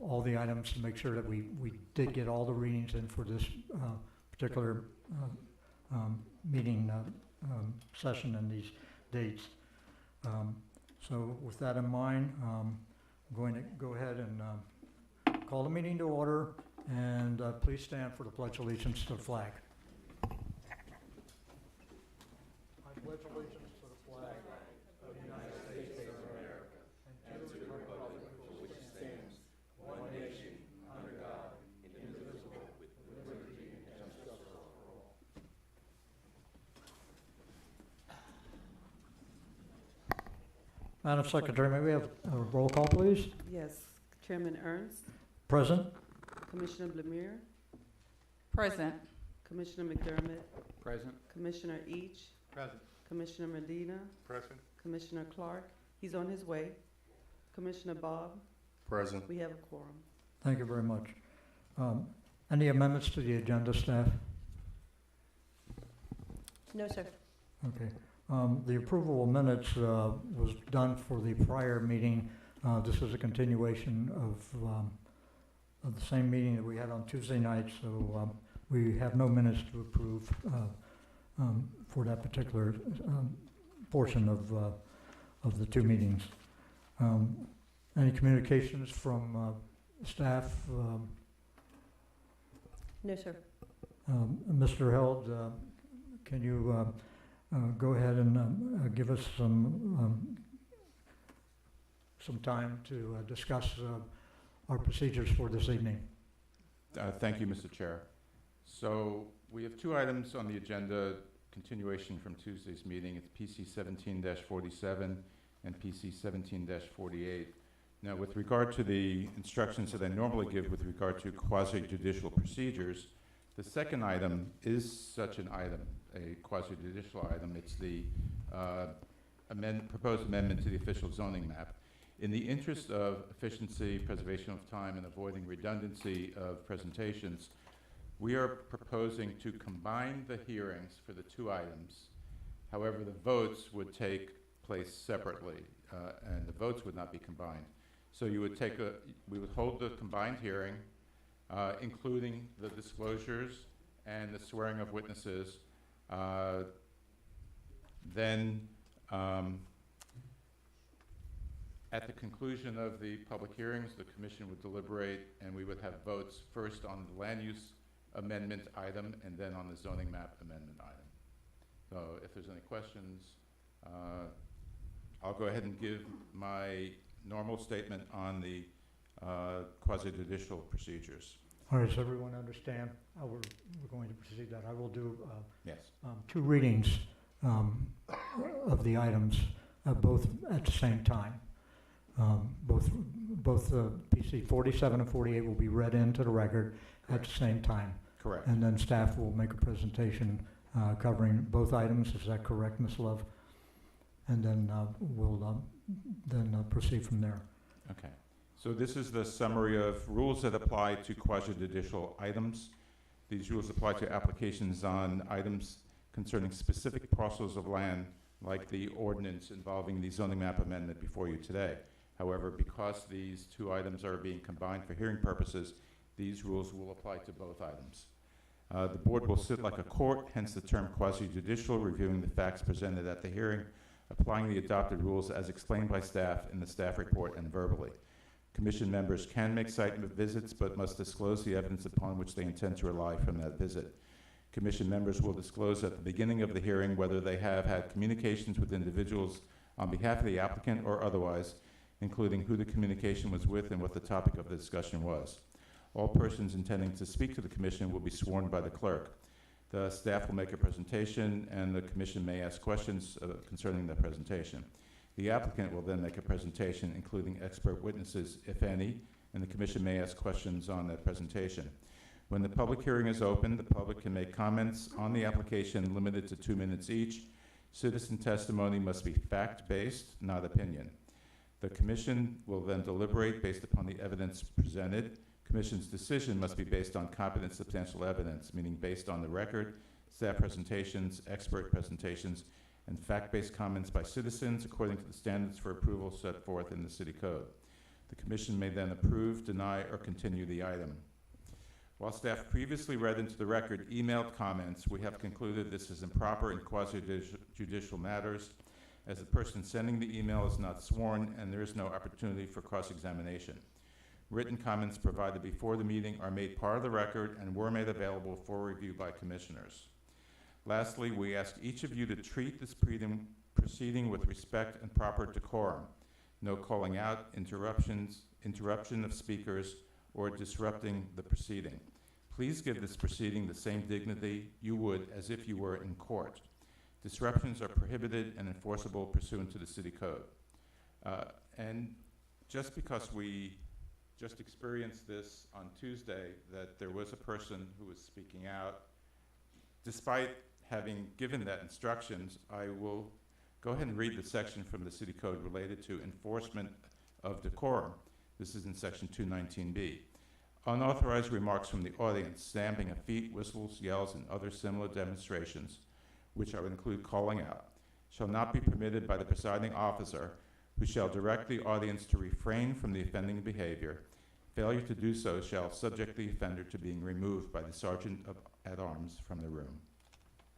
all the items to make sure that we did get all the readings in for this particular meeting session and these dates. So with that in mind, I'm going to go ahead and call the meeting to order, and please stand for the Pledge of Allegiance to the flag. I pledge allegiance to the flag of the United States of America and to the republic for which it stands, one nation, under God, indivisible, with liberty and justice for all. Madam Secretary, may we have a roll call, please? Yes. Chairman Ernst, Present. Commissioner Blemire, Present. Commissioner McDermott, Present. Commissioner Each, Present. Commissioner Medina, Present. Commissioner Clark. He's on his way. Commissioner Bob. Present. We have a quorum. Thank you very much. Any amendments to the agenda, staff? No, sir. Okay. The approval of minutes was done for the prior meeting. This is a continuation of the same meeting that we had on Tuesday night, so we have no minutes to approve for that particular portion of the two meetings. Any communications from staff? No, sir. Mr. Held, can you go ahead and give us some time to discuss our procedures for this evening? Thank you, Mr. Chair. So we have two items on the agenda, continuation from Tuesday's meeting. It's PC 17-47 and PC 17-48. Now, with regard to the instructions that I normally give with regard to quasi-judicial procedures, the second item is such an item, a quasi-judicial item. It's the proposed amendment to the official zoning map. In the interest of efficiency, preservation of time, and avoiding redundancy of presentations, we are proposing to combine the hearings for the two items. However, the votes would take place separately, and the votes would not be combined. So you would we would hold the combined hearing, including the disclosures and the swearing of witnesses. Then, at the conclusion of the public hearings, the commission would deliberate, and we would have votes first on the land use amendment item and then on the zoning map amendment item. So if there's any questions, I'll go ahead and give my normal statement on the quasi-judicial procedures. All right, does everyone understand how we're going to proceed that? I will do Yes. two readings of the items, both at the same time. Both PC 47 and 48 will be read into the record at the same time. Correct. And then staff will make a presentation covering both items. Is that correct, Ms. Love? And then we'll proceed from there. Okay. So this is the summary of rules that apply to quasi-judicial items. These rules apply to applications on items concerning specific parcels of land, like the ordinance involving the zoning map amendment before you today. However, because these two items are being combined for hearing purposes, these rules will apply to both items. The board will sit like a court, hence the term quasi-judicial, reviewing the facts presented at the hearing, applying the adopted rules as explained by staff in the staff report and verbally. Commission members can make site visits, but must disclose the evidence upon which they intend to rely from that visit. Commission members will disclose at the beginning of the hearing whether they have had communications with individuals on behalf of the applicant or otherwise, including who the communication was with and what the topic of the discussion was. All persons intending to speak to the commission will be sworn by the clerk. The staff will make a presentation, and the commission may ask questions concerning the presentation. The applicant will then make a presentation, including expert witnesses, if any, and the commission may ask questions on that presentation. When the public hearing is open, the public can make comments on the application limited to 2 minutes each. Citizen testimony must be fact-based, not opinion. The commission will then deliberate based upon the evidence presented. Commission's decision must be based on competent substantial evidence, meaning based on the record, staff presentations, expert presentations, and fact-based comments by citizens according to the standards for approval set forth in the city code. The commission may then approve, deny, or continue the item. While staff previously read into the record emailed comments, we have concluded this is improper in quasi-judicial matters, as the person sending the email is not sworn and there is no opportunity for cross-examination. Written comments provided before the meeting are made part of the record and were made available for review by commissioners. Lastly, we ask each of you to treat this proceeding with respect and proper decorum. No calling out, interruption of speakers, or disrupting the proceeding. Please give this proceeding the same dignity you would as if you were in court. Disruptions are prohibited and enforceable pursuant to the city code. And just because we just experienced this on Tuesday, that there was a person who was speaking out, despite having given that instructions, I will go ahead and read the section from the city code related to enforcement of decorum. This is in section 219B. Unauthorized remarks from the audience, stamping of feet, whistles, yells, and other similar demonstrations, which I would include calling out, shall not be permitted by the presiding officer, who shall direct the audience to refrain from the offending behavior. Failure to do so shall subject the offender to being removed by the sergeant at arms from the room.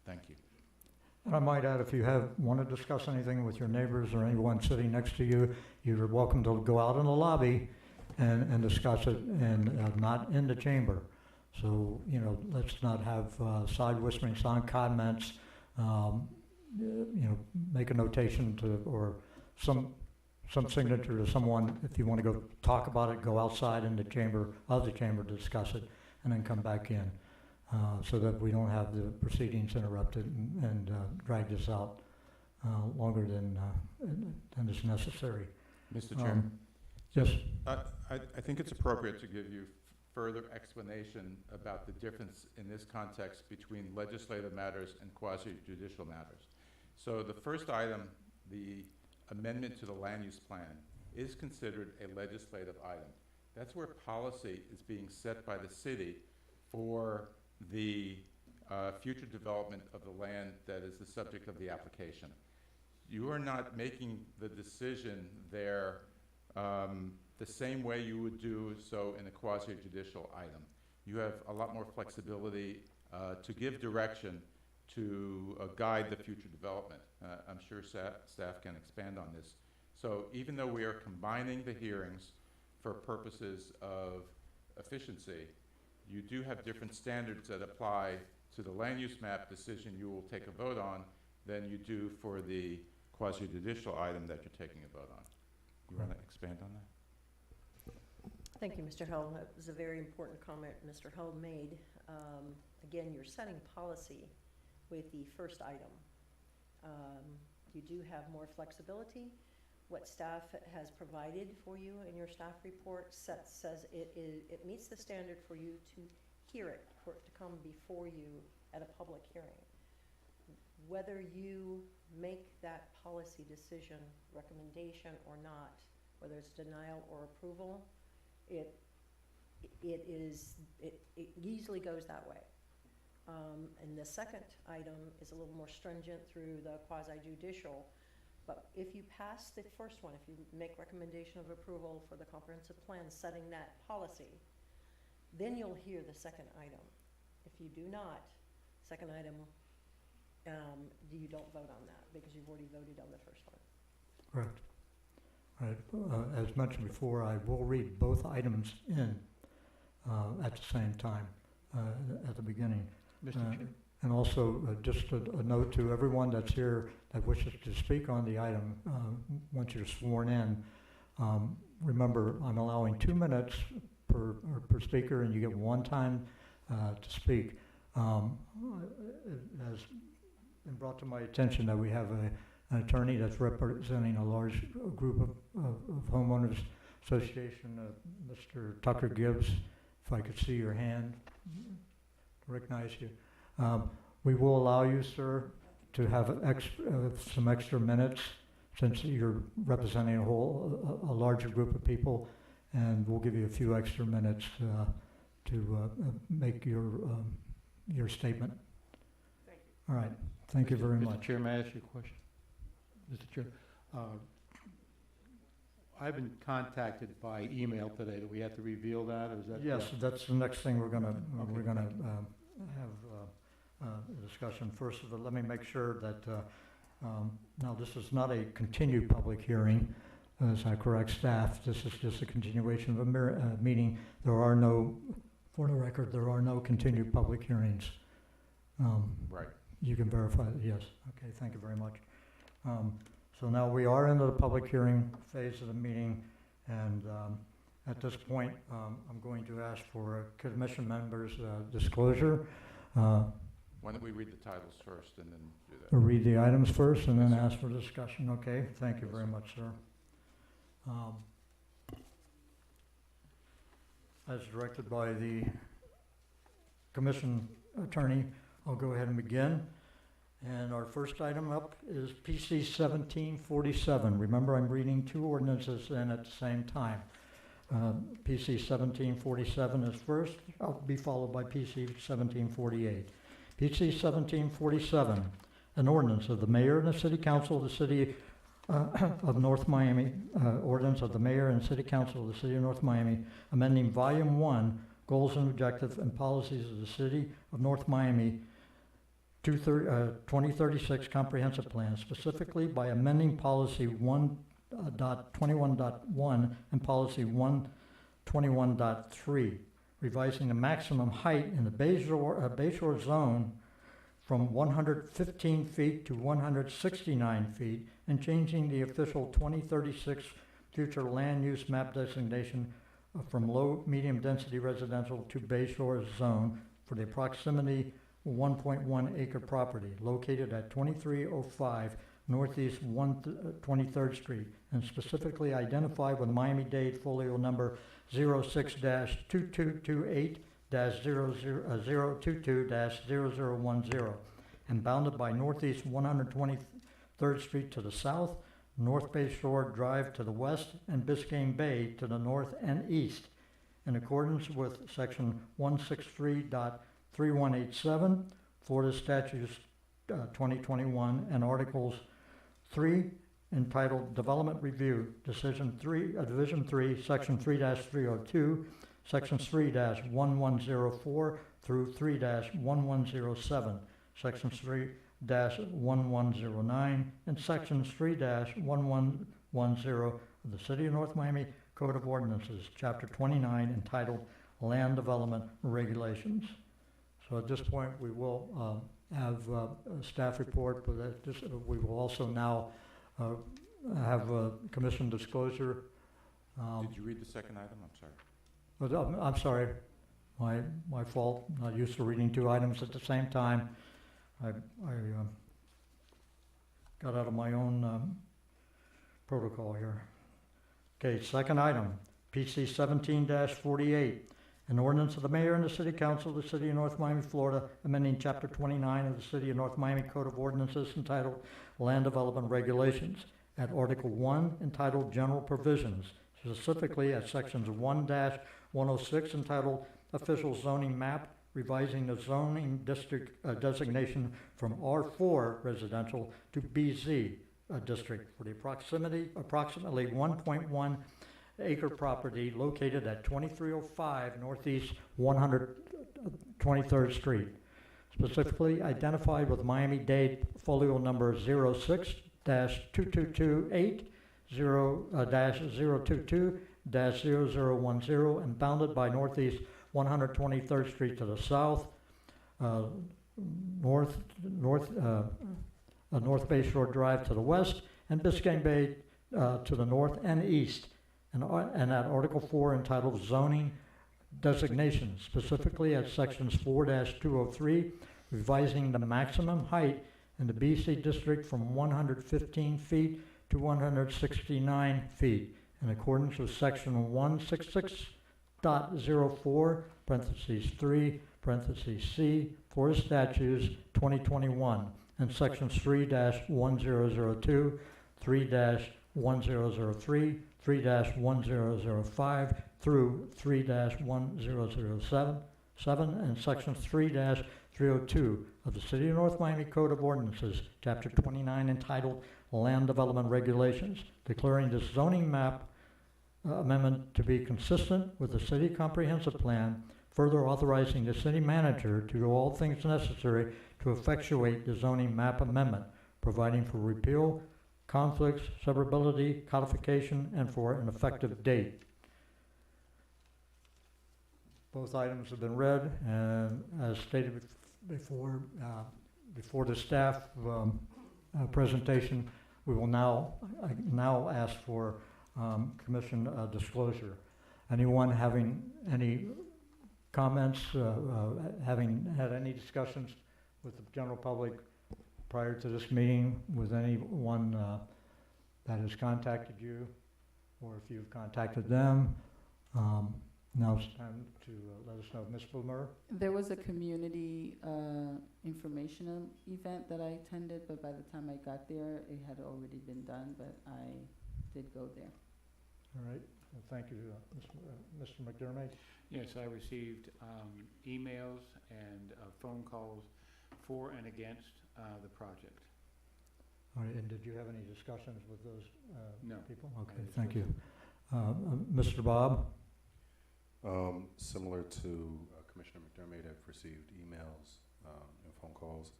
Thank you. And I might add, if you want to discuss anything with your neighbors or anyone sitting next to you, you're welcome to go out in the lobby and discuss it, and not in the chamber. So, let's not have side whispering, side comments. Make a notation or some signature to someone. If you want to go talk about it, go outside in the chamber to discuss it, and then come back in. So that we don't have the proceedings interrupted and drag this out longer than is necessary. Mr. Chairman? Yes. I think it's appropriate to give you further explanation about the difference in this context between legislative matters and quasi-judicial matters. So the first item, the amendment to the land use plan, is considered a legislative item. That's where policy is being set by the city for the future development of the land that is the subject of the application. You are not making the decision there the same way you would do so in a quasi-judicial item. You have a lot more flexibility to give direction to guide the future development. I'm sure staff can expand on this. So even though we are combining the hearings for purposes of efficiency, you do have different standards that apply to the land use map decision you will take a vote on than you do for the quasi-judicial item that you're taking a vote on. You want to expand on that? Thank you, Mr. Hull. That was a very important comment Mr. Hull made. Again, you're setting policy with the first item. You do have more flexibility. What staff has provided for you in your staff report says it meets the standard for you to hear it, for it to come before you at a public hearing. Whether you make that policy decision, recommendation or not, whether it's denial or approval, it easily goes that way. And the second item is a little more stringent through the quasi-judicial. But if you pass the first one, if you make recommendation of approval for the comprehensive plan setting that policy, then you'll hear the second item. If you do not, second item, you don't vote on that because you've already voted on the first one. Correct. Right. As mentioned before, I will read both items in at the same time at the beginning. Mr. Chair. And also, just a note to everyone that's here that wishes to speak on the item, once you're sworn in, remember, I'm allowing 2 minutes per speaker, and you get one time to speak. It has been brought to my attention that we have an attorney that's representing a large group of homeowners association, Mr. Tucker Gibbs. If I could see your hand, recognize you. We will allow you, sir, to have some extra minutes since you're representing a larger group of people, and we'll give you a few extra minutes to make your statement. Thank you. All right. Thank you very much. Mr. Chair, may I ask you a question? Mr. Chair, I've been contacted by email today. Do we have to reveal that, or is that? Yes, that's the next thing we're gonna Okay. have a discussion. First of all, let me make sure that, now, this is not a continued public hearing, as I correct staff. This is just a continuation of a meeting. There are no, for the record, there are no continued public hearings. Right. You can verify that, yes. Okay, thank you very much. So now we are into the public hearing phase of the meeting, and at this point, I'm going to ask for commission members' disclosure. Why don't we read the titles first and then do that? We'll read the items first and then Yes, sir. ask for discussion, okay? Thank you very much, sir. As directed by the commission attorney, I'll go ahead and begin. And our first item up is PC 1747. Remember, I'm reading two ordinances in at the same time. PC 1747 is first. I'll be followed by PC 1748. PC 1747, an ordinance of the mayor and the city council of the city of North Miami, ordinance of the mayor and city council of the city of North Miami, amending volume 1, goals and objectives and policies of the city of North Miami 2036 comprehensive plan, specifically by amending policy 1.21.1 and policy 121.3, revising the maximum height in the Bayshore zone from 115 feet to 169 feet, and changing the official 2036 future land use map designation from low medium density residential to Bayshore zone for the approximately 1.1 acre property located at 2305 Northeast 23rd Street, and specifically identified with Miami-Dade folio number 06-2228-0022-0010, and bounded by Northeast 123rd Street to the south, North Bay Shore Drive to the west, and Biscayne Bay to the north and east, in accordance with section 163.3187, Florida Statutes 2021, and Articles 3, entitled Development Review, Division 3, Section 3-302, Sections 3-1104 through 3-1107, Sections 3-1109, and Sections 3-1110 of the City of North Miami Code of Ordinances, Chapter 29, entitled Land Development Regulations. So at this point, we will have a staff report, but we will also now have a commission disclosure. Did you read the second item? I'm sorry. But, I'm sorry, my fault. Not used to reading two items at the same time. I got out of my own protocol here. Okay, second item, PC 17-48. An ordinance of the mayor and the city council of the city of North Miami, Florida, amending chapter 29 of the city of North Miami Code of Ordinances entitled Land Development Regulations at Article 1 entitled General Provisions, specifically at sections 1-106 entitled Official Zoning Map, revising the zoning district designation from R4 residential to BZ district for the approximately 1.1 acre property located at 2305 Northeast 123rd Street, specifically identified with Miami-Dade folio number 06-2228-022-0010, and bounded by Northeast 123rd Street to the south, North Bay Shore Drive to the west, and Biscayne Bay to the north and east, and at Article 4 entitled Zoning Designations, specifically at sections 4-203, revising the maximum height in the BC district from 115 feet to 169 feet, in accordance with section 166.04, parentheses 3, parentheses C, Florida Statutes 2021, and sections 3-1002, 3-1003, 3-1005 through 3-1007, and section 3-302 of the City of North Miami Code of Ordinances, Chapter 29, entitled Land Development Regulations, declaring this zoning map amendment to be consistent with the city comprehensive plan, further authorizing the city manager to do all things necessary to effectuate the zoning map amendment, providing for repeal, conflicts, severability, codification, and for an effective date. Both items have been read, and as stated before, before the staff presentation, we will now ask for commission disclosure. Anyone having any comments, having had any discussions with the general public prior to this meeting, with anyone that has contacted you, or if you've contacted them, now's the time to let us know. Ms. Bloomer? There was a community informational event that I attended, but by the time I got there, it had already been done, but I did go there. All right, well, thank you, Mr. McDermott. Yes, I received emails and phone calls for and against the project. All right, and did you have any discussions with those No. people? I Okay, discussed thank you. Mr. Bob? Similar to Commissioner McDermott, I've received emails and phone calls.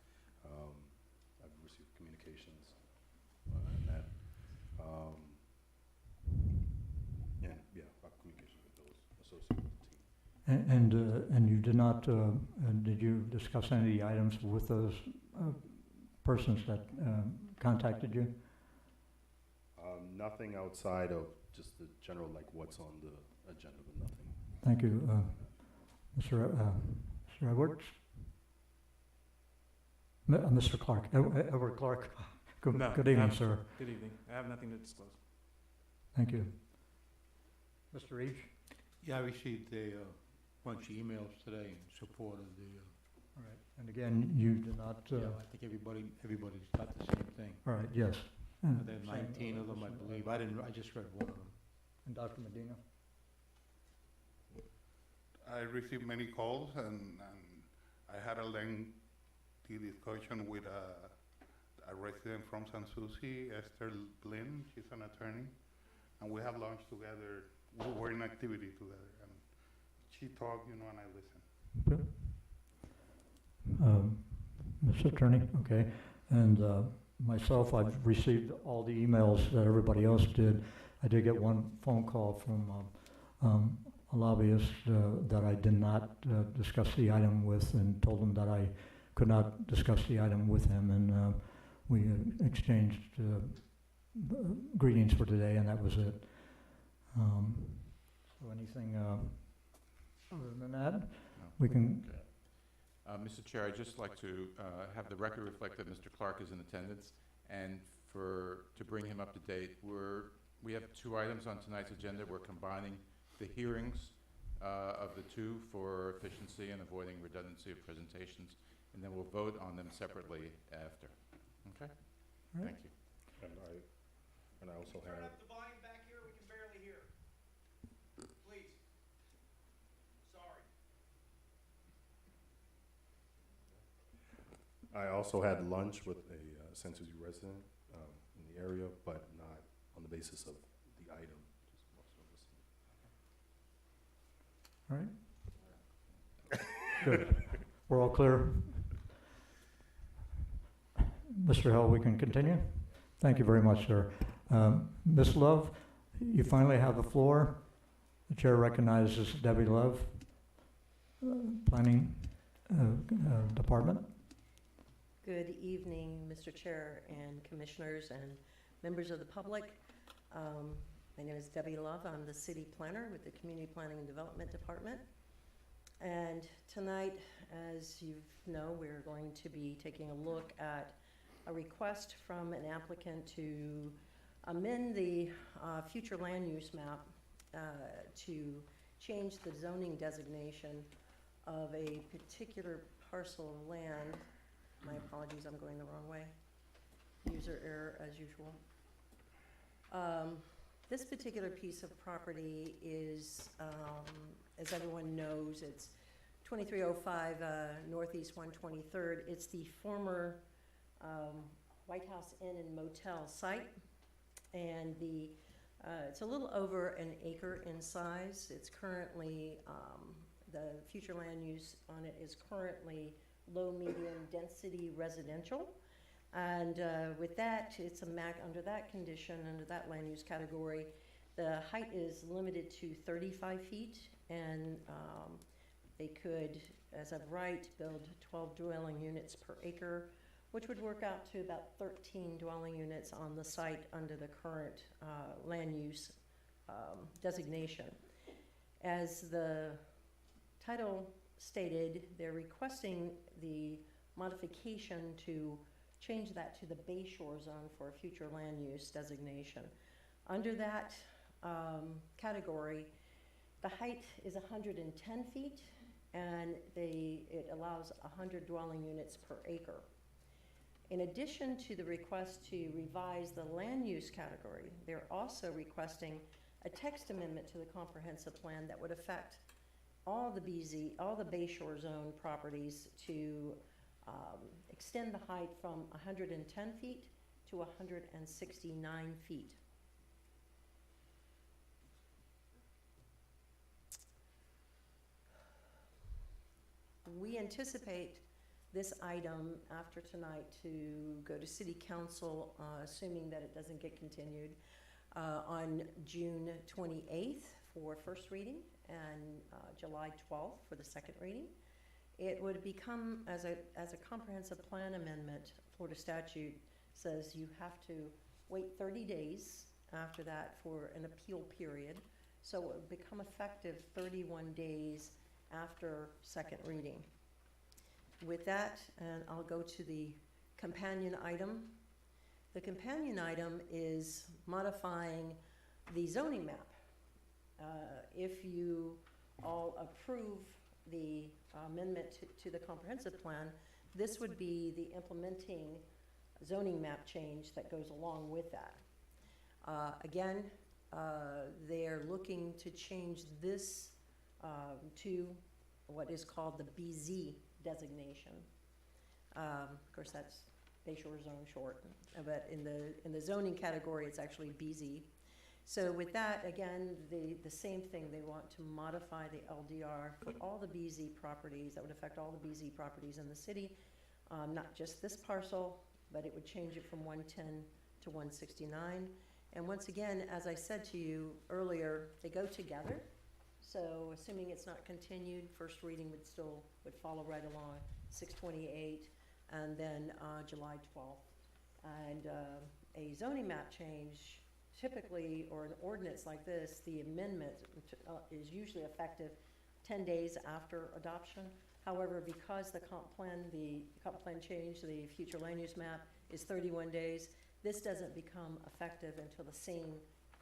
I've received communications and that. And yeah, communications with those associated with the team. And you did not, did you discuss any of the items with those persons that contacted you? Nothing outside of just the general, like what's on the agenda, but nothing. Thank you. Mr. Edwards? Mr. Clark, Edward Clark. No, Good evening, I'm- sir. Good evening. I have nothing to disclose. Thank you. Mr. Each? Yeah, I received a bunch of emails today in support of the, All right, and again, you did not, yeah, I think everybody's got the same thing. all right, yes. There are 19 of them, I believe. I just read one of them. And Dr. Medina? I received many calls and I had a lengthy discussion with a resident from San Souci, Esther Blinn, she's an attorney, and we have lunch together, we were in activity together, and she talked, and I listened. Mr. Attorney, okay. And myself, I've received all the emails that everybody else did. I did get one phone call from a lobbyist that I did not discuss the item with, and told him that I could not discuss the item with him, and we exchanged greetings for today, and that was it. So anything other than that, No. we can. Mr. Chair, I'd just like to have the record reflect that Mr. Clark is in attendance, and to bring him up to date, we have two items on tonight's agenda. We're combining the hearings of the two for efficiency and avoiding redundancy of presentations, and then we'll vote on them separately after. Okay? All right. Thank you. And I also Turn have. up the volume back here, we can barely hear. Please. Sorry. I also had lunch with a San Souci resident in the area, but not on the basis of the item. Just more so listening. All right. Good. We're all clear? Mr. Hill, we can continue? Thank you very much, sir. Ms. Love, you finally have the floor. The chair recognizes Debbie Love, Planning Department. Good evening, Mr. Chair and Commissioners and members of the public. My name is Debbie Love. I'm the City Planner with the Community Planning and Development Department. And tonight, as you know, we're going to be taking a look at a request from an applicant to amend the future land use map to change the zoning designation of a particular parcel of land. My apologies, I'm going the wrong way. User error as usual. This particular piece of property is, as everyone knows, it's 2305 Northeast 123rd. It's the former White House Inn and Motel site. And the It's a little over an acre in size. It's currently, the future land use on it is currently low, medium density residential. And with that, it's under that condition, under that land use category, the height is limited to 35 feet, and they could, as of right, build 12 dwelling units per acre, which would work out to about 13 dwelling units on the site under the current land use designation. As the title stated, they're requesting the modification to change that to the Bay Shore zone for a future land use designation. Under that category, the height is 110 feet, and it allows 100 dwelling units per acre. In addition to the request to revise the land use category, they're also requesting a text amendment to the comprehensive plan that would affect all the all the Bay Shore zone properties to extend the height from 110 feet to 169 feet. We anticipate this item after tonight to go to City Council, assuming that it doesn't get continued, on June 28th for first reading and July 12th for the second reading. It would become, as a comprehensive plan amendment, Florida statute says you have to wait 30 days after that for an appeal period. So it would become effective 31 days after second reading. With that, and I'll go to the companion item. The companion item is modifying the zoning map. If you all approve the amendment to the comprehensive plan, this would be the implementing zoning map change that goes along with that. Again, they're looking to change this to what is called the BZ designation. Of course, that's Bay Shore Zone short, but in the zoning category, it's actually BZ. So with that, again, the same thing, they want to modify the LDR for all the BZ properties. That would affect all the BZ properties in the city, not just this parcel, but it would change it from 110 to 169. And once again, as I said to you earlier, they go together. So assuming it's not continued, first reading would follow right along, 6/28, and then July 12th. And a zoning map change, typically, or an ordinance like this, the amendment is usually effective 10 days after adoption. However, because the comp plan change, the future land use map is 31 days, this doesn't become effective until the same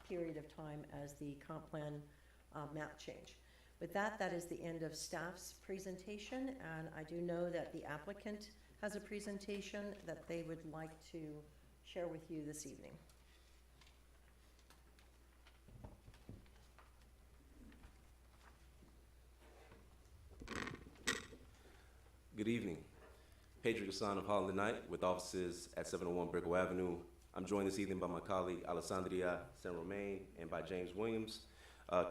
period of time as the comp plan map change. With that, that is the end of staff's presentation, and I do know that the applicant has a presentation that they would like to share with you this evening. Good evening. Pedro Gassan of Holland Knight with offices at 701 Brickell Avenue. I'm joined this evening by my colleague Alessandria San Romain and by James Williams.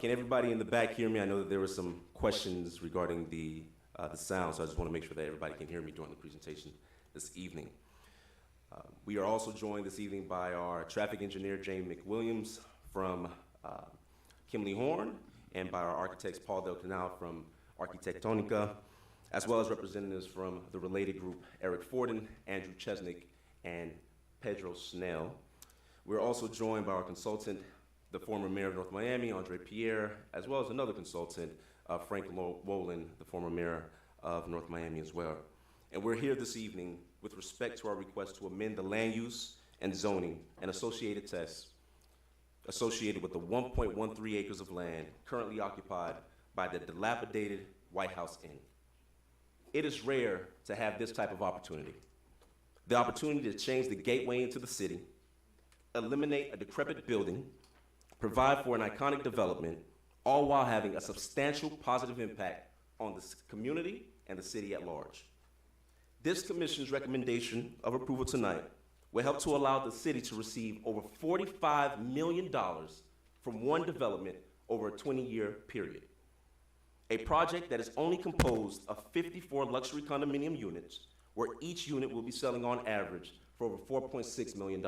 Can everybody in the back hear me? I know that there were some questions regarding the sound, so I just want to make sure that everybody can hear me during the presentation this evening. We are also joined this evening by our traffic engineer, James McWilliams from Kimley Horn, and by our architects, Paul Del Canal from Arquitectonica, as well as representatives from the related group, Eric Forden, Andrew Chesnick, and Pedro Snell. We're also joined by our consultant, the former mayor of North Miami, Andre Pierre, as well as another consultant, Frank Wolin, the former mayor of North Miami as well. And we're here this evening with respect to our request to amend the land use and zoning and associated tests associated with the 1.13 acres of land currently occupied by the dilapidated White House Inn. It is rare to have this type of opportunity. The opportunity to change the gateway into the city, eliminate a decrepit building, provide for an iconic development, all while having a substantial positive impact on the community and the city at large. This commission's recommendation of approval tonight will help to allow the city to receive over $45 million from one development over a 20-year period. A project that is only composed of 54 luxury condominium units, where each unit will be selling on average for over $4.6 million.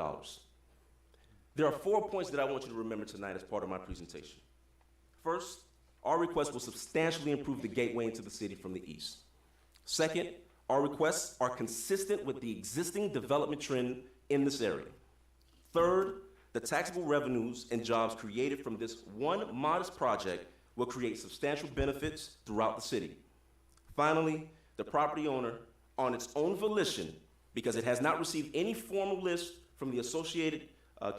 There are 4 points that I want you to remember tonight as part of my presentation. First, our request will substantially improve the gateway into the city from the east. Second, our requests are consistent with the existing development trend in this area. Third, the taxable revenues and jobs created from this one modest project will create substantial benefits throughout the city. Finally, the property owner, on its own volition, because it has not received any formal list from the associated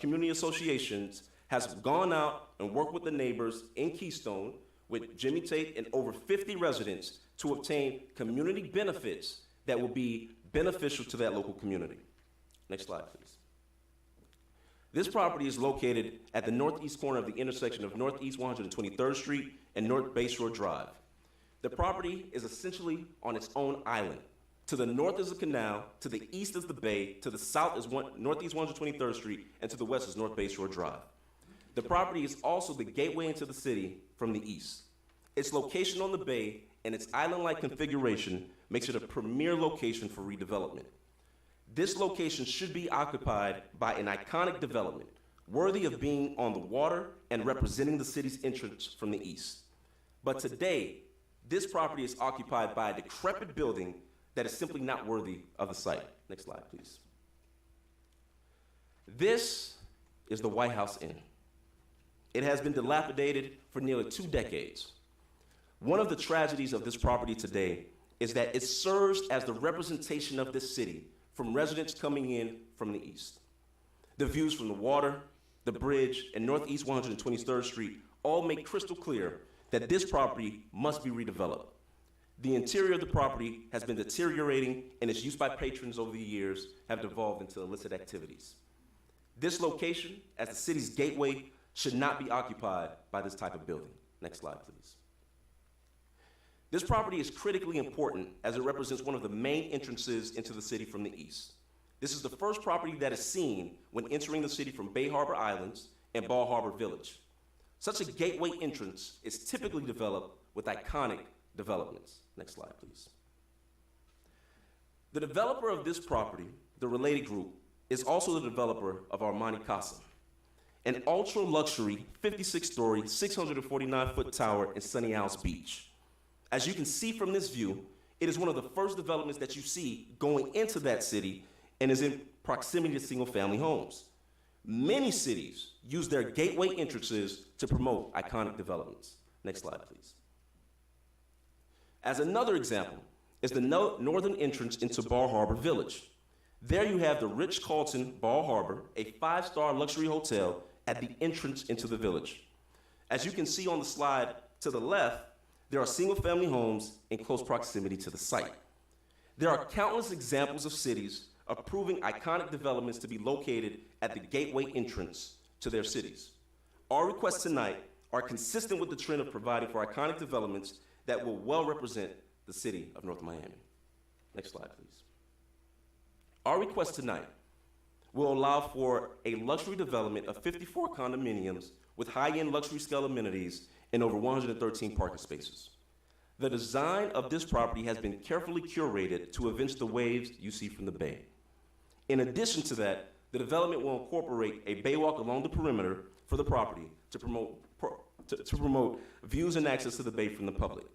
community associations, has gone out and worked with the neighbors in Keystone, with Jimmy Tate and over 50 residents, to obtain community benefits that will be beneficial to that local community. Next slide, please. This property is located at the northeast corner of the intersection of Northeast 123rd Street and North Bayshore Drive. The property is essentially on its own island. To the north is a canal, to the east is the bay, to the south is Northeast 123rd Street, and to the west is North Bayshore Drive. The property is also the gateway into the city from the east. Its location on the bay and its island-like configuration makes it a premier location for redevelopment. This location should be occupied by an iconic development, worthy of being on the water and representing the city's entrance from the east. But today, this property is occupied by a decrepit building that is simply not worthy of the site. Next slide, please. This is the White House Inn. It has been dilapidated for nearly 2 decades. One of the tragedies of this property today is that it serves as the representation of this city from residents coming in from the east. The views from the water, the bridge, and Northeast 123rd Street all make crystal clear that this property must be redeveloped. The interior of the property has been deteriorating, and its use by patrons over the years have devolved into illicit activities. This location, as the city's gateway, should not be occupied by this type of building. Next slide, please. This property is critically important as it represents one of the main entrances into the city from the east. This is the first property that is seen when entering the city from Bay Harbor Islands and Bal Harbour Village. Such a gateway entrance is typically developed with iconic developments. Next slide, please. The developer of this property, the Related Group, is also the developer of Armani Casa, an ultra-luxury 56-story, 649-foot tower in Sunny Isles Beach. As you can see from this view, it is one of the first developments that you see going into that city and is in proximity to single-family homes. Many cities use their gateway entrances to promote iconic developments. Next slide, please. As another example is the northern entrance into Bal Harbour Village. There you have the Ritz-Carlton Bal Harbour, a 5-star luxury hotel at the entrance into the village. As you can see on the slide to the left, there are single-family homes in close proximity to the site. There are countless examples of cities approving iconic developments to be located at the gateway entrance to their cities. Our requests tonight are consistent with the trend of providing for iconic developments that will well represent the city of North Miami. Next slide, please. Our request tonight will allow for a luxury development of 54 condominiums with high-end luxury scale amenities and over 113 parking spaces. The design of this property has been carefully curated to avenge the waves you see from the bay. In addition to that, the development will incorporate a baywalk along the perimeter for the property to promote views and access to the bay from the public.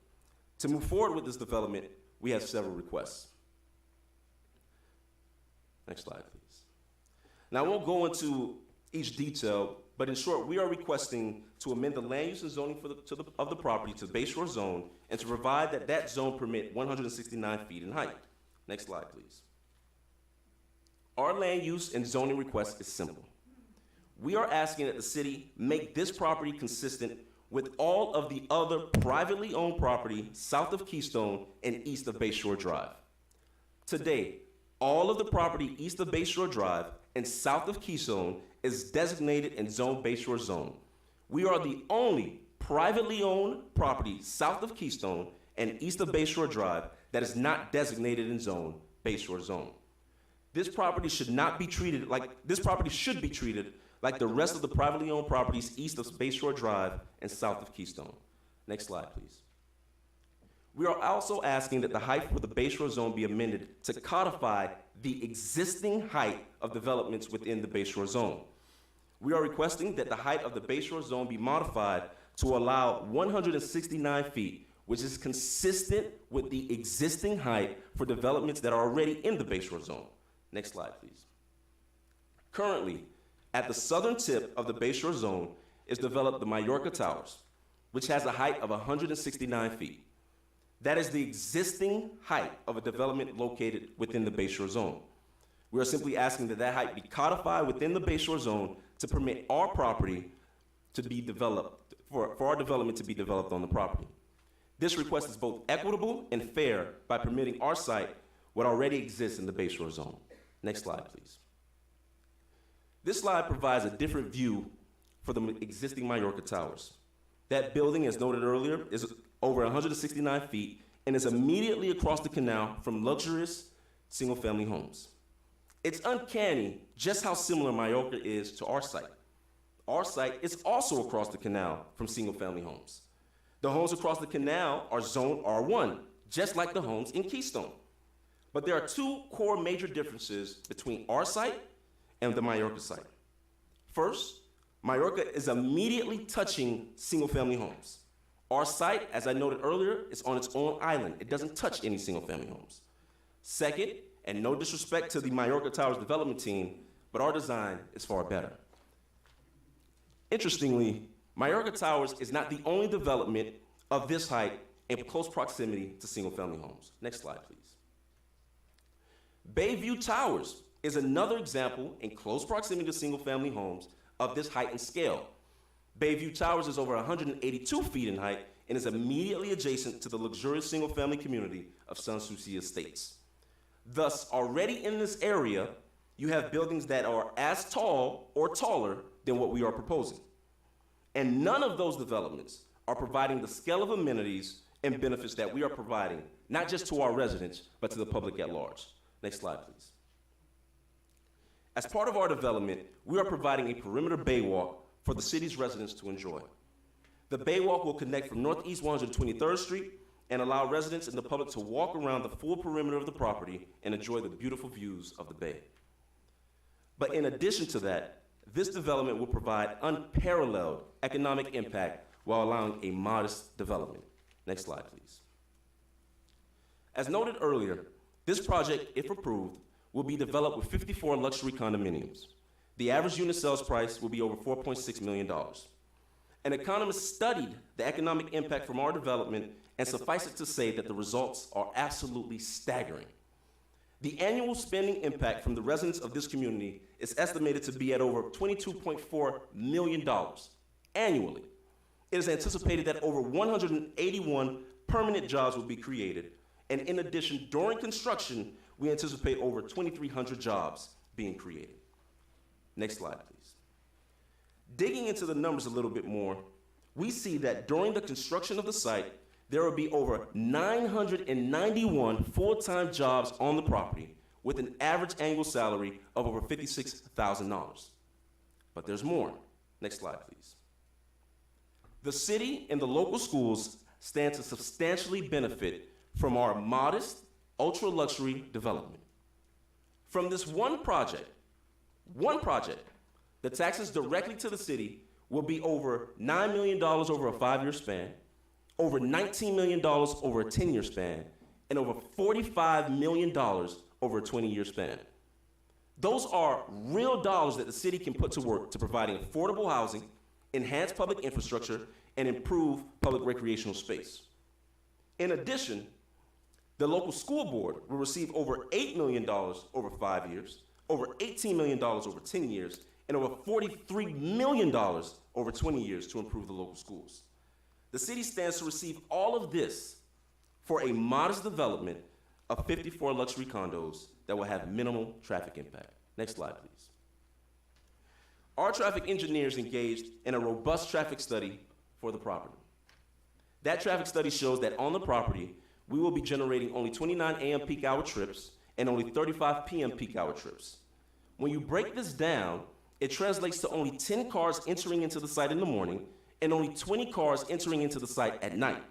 To move forward with this development, we have several requests. Next slide, please. Now, I won't go into each detail, but in short, we are requesting to amend the land use and zoning of the property to the Bayshore zone and to provide that that zone permit 169 feet in height. Next slide, please. Our land use and zoning request is simple. We are asking that the city make this property consistent with all of the other privately owned property south of Keystone and east of Bayshore Drive. Today, all of the property east of Bayshore Drive and south of Keystone is designated in Zone Bayshore Zone. We are the only privately owned property south of Keystone and east of Bayshore Drive that is not designated in Zone Bayshore Zone. This property should be treated like the rest of the privately owned properties east of Bayshore Drive and south of Keystone. Next slide, please. We are also asking that the height for the Bayshore zone be amended to codify the existing height of developments within the Bayshore zone. We are requesting that the height of the Bayshore zone be modified to allow 169 feet, which is consistent with the existing height for developments that are already in the Bayshore zone. Next slide, please. Currently, at the southern tip of the Bayshore zone is developed the Mallorca Towers, which has a height of 169 feet. That is the existing height of a development located within the Bayshore zone. We are simply asking that that height be codified within the Bayshore zone to permit our property to be developed, for our development to be developed on the property. This request is both equitable and fair by permitting our site what already exists in the Bayshore zone. Next slide, please. This slide provides a different view for the existing Mallorca Towers. That building, as noted earlier, is over 169 feet and is immediately across the canal from luxurious single-family homes. It's uncanny just how similar Mallorca is to our site. Our site is also across the canal from single-family homes. The homes across the canal are Zone R1, just like the homes in Keystone. But there are two core major differences between our site and the Mallorca site. First, Mallorca is immediately touching single-family homes. Our site, as I noted earlier, is on its own island. It doesn't touch any single-family homes. Second, and no disrespect to the Mallorca Towers development team, but our design is far better. Interestingly, Mallorca Towers is not the only development of this height in close proximity to single-family homes. Next slide, please. Bayview Towers is another example in close proximity to single-family homes of this height and scale. Bayview Towers is over 182 feet in height and is immediately adjacent to the luxurious single-family community of Sans Souci Estates. Thus, already in this area, you have buildings that are as tall or taller than what we are proposing. And none of those developments are providing the scale of amenities and benefits that we are providing, not just to our residents, but to the public at large. Next slide, please. As part of our development, we are providing a perimeter baywalk for the city's residents to enjoy. The baywalk will connect from Northeast 123rd Street and allow residents and the public to walk around the full perimeter of the property and enjoy the beautiful views of the bay. But in addition to that, this development will provide unparalleled economic impact while allowing a modest development. Next slide, please. As noted earlier, this project, if approved, will be developed with 54 luxury condominiums. The average unit sales price will be over $4.6 million. An economist studied the economic impact from our development, and suffice it to say that the results are absolutely staggering. The annual spending impact from the residents of this community is estimated to be at over $22.4 million annually. It is anticipated that over 181 permanent jobs will be created, and in addition, during construction, we anticipate over 2,300 jobs being created. Next slide, please. Digging into the numbers a little bit more, we see that during the construction of the site, there will be over 991 full-time jobs on the property with an average annual salary of over $56,000. But there's more. Next slide, please. The city and the local schools stand to substantially benefit from our modest, ultra-luxury development. From this one project, the taxes directly to the city will be over $9 million over a 5-year span, over $19 million over a 10-year span, and over $45 million over a 20-year span. Those are real dollars that the city can put to work to providing affordable housing, enhance public infrastructure, and improve public recreational space. In addition, the local school board will receive over $8 million over 5 years, over $18 million over 10 years, and over $43 million over 20 years to improve the local schools. The city stands to receive all of this for a modest development of 54 luxury condos that will have minimal traffic impact. Next slide, please. Our traffic engineers engaged in a robust traffic study for the property. That traffic study shows that on the property, we will be generating only 29 a.m. peak hour trips and only 35 p.m. peak hour trips. When you break this down, it translates to only 10 cars entering into the site in the morning and only 20 cars entering into the site at night.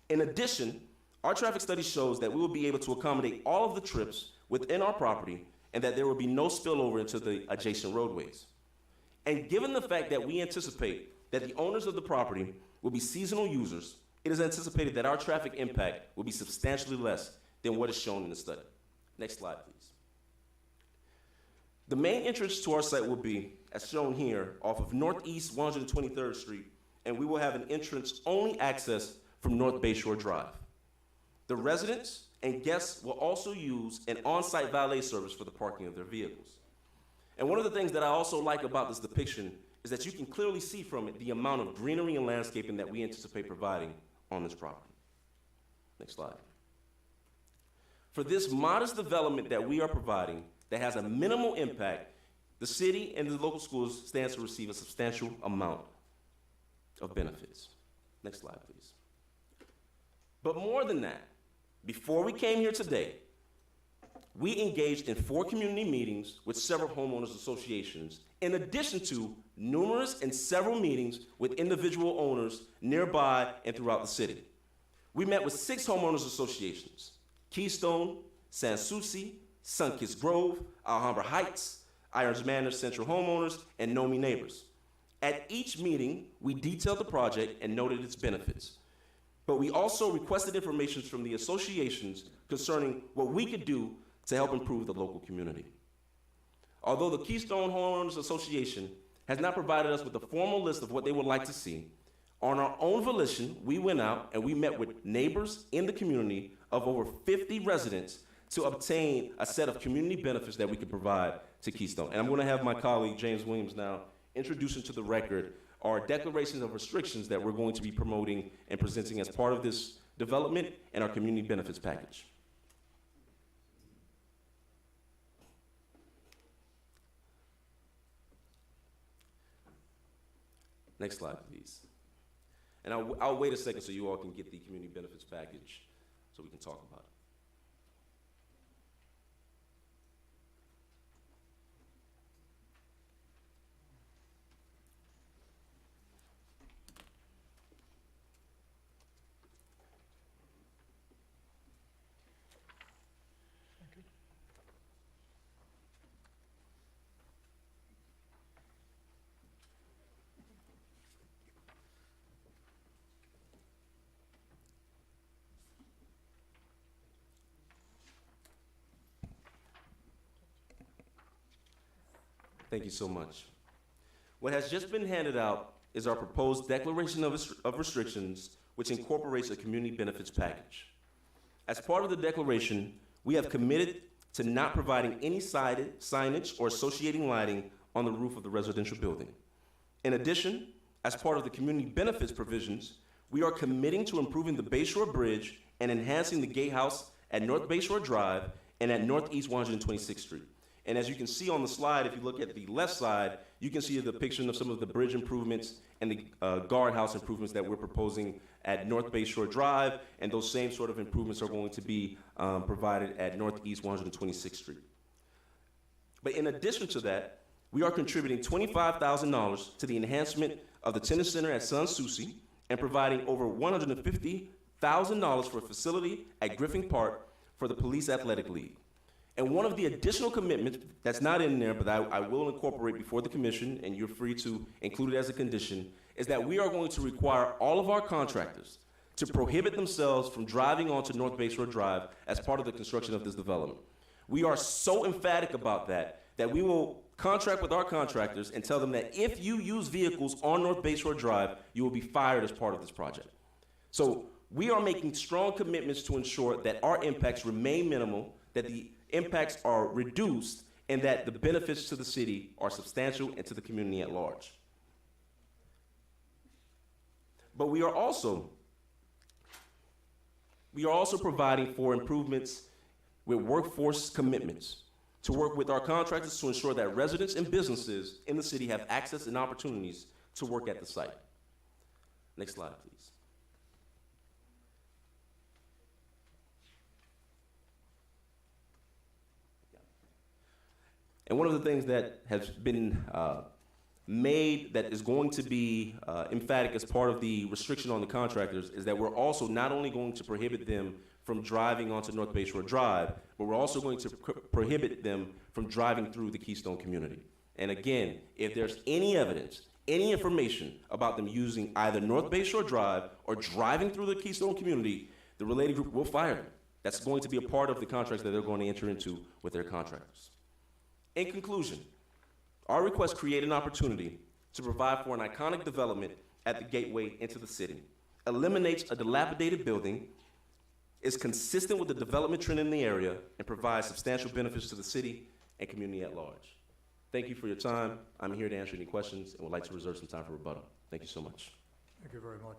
In addition, our traffic study shows that we will be able to accommodate all of the trips within our property and that there will be no spillover into the adjacent roadways. And given the fact that we anticipate that the owners of the property will be seasonal users, it is anticipated that our traffic impact will be substantially less than what is shown in the study. Next slide, please. The main entrance to our site will be, as shown here, off of Northeast 123rd Street, and we will have an entrance-only access from North Bayshore Drive. The residents and guests will also use an on-site valet service for the parking of their vehicles. And one of the things that I also like about this depiction is that you can clearly see from it the amount of greenery and landscaping that we anticipate providing on this property. Next slide. For this modest development that we are providing that has a minimal impact, the city and the local schools stands to receive a substantial amount of benefits. Next slide, please. But more than that, before we came here today, we engaged in 4 community meetings with several homeowners associations, in addition to numerous and several meetings with individual owners nearby and throughout the city. We met with 6 homeowners associations: Keystone, Sans Souci, Sunkist Grove, Alhambra Heights, Irons Manor Central Homeowners, and Nomi Neighbors. At each meeting, we detailed the project and noted its benefits. But we also requested information from the associations concerning what we could do to help improve the local community. Although the Keystone Homeowners Association has not provided us with a formal list of what they would like to see, on our own volition, we went out and we met with neighbors in the community of over 50 residents to obtain a set of community benefits that we could provide to Keystone. And I'm going to have my colleague, James Williams, now introduce into the record our declarations of restrictions that we're going to be promoting and presenting as part of this development and our community benefits package. Next slide, please. And I'll wait a second so you all can get the community benefits package so we can talk about it. Thank you so much. What has just been handed out is our proposed declaration of restrictions, which incorporates a community benefits package. As part of the declaration, we have committed to not providing any signage or associating lighting on the roof of the residential building. In addition, as part of the community benefits provisions, we are committing to improving the Bayshore Bridge and enhancing the gatehouse at North Bayshore Drive and at Northeast 126th Street. And as you can see on the slide, if you look at the left side, you can see a depiction of some of the bridge improvements and the guardhouse improvements that we're proposing at North Bayshore Drive, and those same sort of improvements are going to be provided at Northeast 126th Street. But in addition to that, we are contributing $25,000 to the enhancement of the tennis center at Sans Souci and providing over $150,000 for a facility at Griffin Park for the Police Athletic League. And one of the additional commitments that's not in there, but I will incorporate before the commission, and you're free to include it as a condition, is that we are going to require all of our contractors to prohibit themselves from driving onto North Bayshore Drive as part of the construction of this development. We are so emphatic about that we will contract with our contractors and tell them that if you use vehicles on North Bayshore Drive, you will be fired as part of this project. So we are making strong commitments to ensure that our impacts remain minimal, that the impacts are reduced, and that the benefits to the city are substantial and to the community at large. But we are also providing for improvements with workforce commitments to work with our contractors to ensure that residents and businesses in the city have access and opportunities to work at the site. Next slide, please. And one of the things that has been made that is going to be emphatic as part of the restriction on the contractors is that we're also not only going to prohibit them from driving onto North Bay Shore Drive, but we're also going to prohibit them from driving through the Keystone community. And again, if there's any evidence, any information about them using either North Bay Shore Drive or driving through the Keystone community, the related group will fire them. That's going to be a part of the contracts that they're going to enter into with their contractors. In conclusion, our request create an opportunity to provide for an iconic development at the gateway into the city, eliminates a dilapidated building, is consistent with the development trend in the area, and provides substantial benefits to the city and community at large. Thank you for your time. I'm here to answer any questions and would like to reserve some time for rebuttal. Thank you so much. Thank you very much.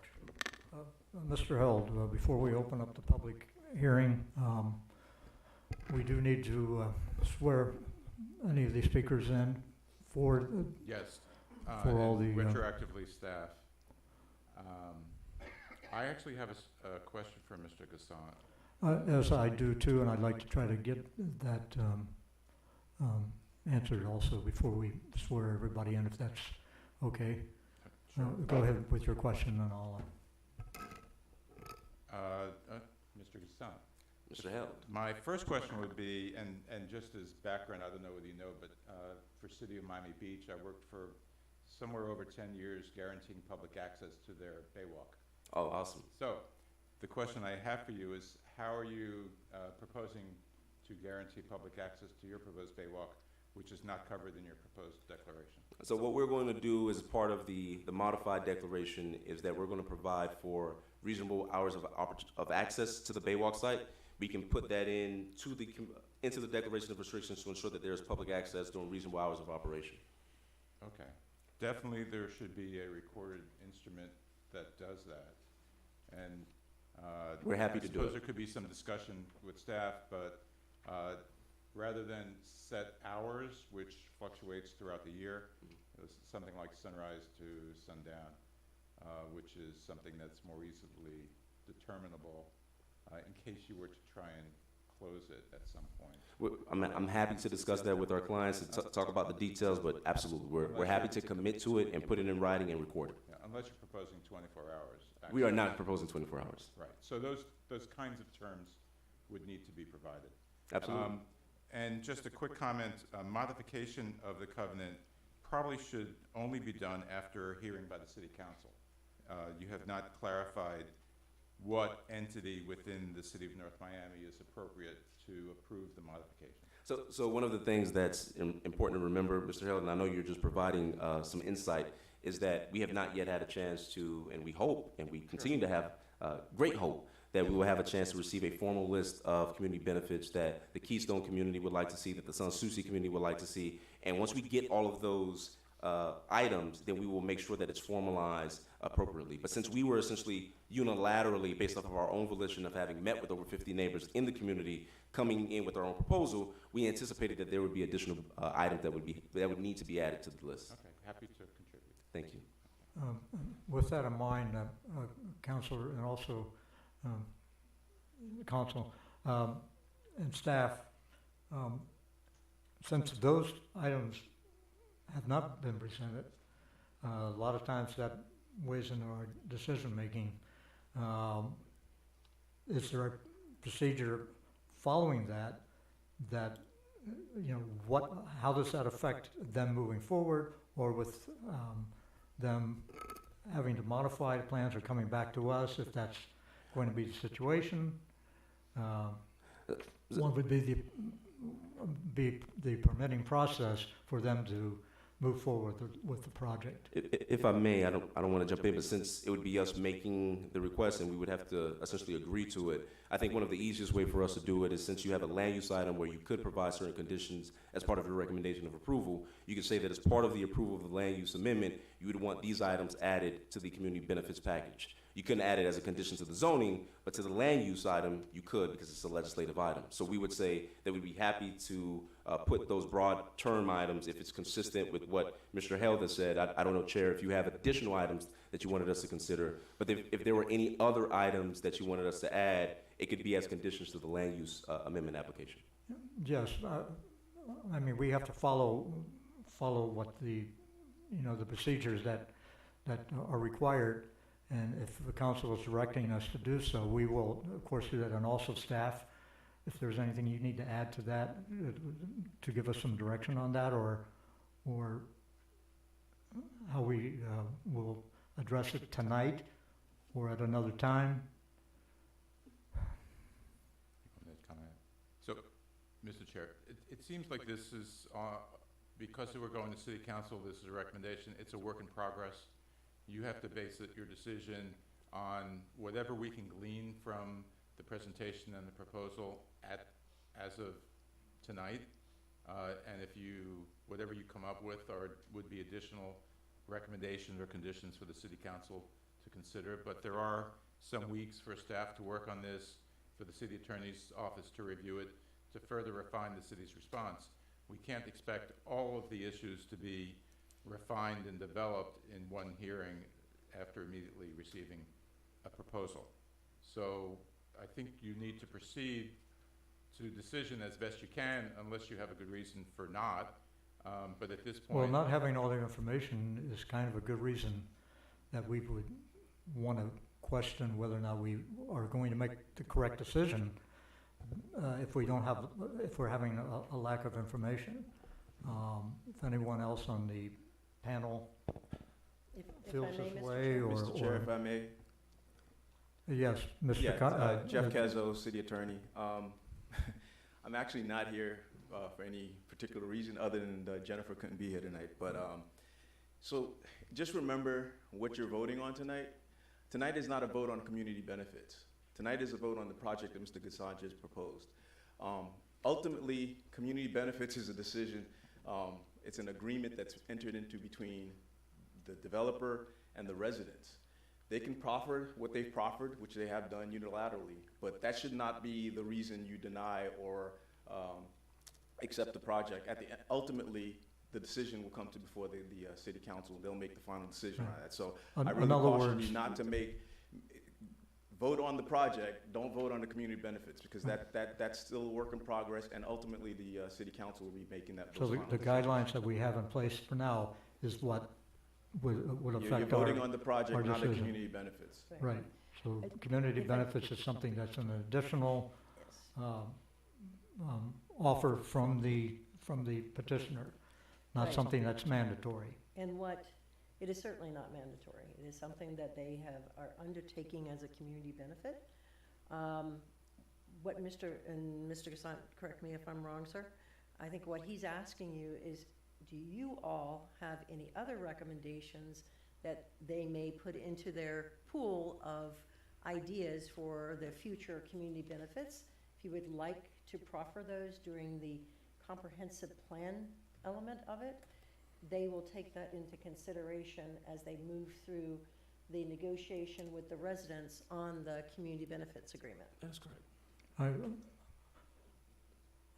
Mr. Held, before we open up the public hearing, we do need to swear any of these speakers in for, Yes. For all and the, retroactively staff. I actually have a question for Mr. Gasson. as I do too, and I'd like to try to get that answered also before we swear everybody in, if that's okay. Sure. Go ahead with your question and I'll. Mr. Gasson. Mr. Held. My first question would be, and just as background, I don't know whether you know, but for City of Miami Beach, I worked for somewhere over 10 years guaranteeing public access to their Baywalk. Oh, awesome. So the question I have for you is, how are you proposing to guarantee public access to your proposed Baywalk, which is not covered in your proposed declaration? So what we're going to do as part of the modified declaration is that we're going to provide for reasonable hours of access to the Baywalk site. We can put that into the declaration of restrictions to ensure that there is public access during reasonable hours of operation. Okay. Definitely there should be a recorded instrument that does that. And We're happy to do I suppose it. there could be some discussion with staff, but rather than set hours, which fluctuates throughout the year, something like sunrise to sundown, which is something that's more easily determinable in case you were to try and close it at some point. I'm happy to discuss that with our clients and talk about the details, but absolutely, we're happy to commit to it and put it in writing and record it. Yeah, unless you're proposing 24 hours. We are actually. not proposing 24 hours. Right, so those kinds of terms would need to be provided. Absolutely. And just a quick comment, modification of the covenant probably should only be done after a hearing by the city council. You have not clarified what entity within the city of North Miami is appropriate to approve the modification. So one of the things that's important to remember, Mr. Held, and I know you're just providing some insight, is that we have not yet had a chance to, and we hope, and we continue to have great hope, that we will have a chance to receive a formal list of community benefits that the Keystone community would like to see, that the Sans Souci community would like to see. And once we get all of those items, then we will make sure that it's formalized appropriately. But since we were essentially unilaterally, based off of our own volition of having met with over 50 neighbors in the community, coming in with our own proposal, we anticipated that there would be additional items that would need to be added to the list. Okay, happy to contribute. Thank you. With that in mind, Councilor, and also Council and staff, since those items have not been presented, a lot of times that weighs into our decision-making. Is there a procedure following that, how does that affect them moving forward, or with them having to modify the plans or coming back to us if that's going to be the situation? What would be the permitting process for them to move forward with the project? If I may, I don't want to jump in, but since it would be us making the request and we would have to essentially agree to it, I think one of the easiest way for us to do it is, since you have a land use item where you could provide certain conditions as part of your recommendation of approval, you could say that as part of the approval of the land use amendment, you would want these items added to the community benefits package. You couldn't add it as a condition to the zoning, but to the land use item, you could, because it's a legislative item. So we would say that we'd be happy to put those broad term items if it's consistent with what Mr. Held has said. I don't know, Chair, if you have additional items that you wanted us to consider, but if there were any other items that you wanted us to add, it could be as conditions to the land use amendment application. Yes, I mean, we have to follow what the, the procedures that are required. And if the council is directing us to do so, we will, of course, do that. And also staff, if there's anything you need to add to that, to give us some direction on that, or how we will address it tonight or at another time. So, Mr. Chair, it seems like this is, because we're going to City Council, this is a recommendation, it's a work in progress. You have to base your decision on whatever we can glean from the presentation and the proposal as of tonight. And whatever you come up with would be additional recommendations or conditions for the City Council to consider. But there are some weeks for staff to work on this, for the City Attorney's Office to review it, to further refine the city's response. We can't expect all of the issues to be refined and developed in one hearing after immediately receiving a proposal. So I think you need to proceed to decision as best you can, unless you have a good reason for not. But at this point... Well, not having all the information is kind of a good reason that we would want to question whether or not we are going to make the correct decision if we're having a lack of information. If anyone else on the panel If I feels may, this Mr. way, Chair? Mr. Chair, if I may. Yes, Mr. Yeah, Jeff Cazzo, City Attorney. I'm actually not here for any particular reason other than Jennifer couldn't be here tonight. But so just remember what you're voting on tonight. Tonight is not a vote on community benefits. Tonight is a vote on the project that Mr. Gassan just proposed. Ultimately, community benefits is a decision. It's an agreement that's entered into between the developer and the residents. They can proffer what they've proffered, which they have done unilaterally, but that should not be the reason you deny or accept the project. Ultimately, the decision will come to before the City Council. They'll make the final decision on that. So I really caution you not to vote on the project, don't vote on the community benefits, because that's still a work in progress, and ultimately the City Council will be making that. So the guidelines that we have in place for now is what would affect our You're voting on the project, not the decision. community benefits. Right, so community benefits is something that's an additional offer from the petitioner, not Right. something that's mandatory. And it is certainly not mandatory. It is something that they are undertaking as a community benefit. What Mr. Gassan, correct me if I'm wrong, sir, I think what he's asking you is, do you all have any other recommendations that they may put into their pool of ideas for the future community benefits? If you would like to proffer those during the comprehensive plan element of it, they will take that into consideration as they move through the negotiation with the residents on the community benefits agreement. That's correct.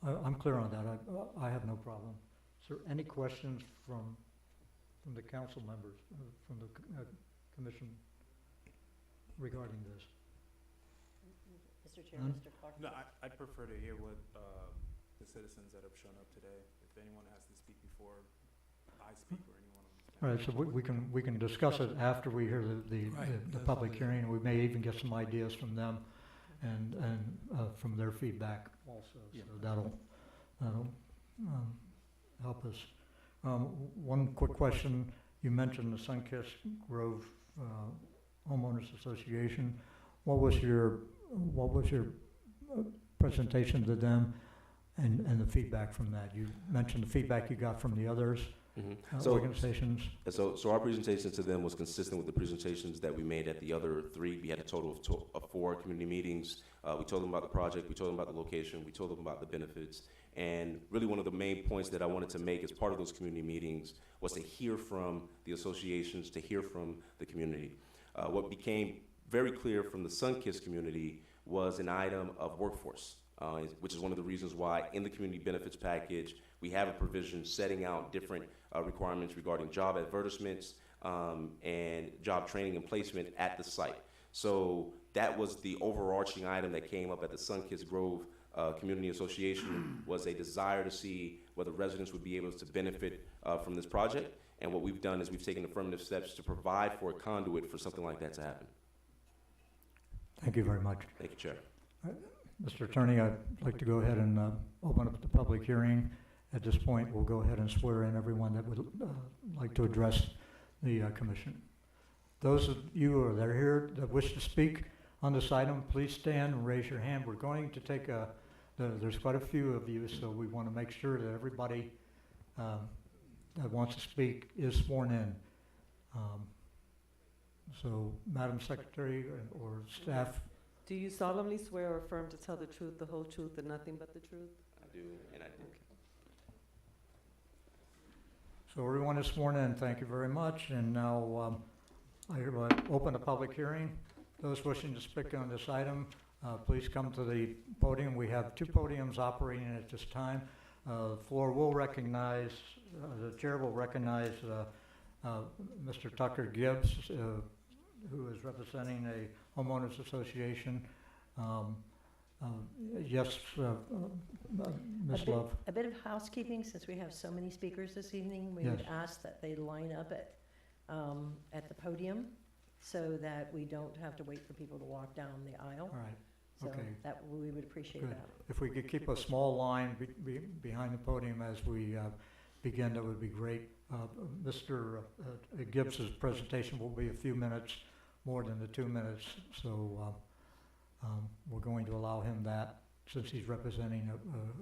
I'm clear on that. I have no problem. Is there any questions from the council members, from the commission regarding this? Mr. Chair, None? Mr. Clark? No, I'd prefer to hear what the citizens that have shown up today, if anyone has to speak before I speak or anyone on this. All right, so we can discuss it after we hear the public hearing. We may even get some ideas from them and from their feedback also. So that'll help us. One quick question. You mentioned the Sunkist Grove Homeowners Association. What was your presentation to them and the feedback from that? You mentioned the feedback you got from the others. Organizations. So our presentation to them was consistent with the presentations that we made at the other three. We had a total of 4 community meetings. We told them about the project, we told them about the location, we told them about the benefits. And really one of the main points that I wanted to make as part of those community meetings was to hear from the associations, to hear from the community. What became very clear from the Sunkist community was an item of workforce, which is one of the reasons why in the community benefits package, we have a provision setting out different requirements regarding job advertisements and job training and placement at the site. So that was the overarching item that came up at the Sunkist Grove community association was a desire to see whether residents would be able to benefit from this project. And what we've done is we've taken affirmative steps to provide for a conduit for something like that to happen. Thank you very much. Thank you, Chair. Mr. Attorney, I'd like to go ahead and open up the public hearing. At this point, we'll go ahead and swear in everyone that would like to address the commission. Those of you that are here that wish to speak on this item, please stand and raise your hand. We're going to take there's quite a few of you, so we want to make sure that everybody that wants to speak is sworn in. So, Madam Secretary or staff, Do you solemnly swear or affirm to tell the truth, the whole truth, and nothing but the truth? I do, and I did. so everyone is sworn in. Thank you very much. And now I hereby open the public hearing. Those wishing to speak on this item, please come to the podium. We have 2 podiums operating at this time. The floor will recognize, the chair will recognize Mr. Tucker Gibbs, who is representing a homeowners association. Yes, Ms. Love. A bit of housekeeping, since we have so many speakers this evening. We would ask that they line up at the podium so that we don't have to wait for people to walk down the aisle. All right. So Okay. that, we would appreciate Good. that. If we could keep a small line behind the podium as we begin, that would be great. Mr. Gibbs's presentation will be a few minutes more than the 2 minutes, so we're going to allow him that since he's representing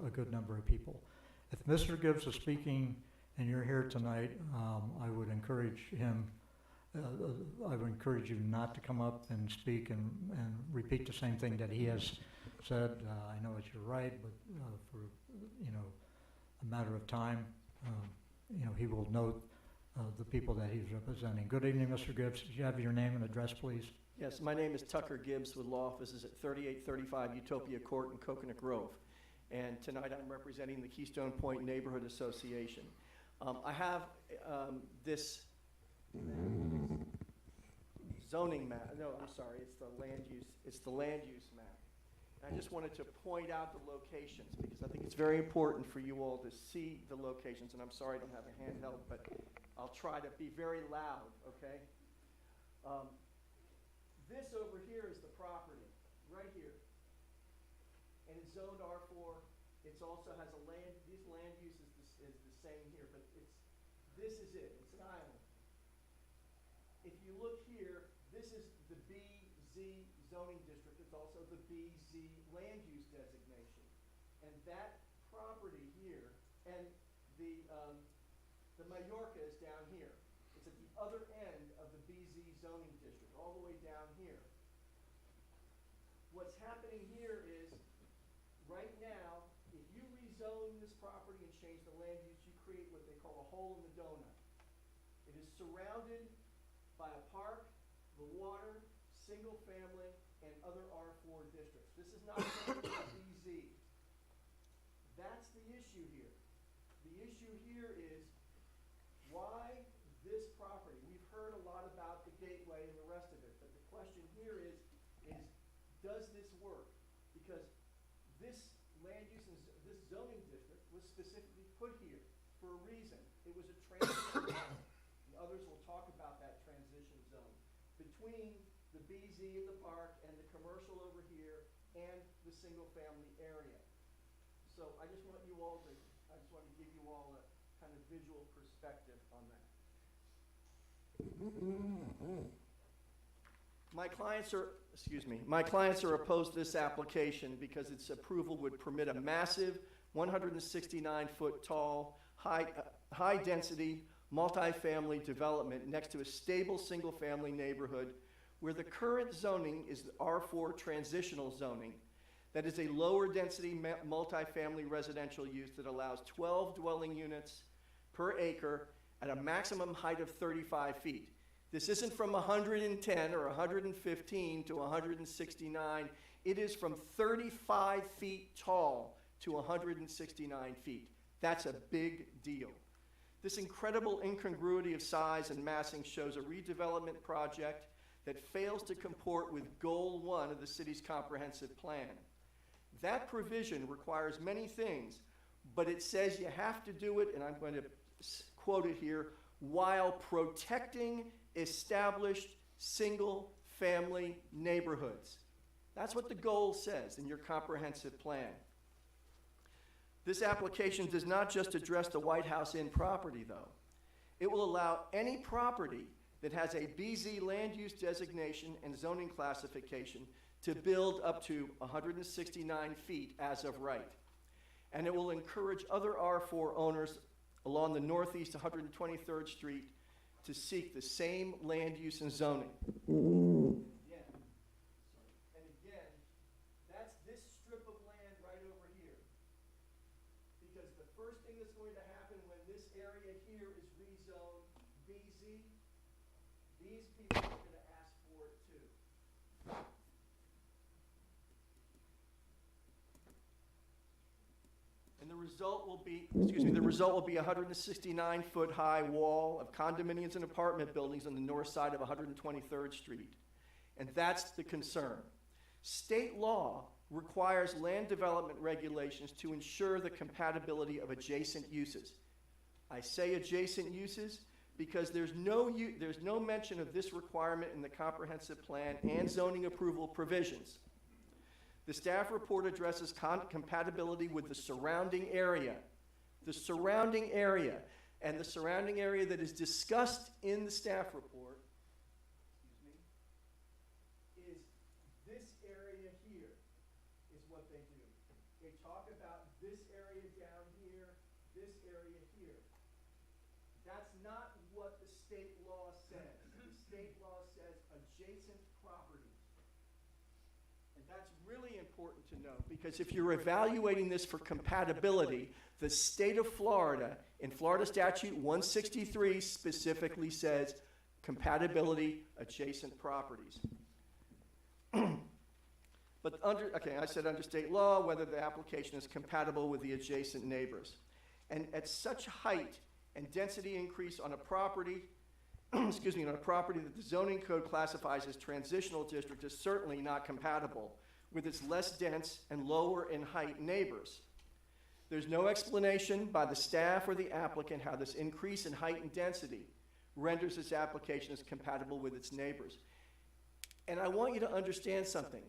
a good number of people. If Mr. Gibbs is speaking and you're here tonight, I would encourage him. I would encourage you not to come up and speak and repeat the same thing that he has said. I know it's your right, but for a matter of time, he will note the people that he's representing. Good evening, Mr. Gibbs. Could you have your name and address, please? Yes, my name is Tucker Gibbs with law offices at 3835 Utopia Court in Coconut Grove. And tonight I'm representing the Keystone Point Neighborhood Association. I have this zoning map. No, I'm sorry, it's the land use map. And I just wanted to point out the locations because I think it's very important for you all to see the locations. And I'm sorry I don't have a handheld, but I'll try to be very loud, okay? This over here is the property, right here. And it's zoned R4. It also has this land use is the same here, but this is it. It's an island. If you look here, this is the BZ zoning district. It's also the BZ land use designation. And that property here, and the Mallorca is down here. It's at the other end of the BZ zoning district, all the way down here. What's happening here is, right now, if you rezone this property and change the land use, you create what they call a hole in the donut. It is surrounded by a park, the water, single family, and other R4 districts. This is not BZ. That's the issue here. The issue here is why this property. We've heard a lot about the gateway and the rest of it, but the question here is does this work? Because this land use, this zoning district was specifically put here for a reason. It was a transition zone. And others will talk about that transition zone between the BZ in the park and the commercial over here and the single family area. So I just want to give you all a kind of visual perspective on that. My clients are opposed to this application because its approval would permit a massive 169-foot tall, high-density, multifamily development next to a stable single-family neighborhood where the current zoning is the R4 transitional zoning. That is a lower density multifamily residential use that allows 12 dwelling units per acre at a maximum height of 35 feet. This isn't from 110 or 115 to 169. It is from 35 feet tall to 169 feet. That's a big deal. This incredible incongruity of size and massing shows a redevelopment project that fails to comport with Goal 1 of the city's comprehensive plan. That provision requires many things, but it says you have to do it, and I'm going to quote it here, while protecting established single-family neighborhoods. That's what the goal says in your comprehensive plan. This application does not just address the White House Inn property, though. It will allow any property that has a BZ land use designation and zoning classification to build up to 169 feet as of right. And it will encourage other R4 owners along the northeast 123rd Street to seek the same land use and zoning. Again, and again, that's this strip of land right over here. Because the first thing that's going to happen when this area here is rezoned BZ, these people are going to ask for it too. And the result will be, the result will be a 169-foot high wall of condominiums and apartment buildings on the north side of 123rd Street. And that's the concern. State law requires land development regulations to ensure the compatibility of adjacent uses. I say adjacent uses because there's no mention of this requirement in the comprehensive plan and zoning approval provisions. The staff report addresses compatibility with the surrounding area. The surrounding area, and the surrounding area that is discussed in the staff report, is this area here, is what they do. They talk about this area down here, this area here. That's not what the state law says. The state law says adjacent properties. And that's really important to know, because if you're evaluating this for compatibility, the state of Florida, in Florida Statute 163, specifically says compatibility adjacent properties. But I said under state law, whether the application is compatible with the adjacent neighbors. And at such height and density increase on a property, on a property that the zoning code classifies as transitional district is certainly not compatible with its less dense and lower in height neighbors. There's no explanation by the staff or the applicant how this increase in height and density renders this application as compatible with its neighbors. And I want you to understand something,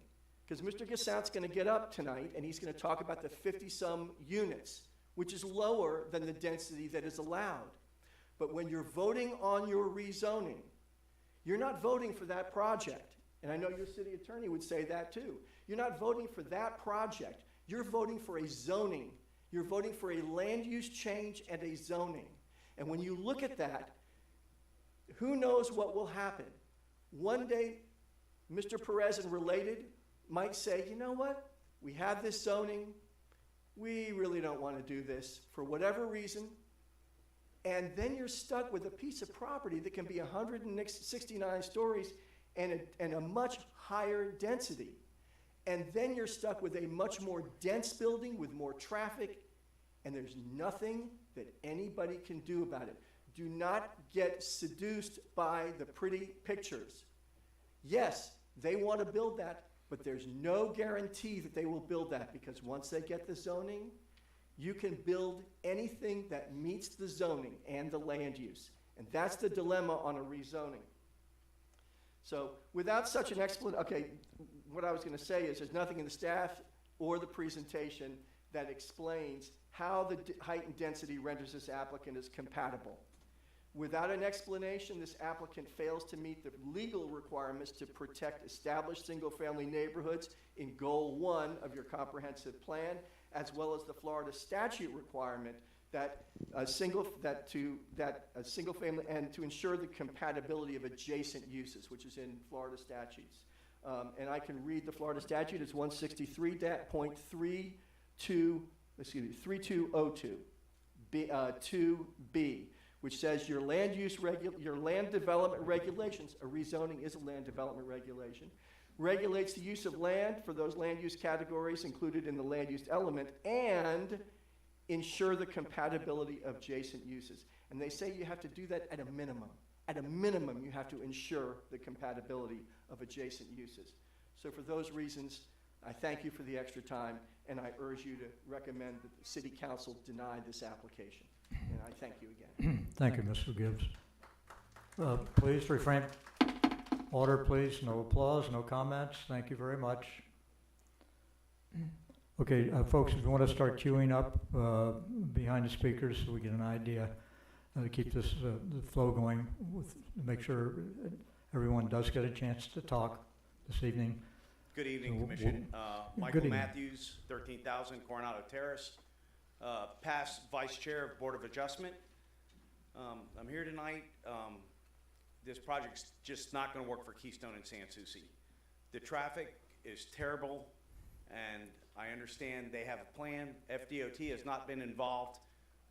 because Mr. Gassant's going to get up tonight and he's going to talk about the 50-some units, which is lower than the density that is allowed. But when you're voting on your rezoning, you're not voting for that project. And I know your city attorney would say that too. You're not voting for that project. You're voting for a zoning. You're voting for a land use change and a zoning. And when you look at that, who knows what will happen? One day, Mr. Perez and related might say, you know what? We have this zoning. We really don't want to do this for whatever reason. And then you're stuck with a piece of property that can be 169 stories and a much higher density. And then you're stuck with a much more dense building with more traffic, and there's nothing that anybody can do about it. Do not get seduced by the pretty pictures. Yes, they want to build that, but there's no guarantee that they will build that, because once they get the zoning, you can build anything that meets the zoning and the land use. And that's the dilemma on a rezoning. So without such an explanation, okay, what I was going to say is there's nothing in the staff or the presentation that explains how the height and density renders this applicant as compatible. Without an explanation, this applicant fails to meet the legal requirements to protect established single-family neighborhoods in Goal 1 of your comprehensive plan, as well as the Florida statute requirement that a single family, and to ensure the compatibility of adjacent uses, which is in Florida statutes. And I can read the Florida statute. It's 3202, 2B, which says your land development regulations, a rezoning is a land development regulation, regulates the use of land for those land use categories included in the land use element, and ensure the compatibility of adjacent uses. And they say you have to do that at a minimum. At a minimum, you have to ensure the compatibility of adjacent uses. So for those reasons, I thank you for the extra time, and I urge you to recommend that the city council deny this application. And I thank you again. Thank you, Mr. Gibbs. Please refrain. Order, please. No applause, no comments. Thank you very much. Okay, folks, if you want to start queuing up behind the speakers so we get an idea to keep this the flow going, make sure everyone does get a chance to talk this evening. Good evening, So Commission. good Michael evening. Matthews, 13,000 Coronado Terrace, past Vice Chair of Board of Adjustment. I'm here tonight. This project's just not going to work for Keystone and Sans Souci. The traffic is terrible, and I understand they have a plan. FDOT has not been involved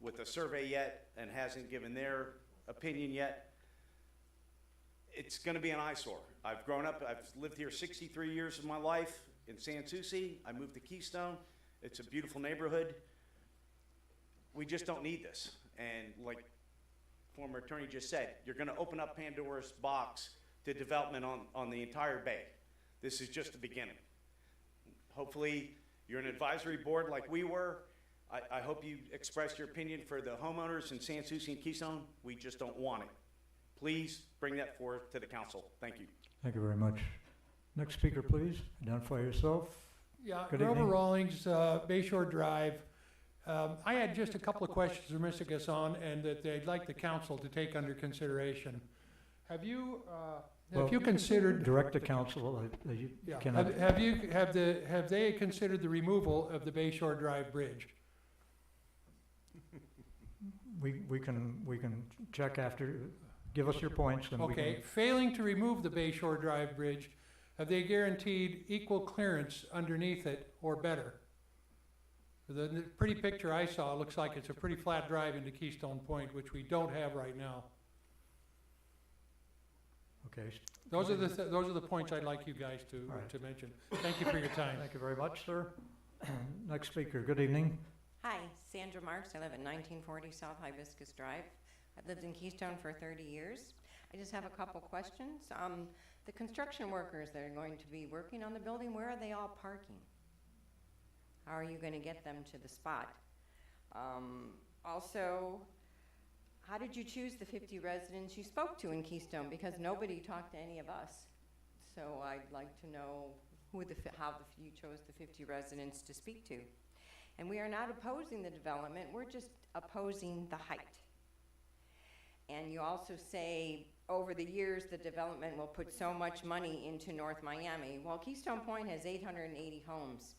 with a survey yet and hasn't given their opinion yet. It's going to be an eyesore. I've grown up, I've lived here 63 years of my life in Sans Souci. I moved to Keystone. It's a beautiful neighborhood. We just don't need this. And like former attorney just said, you're going to open up Pandora's box to development on the entire bay. This is just the beginning. Hopefully, you're an advisory board like we were. I hope you express your opinion for the homeowners in Sans Souci and Keystone. We just don't want it. Please bring that forth to the council. Thank you. Thank you very much. Next speaker, please. Identify yourself. Yeah, Good Grover evening. Rawlings, Bayshore Drive. I had just a couple of questions for Mr. Gasson, and that they'd like the council to take under consideration. Have you considered? Direct to council. You Yeah, cannot. have they considered the removal of the Bayshore Drive Bridge? We can check after. Give us your points and we Okay, can. failing to remove the Bayshore Drive Bridge, have they guaranteed equal clearance underneath it or better? The pretty picture I saw looks like it's a pretty flat drive into Keystone Point, which we don't have right now. Okay. Those are the points I'd like you guys to All right. to mention. Thank you for your time. Thank you very much, sir. Next speaker. Good evening. Hi, Sandra Marks. I live at 1940 South Hibiscus Drive. I've lived in Keystone for 30 years. I just have a couple questions. The construction workers that are going to be working on the building, where are they all parking? How are you going to get them to the spot? Also, how did you choose the 50 residents you spoke to in Keystone? Because nobody talked to any of us. So I'd like to know how you chose the 50 residents to speak to. And we are not opposing the development, we're just opposing the height. And you also say, over the years, the development will put so much money into North Miami. Well, Keystone Point has 880 homes.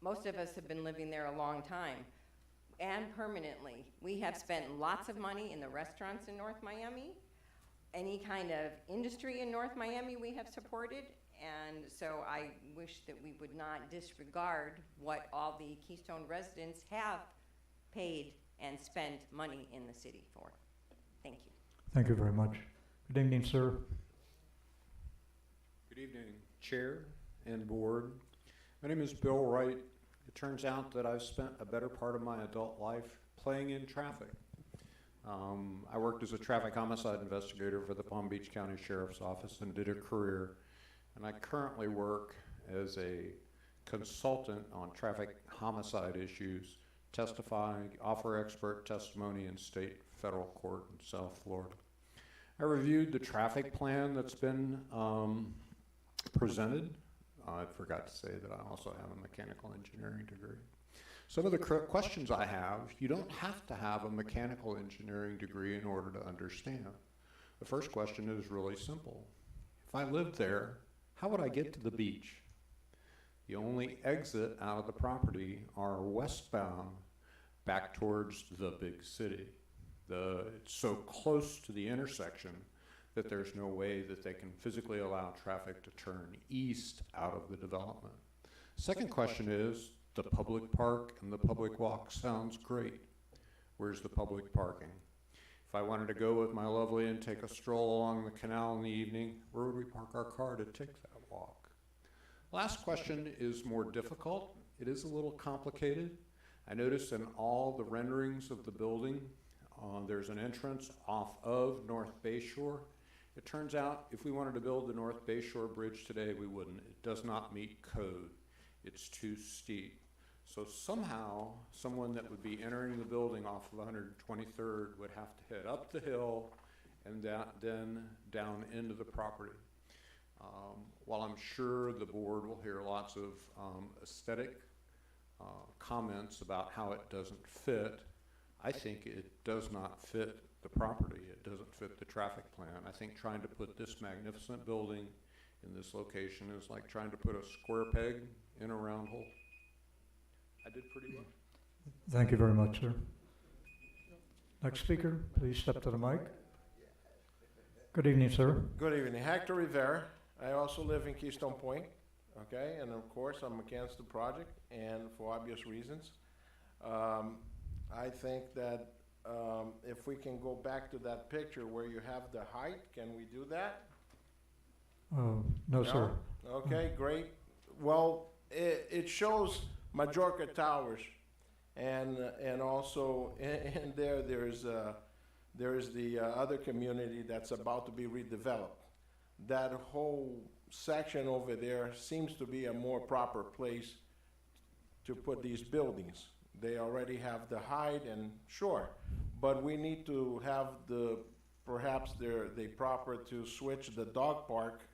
Most of us have been living there a long time, and permanently. We have spent lots of money in the restaurants in North Miami. Any kind of industry in North Miami we have supported, and so I wish that we would not disregard what all the Keystone residents have paid and spent money in the city for. Thank you. Thank you very much. Good evening, sir. Good evening, Chair and Board. My name is Bill Wright. It turns out that I've spent a better part of my adult life playing in traffic. I worked as a traffic homicide investigator for the Palm Beach County Sheriff's Office and did a career. And I currently work as a consultant on traffic homicide issues, testifying, offer expert testimony in state, federal court in South Florida. I reviewed the traffic plan that's been presented. I forgot to say that I also have a mechanical engineering degree. Some of the questions I have, you don't have to have a mechanical engineering degree in order to understand. The first question is really simple. If I lived there, how would I get to the beach? The only exit out of the property are westbound back towards the big city. It's so close to the intersection that there's no way that they can physically allow traffic to turn east out of the development. Second question is, the public park and the public walk sounds great. Where's the public parking? If I wanted to go with my lovely and take a stroll along the canal in the evening, where would we park our car to take that walk? Last question is more difficult. It is a little complicated. I noticed in all the renderings of the building, there's an entrance off of North Bayshore. It turns out if we wanted to build the North Bayshore Bridge today, we wouldn't. It does not meet code. it's too steep. So somehow, someone that would be entering the building off of 123rd would have to head up the hill and then down into the property. While I'm sure the board will hear lots of aesthetic comments about how it doesn't fit, I think it does not fit the property. It doesn't fit the traffic plan. I think trying to put this magnificent building in this location is like trying to put a square peg in a round hole. I did pretty well. Thank you very much, sir. Next speaker, please step to the mic. Good evening, sir. Good evening. Hector Rivera. I also live in Keystone Point, okay? And of course, I'm against the project, and for obvious reasons. I think that if we can go back to that picture where you have the height, can we do that? No, sir. Okay, great. Well, it shows Majorca Towers, and also in there is the other community that's about to be redeveloped. That whole section over there seems to be a more proper place to put these buildings. They already have the height, and sure, but we need to have perhaps they proper to switch the dog park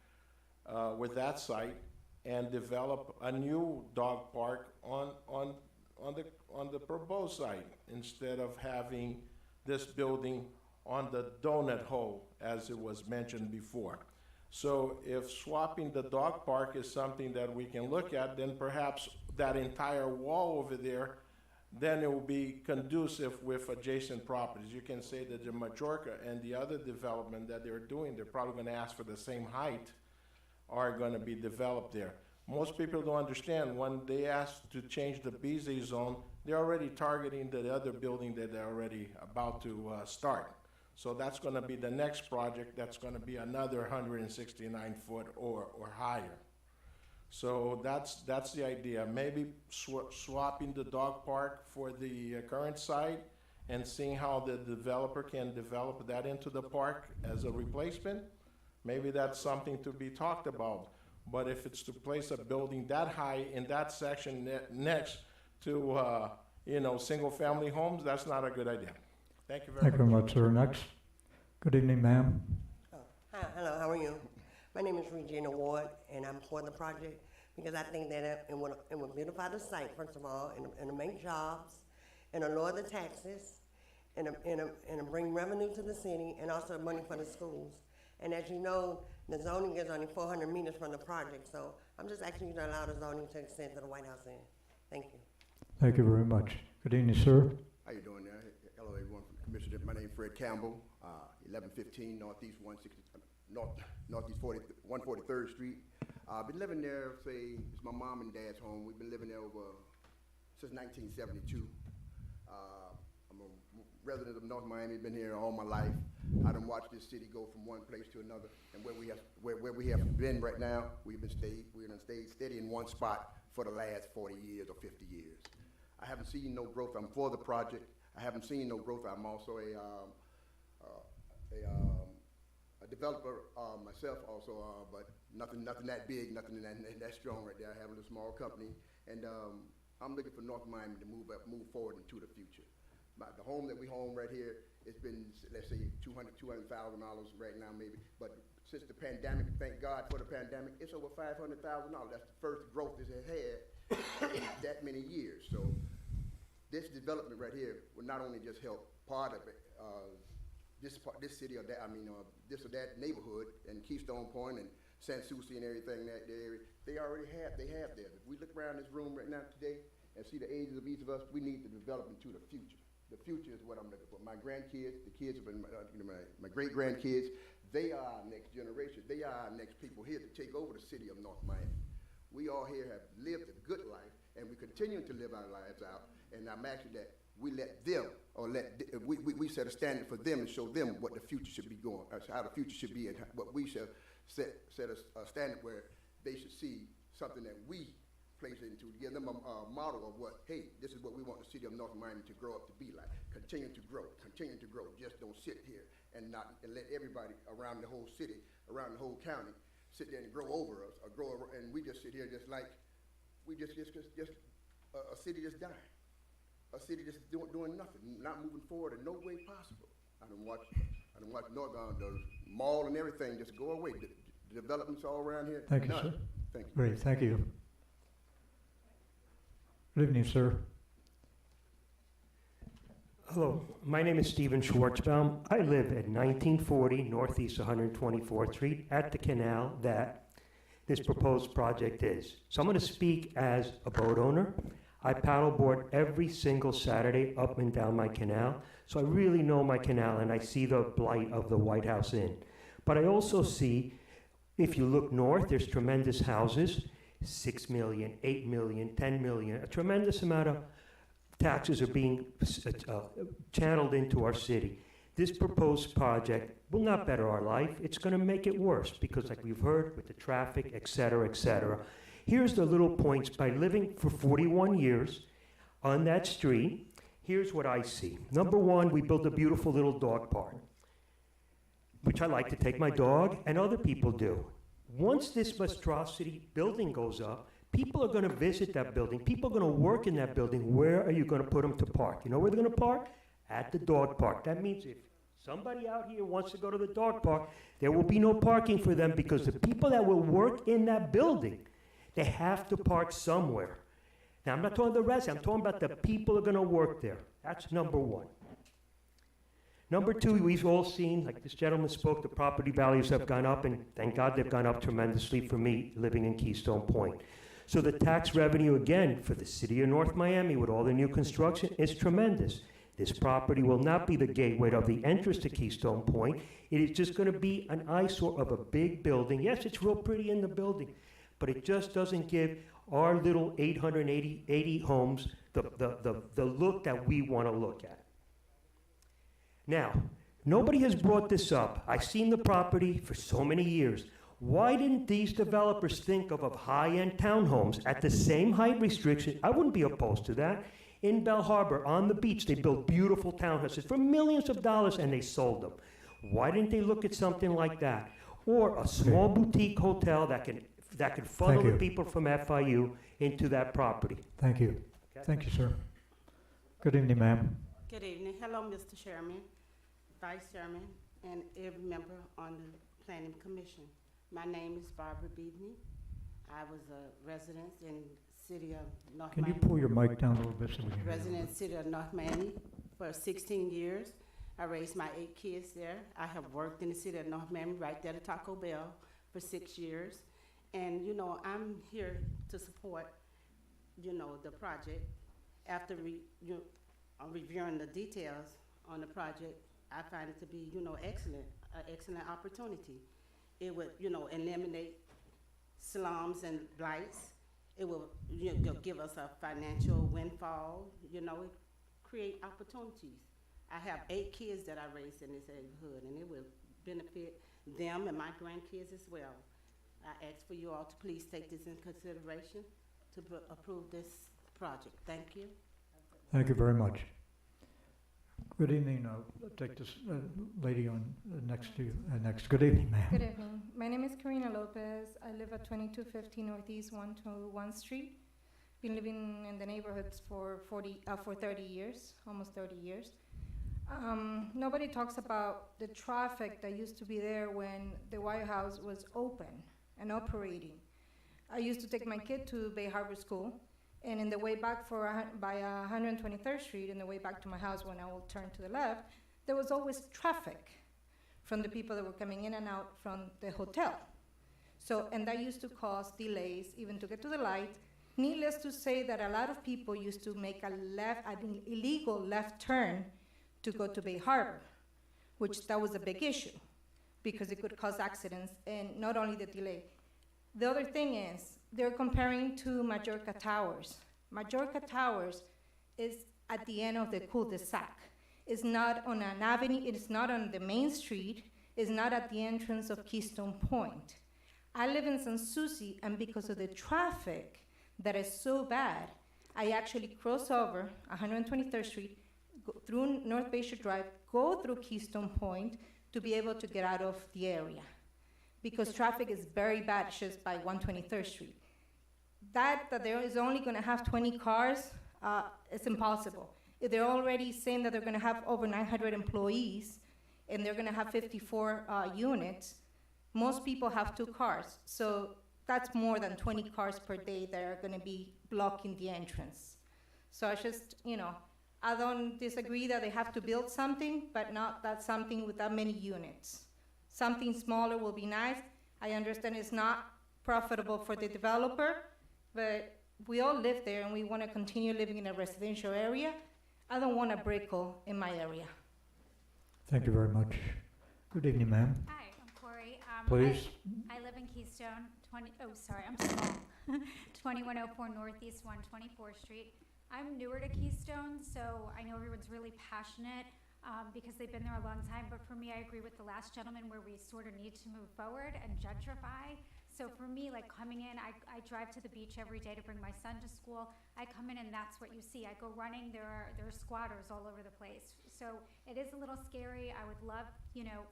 with that site and develop a new dog park on the proposed site instead of having this building on the donut hole, as it was mentioned before. So if swapping the dog park is something that we can look at, then perhaps that entire wall over there, then it will be conducive with adjacent properties. You can say that the Majorca and the other development that they're doing, they're probably going to ask for the same height, are going to be developed there. Most people don't understand when they ask to change the BZ zone, they're already targeting the other building that they're already about to start. So that's going to be the next project. That's going to be another 169 foot or higher. So that's the idea. Maybe swapping the dog park for the current site and seeing how the developer can develop that into the park as a replacement. Maybe that's something to be talked about. But if it's to place a building that high in that section next to single-family homes, that's not a good idea. Thank you very much. Thank you very much, sir. Next. Good evening, ma'am. Hi, hello, how are you? My name is Regina Ward, and I'm for the project because I think that it would beautify the site, first of all, and make jobs, and lower the taxes, and bring revenue to the city, and also money for the schools. And as you know, the zoning is only 400 meters from the project, so I'm just asking you to allow the zoning to extend to the White House end. Thank you. Thank you very much. Good evening, sir. How you doing there? Hello, everyone from the Commissioner. My name is Fred Campbell, 1115 Northeast 143rd Street. I've been living there, it's my mom and dad's home. We've been living there since 1972. I'm a resident of North Miami, been here all my life. I done watched this city go from one place to another, and where we have been right now, we're gonna stay steady in one spot for the last 40 years or 50 years. I haven't seen no growth. I'm for the project. I haven't seen no growth. I'm also a developer myself also, but nothing that big, nothing that strong right there. I have a little small company, and I'm looking for North Miami to move forward into the future. The home that we own right here, it's been, let's say, $200,000 right now maybe, but since the pandemic, thank God for the pandemic, it's over $500,000. That's the first growth it's had in that many years. So this development right here will not only just help part of it, this city or that, this or that neighborhood, and Keystone Point and San Souci and everything that area, they have there. If we look around this room right now today and see the ages of each of us, we need to develop into the future. The future is what I'm looking for. My grandkids, the kids of my great-grandkids, they are our next generation. They are our next people here to take over the city of North Miami. We all here have lived a good life, and we continue to live our lives out, and I'm asking that we let them, or we set a standard for them and show them what the future should be going, how the future should be, and what we should set a standard where they should see something that we place into, to give them a model of what, hey, this is what we want the city of North Miami to grow up to be like. Continue to grow. Just don't sit here and let everybody around the whole city, around the whole county, sit there and grow over us, and we just sit here just like we just a city just dying. A city just doing nothing, not moving forward in no way possible. I done watched the mall and everything just go away. The developments all around here, Thank you, none. sir. Thank you. Great, thank you. Good evening, sir. Hello, my name is Steven Schwartzbaum. I live at 1940 Northeast 124th Street at the canal that this proposed project is. So I'm going to speak as a boat owner. I paddleboard every single Saturday up and down my canal, so I really know my canal and I see the blight of the White House Inn. But I also see, if you look north, there's tremendous houses, 6 million, 8 million, 10 million, a tremendous amount of taxes are being channeled into our city. This proposed project will not better our life. It's going to make it worse because, like we've heard, with the traffic, et cetera, et cetera. Here's the little points. By living for 41 years on that street, here's what I see. Number one, we built a beautiful little dog park, which I like to take my dog, and other people do. Once this monstrosity building goes up, people are going to visit that building. People are going to work in that building. Where are you going to put them to park? You know where they're going to park? At the dog park. That means if somebody out here wants to go to the dog park, there will be no parking for them because the people that will work in that building, they have to park somewhere. Now, I'm not talking the residents. I'm talking about the people who are going to work there. That's number one. Number two, we've all seen, like this gentleman spoke, the property values have gone up, and thank God they've gone up tremendously for me living in Keystone Point. So the tax revenue, again, for the city of North Miami with all the new construction is tremendous. This property will not be the gateway of the entrance to Keystone Point. It is just going to be an eyesore of a big building. Yes, it's real pretty in the building, but it just doesn't give our little 880 homes the look that we want to look at. Now, nobody has brought this up. I've seen the property for so many years. Why didn't these developers think of high-end townhomes at the same height restriction? I wouldn't be opposed to that. In Bell Harbor, on the beach, they built beautiful townhouses for millions of dollars and they sold them. Why didn't they look at something like that? Or a small boutique hotel that could funnel the people from FIU into that property. Thank you. Okay. Thank you, sir. Good evening, ma'am. Good evening. Hello, Mr. Chairman, Vice Chairman, and every member on the Planning Commission. My name is Barbara Beebney. I was a resident in city of North Can Miami. you pull your mic down a little bit so we can hear you? Resident in city of North Miami for 16 years. I raised my 8 kids there. I have worked in the city of North Miami right there at Taco Bell for 6 years. And, you know, I'm here to support, you know, the project. After reviewing the details on the project, I find it to be, you know, excellent, an excellent opportunity. It would, you know, eliminate slums and blights. It will, you know, give us a financial windfall, you know, create opportunities. I have 8 kids that I raised in this neighborhood, and it will benefit them and my grandkids as well. I ask for you all to please take this in consideration to approve this project. Thank you. Thank you very much. Good evening. I'll take this lady on next to you. Next. Good evening, ma'am. Good evening. My name is Karina Lopez. I live at 2250 Northeast 121 Street. Been living in the neighborhoods for 30 years, almost 30 years. Nobody talks about the traffic that used to be there when the White House was open and operating. I used to take my kid to Bay Harbor School, and in the way back by 123rd Street, in the way back to my house when I will turn to the left, there was always traffic from the people that were coming in and out from the hotel. So, and that used to cause delays even to get to the light. Needless to say that a lot of people used to make an illegal left turn to go to Bay Harbor, which that was a big issue because it could cause accidents and not only the delay. The other thing is, they're comparing to Majorca Towers. Majorca Towers is at the end of the cul-de-sac. It's not on an avenue, it's not on the main street, it's not at the entrance of Keystone Point. I live in San Souci, and because of the traffic that is so bad, I actually cross over 123rd Street, go through North Bayshore Drive, go through Keystone Point to be able to get out of the area, because traffic is very bad just by 123rd Street. that there is only gonna have 20 cars, it's impossible. If they're already saying that they're gonna have over 900 employees, and they're gonna have 54 units, most people have 2 cars. So that's more than 20 cars per day that are gonna be blocking the entrance. So I just, I don't disagree that they have to build something, but not that something with that many units. Something smaller will be nice. I understand it's not profitable for the developer, but we all live there and we wanna continue living in a residential area. I don't want a brickle in my area. Thank you very much. Good evening, ma'am. Hi, I'm Corey. Please. I live in Keystone, I'm small. 2104 Northeast 124th Street. I'm newer to Keystone, so I know everyone's really passionate because they've been there a long time, but for me, I agree with the last gentleman where we sort of need to move forward and gentrify. So for me, like coming in, I drive to the beach every day to bring my son to school. I come in and that's what you see. I go running, there are squatters all over the place. So it is a little scary. I would love,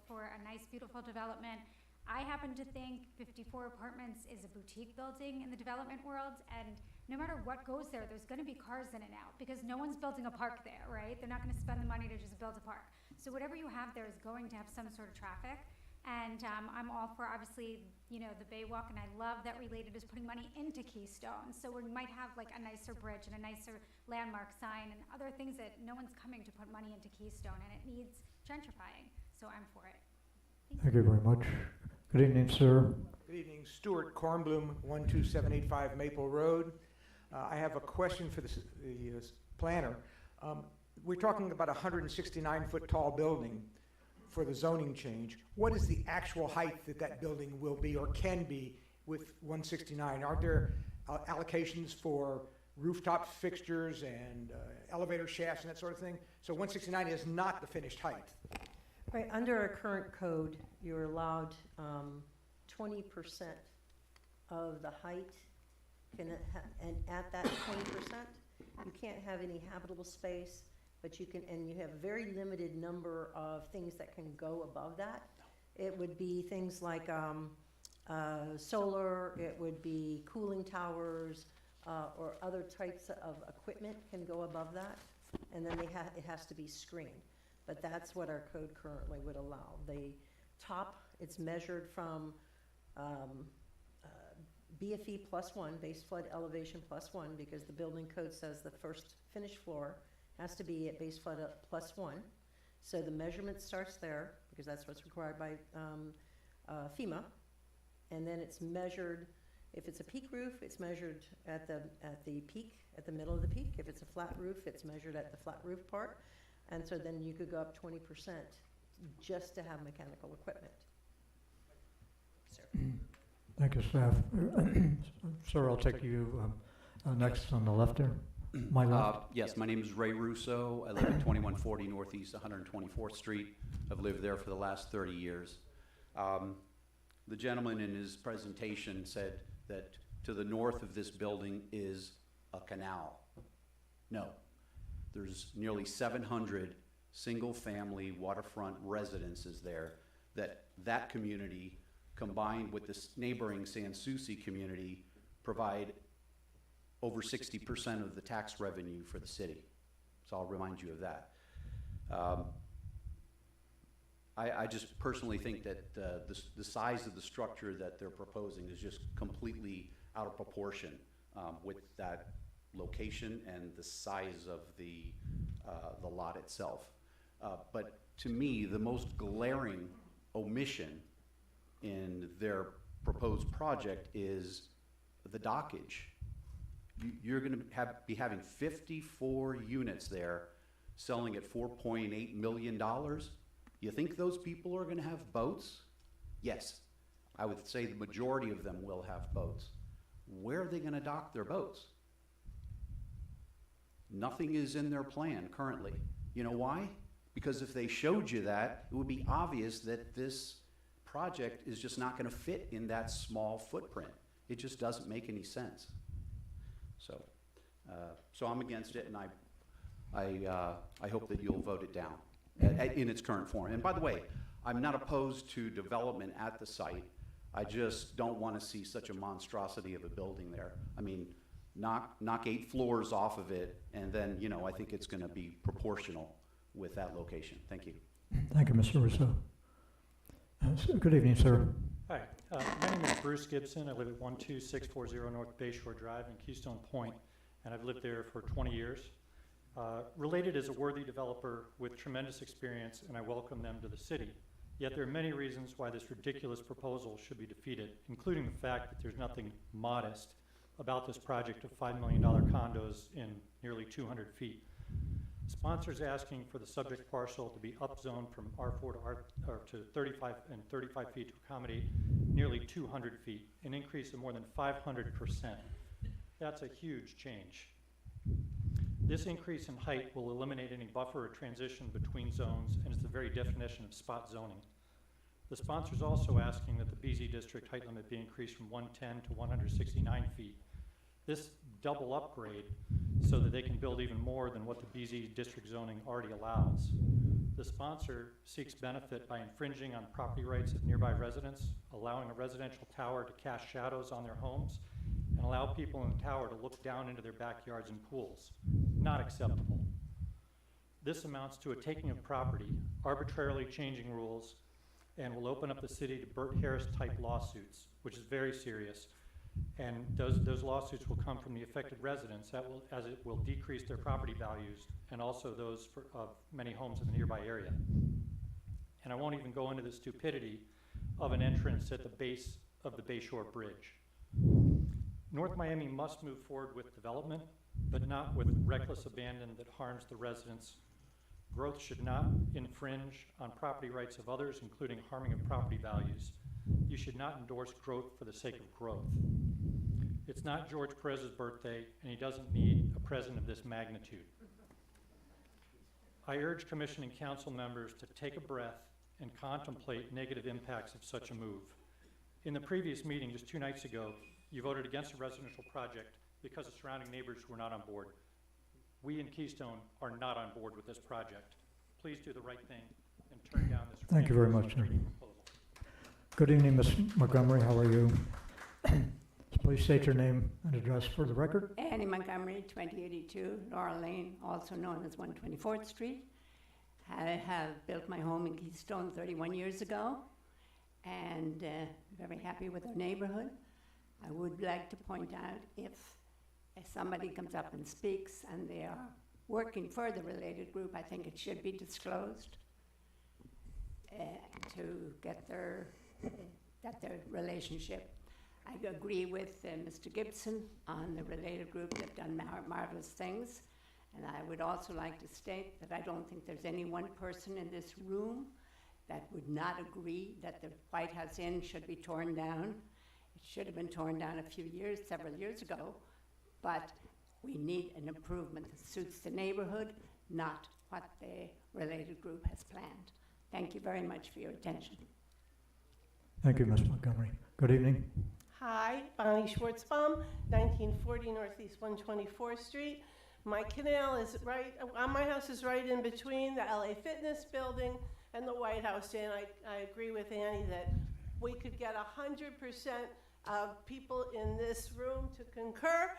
for a nice, beautiful development. I happen to think 54 apartments is a boutique building in the development world, and no matter what goes there, there's gonna be cars in and out because no one's building a park there, right? They're not gonna spend the money to just build a park. So whatever you have there is going to have some sort of traffic. And I'm all for, obviously, the Baywalk, and I love that Related is putting money into Keystone. So we might have like a nicer bridge and a nicer landmark sign and other things that no one's coming to put money into Keystone, and it needs gentrifying. So I'm for it. Thank you very much. Good evening, sir. Good evening, Stuart Kornblum, 12785 Maple Road. I have a question for the planner. We're talking about a 169-foot tall building for the zoning change. What is the actual height that building will be or can be with 169? Aren't there allocations for rooftop fixtures and elevator shafts and that sort of thing? So 169 is not the finished height. Right, under our current code, you're allowed 20% of the height, and at that 20%, you can't have any habitable space, but you can, and you have a very limited number of things that can go above that. It would be things like solar, it would be cooling towers, or other types of equipment can go above that, and then it has to be screened. But that's what our code currently would allow. The top, it's measured from BFE +1, base flood elevation +1, because the building code says the first finished floor has to be at base flood +1. So the measurement starts there, because that's what's required by FEMA. And then it's measured, if it's a peak roof, it's measured at the peak, at the middle of the peak. If it's a flat roof, it's measured at the flat roof part. And so then you could go up 20% just to have mechanical equipment. Sir. Thank you, staff. Sir, I'll take you next on the left there. My left. Yes, my name is Ray Russo. I live at 2140 Northeast 124th Street. I've lived there for the last 30 years. The gentleman in his presentation said that to the north of this building is a canal. No. There's nearly 700 single-family waterfront residences there that community, combined with this neighboring Sans Souci community, provide over 60% of the tax revenue for the city. So I'll remind you of that. I just personally think that the size of the structure that they're proposing is just completely out of proportion with that location and the size of the lot itself. But to me, the most glaring omission in their proposed project is the dockage. You're going to be having 54 units there selling at $4.8 million. You think those people are going to have boats? Yes. I would say the majority of them will have boats. Where are they going to dock their boats? Nothing is in their plan currently. You know why? Because if they showed you that, it would be obvious that this project is just not going to fit in that small footprint. It just doesn't make any sense. So I'm against it, and I hope that you'll vote it down in its current form. And by the way, I'm not opposed to development at the site. I just don't want to see such a monstrosity of a building there. I mean, knock 8 floors off of it, and then, you know, I think it's going to be proportional with that location. Thank you. Thank you, Mr. Russo. Good evening, sir. Hi, my name is Bruce Gibson. I live at 12640 North Bayshore Drive in Keystone Point, and I've lived there for 20 years. Related is a worthy developer with tremendous experience, and I welcome them to the city. Yet there are many reasons why this ridiculous proposal should be defeated, including the fact that there's nothing modest about this project of $5 million condos in nearly 200 feet. Sponsors asking for the subject parcel to be upzoned from R4 to 35 and 35 feet to accommodate nearly 200 feet, an increase of more than 500%. That's a huge change. This increase in height will eliminate any buffer or transition between zones, and is the very definition of spot zoning. The sponsor is also asking that the BZ district height limit be increased from 110 to 169 feet. This double upgrade so that they can build even more than what the BZ district zoning already allows. The sponsor seeks benefit by infringing on property rights of nearby residents, allowing a residential tower to cast shadows on their homes, and allow people in the tower to look down into their backyards and pools. Not acceptable. This amounts to a taking of property, arbitrarily changing rules, and will open up the city to Burt Harris type lawsuits, which is very serious. And those lawsuits will come from the affected residents, as it will decrease their property values, and also those of many homes in the nearby area. And I won't even go into the stupidity of an entrance at the base of the Bayshore Bridge. North Miami must move forward with development, but not with reckless abandon that harms the residents. Growth should not infringe on property rights of others, including harming of property values. You should not endorse growth for the sake of growth. It's not George Perez's birthday, and he doesn't need a president of this magnitude. I urge Commission and Council members to take a breath and contemplate negative impacts of such a move. In the previous meeting, just 2 nights ago, you voted against a residential project because the surrounding neighbors were not on board. We in Keystone are not on board with this project. Please do the right thing and turn down this. Thank you very much, sir. Proposal. Good evening, Ms. Montgomery. How are you? Please state your name and address for the record. Annie Montgomery, 2082 Laurel Lane, also known as 124th Street. I have built my home in Keystone 31 years ago, and very happy with our neighborhood. I would like to point out if somebody comes up and speaks and they are working for the related group, I think it should be disclosed to get their relationship. I agree with Mr. Gibson on the related group. They've done marvelous things. And I would also like to state that I don't think there's any one person in this room that would not agree that the White House Inn should be torn down. It should have been torn down several years ago, but we need an improvement that suits the neighborhood, not what the related group has planned. Thank you very much for your attention. Thank you, Ms. Montgomery. Good evening. Hi, Bonnie Schwartzbaum, 1940 Northeast 124th Street. My canal is right, my house is right in between the LA Fitness building and the White House Inn. I agree with Annie that we could get 100% of people in this room to concur.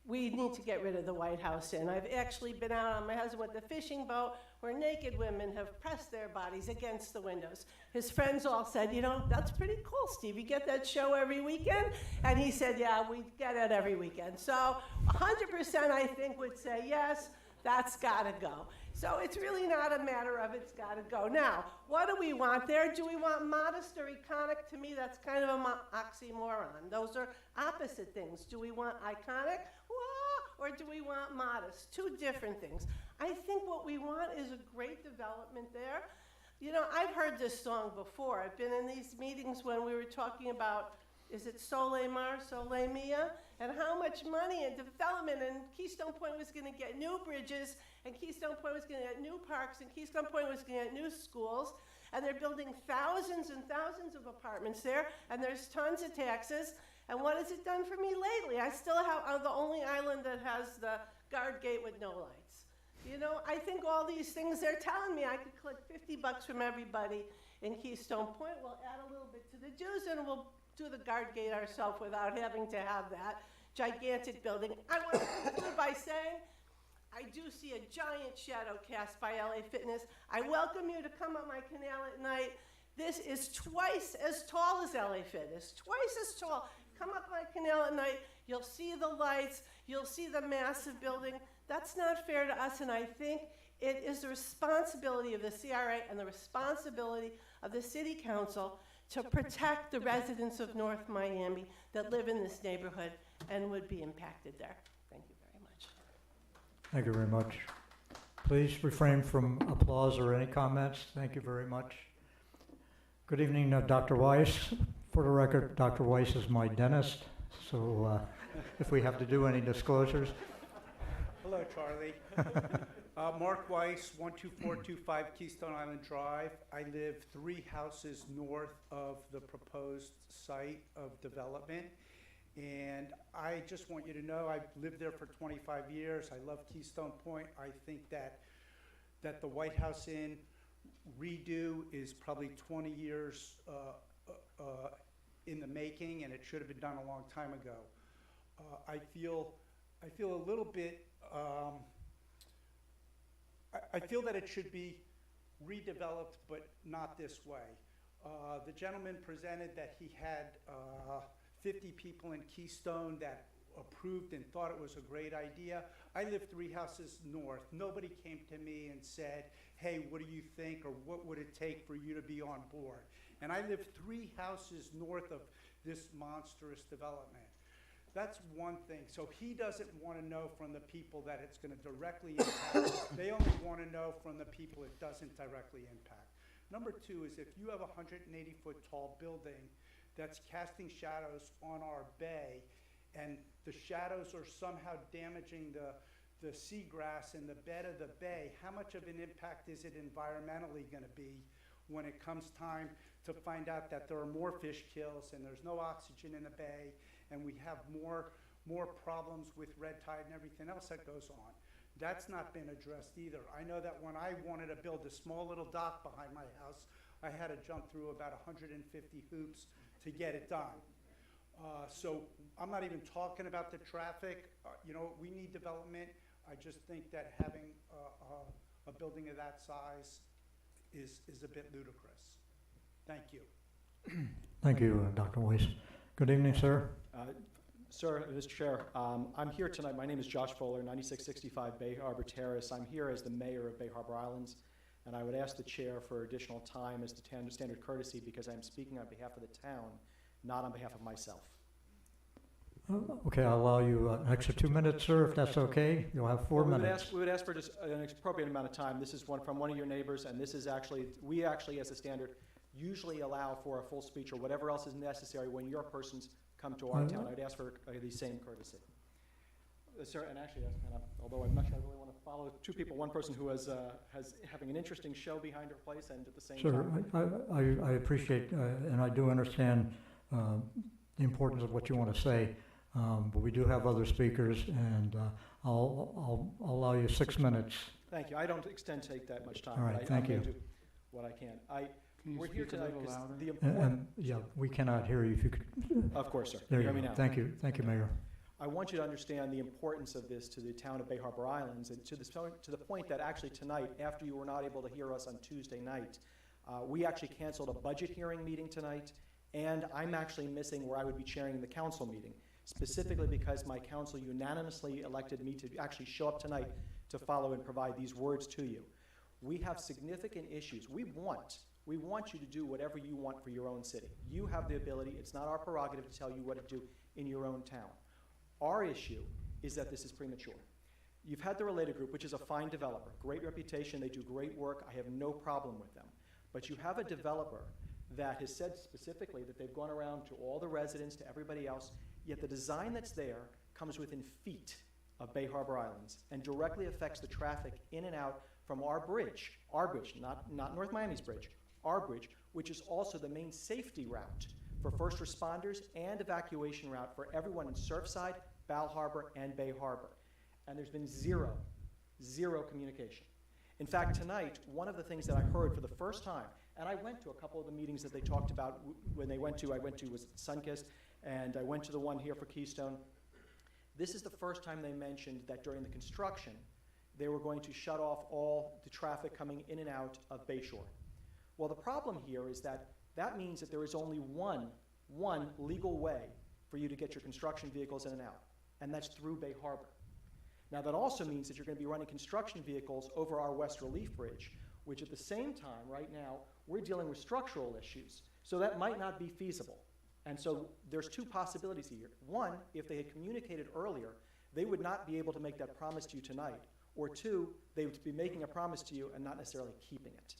We need to get rid of the White House Inn. I've actually been out on my husband with the fishing boat where naked women have pressed their bodies against the windows. His friends all said, you know, that's pretty cool, Steve. You get that show every weekend? And he said, yeah, we get it every weekend. So 100% I think would say, yes, that's gotta go. So it's really not a matter of it's gotta go. Now, what do we want there? Do we want modest or iconic? To me, that's kind of an oxymoron. Those are opposite things. Do we want iconic? Or do we want modest? Two different things. I think what we want is a great development there. You know, I've heard this song before. I've been in these meetings when we were talking about, is it Sole Mar, Sole Mia? And how much money and development, and Keystone Point was gonna get new bridges, and Keystone Point was gonna get new parks, and Keystone Point was gonna get new schools, and they're building thousands and thousands of apartments there, and there's tons of taxes. And what has it done for me lately? I still have, I'm the only island that has the guard gate with no lights. You know, I think all these things they're telling me, I could collect $50 from everybody in Keystone Point. We'll add a little bit to the dues and we'll do the guard gate ourselves without having to have that gigantic building. I want to conclude by saying, I do see a giant shadow cast by LA Fitness. I welcome you to come up my canal at night. This is twice as tall as LA Fitness, twice as tall. Come up my canal at night, you'll see the lights, you'll see the massive building. That's not fair to us, and I think it is the responsibility of the CRA and the responsibility of the City Council to protect the residents of North Miami that live in this neighborhood and would be impacted there. Thank you very much. Thank you very much. Please refrain from applause or any comments. Thank you very much. Good evening, Dr. Weiss. For the record, Dr. Weiss is my dentist, so if we have to do any disclosures. Hello, Charlie. Mark Weiss, 12425 Keystone Island Drive. I live 3 houses north of the proposed site of development. And I just want you to know, I've lived there for 25 years. I love Keystone Point. I think that the White House Inn redo is probably 20 years in the making, and it should have been done a long time ago. I feel a little bit, I feel that it should be redeveloped, but not this way. The gentleman presented that he had 50 people in Keystone that approved and thought it was a great idea. I live 3 houses north. Nobody came to me and said, hey, what do you think, or what would it take for you to be on board? And I live 3 houses north of this monstrous development. That's one thing. So he doesn't want to know from the people that it's going to directly impact. They only want to know from the people it doesn't directly impact. Number 2 is if you have a 180-foot tall building that's casting shadows on our bay, and the shadows are somehow damaging the seagrass in the bed of the bay, how much of an impact is it environmentally going to be when it comes time to find out that there are more fish kills and there's no oxygen in the bay, and we have more problems with red tide and everything else that goes on? That's not been addressed either. I know that when I wanted to build a small little dock behind my house, I had to jump through about 150 hoops to get it done. So I'm not even talking about the traffic. You know, we need development. I just think that having a building of that size is a bit ludicrous. Thank you. Thank you, Dr. Weiss. Good evening, sir. Sir, Mr. Chair, I'm here tonight. My name is Josh Fuller, 9665 Bay Harbor Terrace. I'm here as the mayor of Bay Harbor Islands, and I would ask the chair for additional time as the standard courtesy because I'm speaking on behalf of the town, not on behalf of myself. Okay, I'll allow you an extra 2 minutes, sir, if that's okay. You'll have 4 minutes. We would ask for just an appropriate amount of time. This is from one of your neighbors, and this is actually, we actually, as a standard, usually allow for a full speech or whatever else is necessary when your persons come to our town. I'd ask for the same courtesy. Sir, and actually, although I'm not sure I really want to follow 2 people, one person who has having an interesting show behind her place, and at the same time. Sir, I appreciate, and I do understand the importance of what you want to say, but we do have other speakers, and I'll allow you 6 minutes. Thank you. I don't extend to take that much time. All right, thank you. I'll do what I can. We're here tonight because the And, important. yeah, we cannot hear you. If you could. Of course, sir. There You you hear me go. now? Thank you, Mayor. I want you to understand the importance of this to the town of Bay Harbor Islands, and to the point that actually tonight, after you were not able to hear us on Tuesday night, we actually canceled a budget hearing meeting tonight, and I'm actually missing where I would be chairing the council meeting, specifically because my council unanimously elected me to actually show up tonight to follow and provide these words to you. We have significant issues. We want you to do whatever you want for your own city. You have the ability. It's not our prerogative to tell you what to do in your own town. Our issue is that this is premature. You've had the Related Group, which is a fine developer, great reputation, they do great work, I have no problem with them. But you have a developer that has said specifically that they've gone around to all the residents, to everybody else, yet the design that's there comes within feet of Bay Harbor Islands and directly affects the traffic in and out from our bridge, not North Miami's bridge, our bridge, which is also the main safety route for first responders and evacuation route for everyone in Surfside, Bal Harbor, and Bay Harbor. And there's been zero communication. In fact, tonight, one of the things that I heard for the first time, and I went to a couple of the meetings that they talked about when they went to, I went to was Sunkist, and I went to the one here for Keystone. This is the first time they mentioned that during the construction, they were going to shut off all the traffic coming in and out of Bayshore. Well, the problem here is that that means that there is only one legal way for you to get your construction vehicles in and out, and that's through Bay Harbor. Now, that also means that you're going to be running construction vehicles over our West Relief Bridge, which at the same time, right now, we're dealing with structural issues. So that might not be feasible. And so there's two possibilities here. One, if they had communicated earlier, they would not be able to make that promise to you tonight. Or two, they would be making a promise to you and not necessarily keeping it.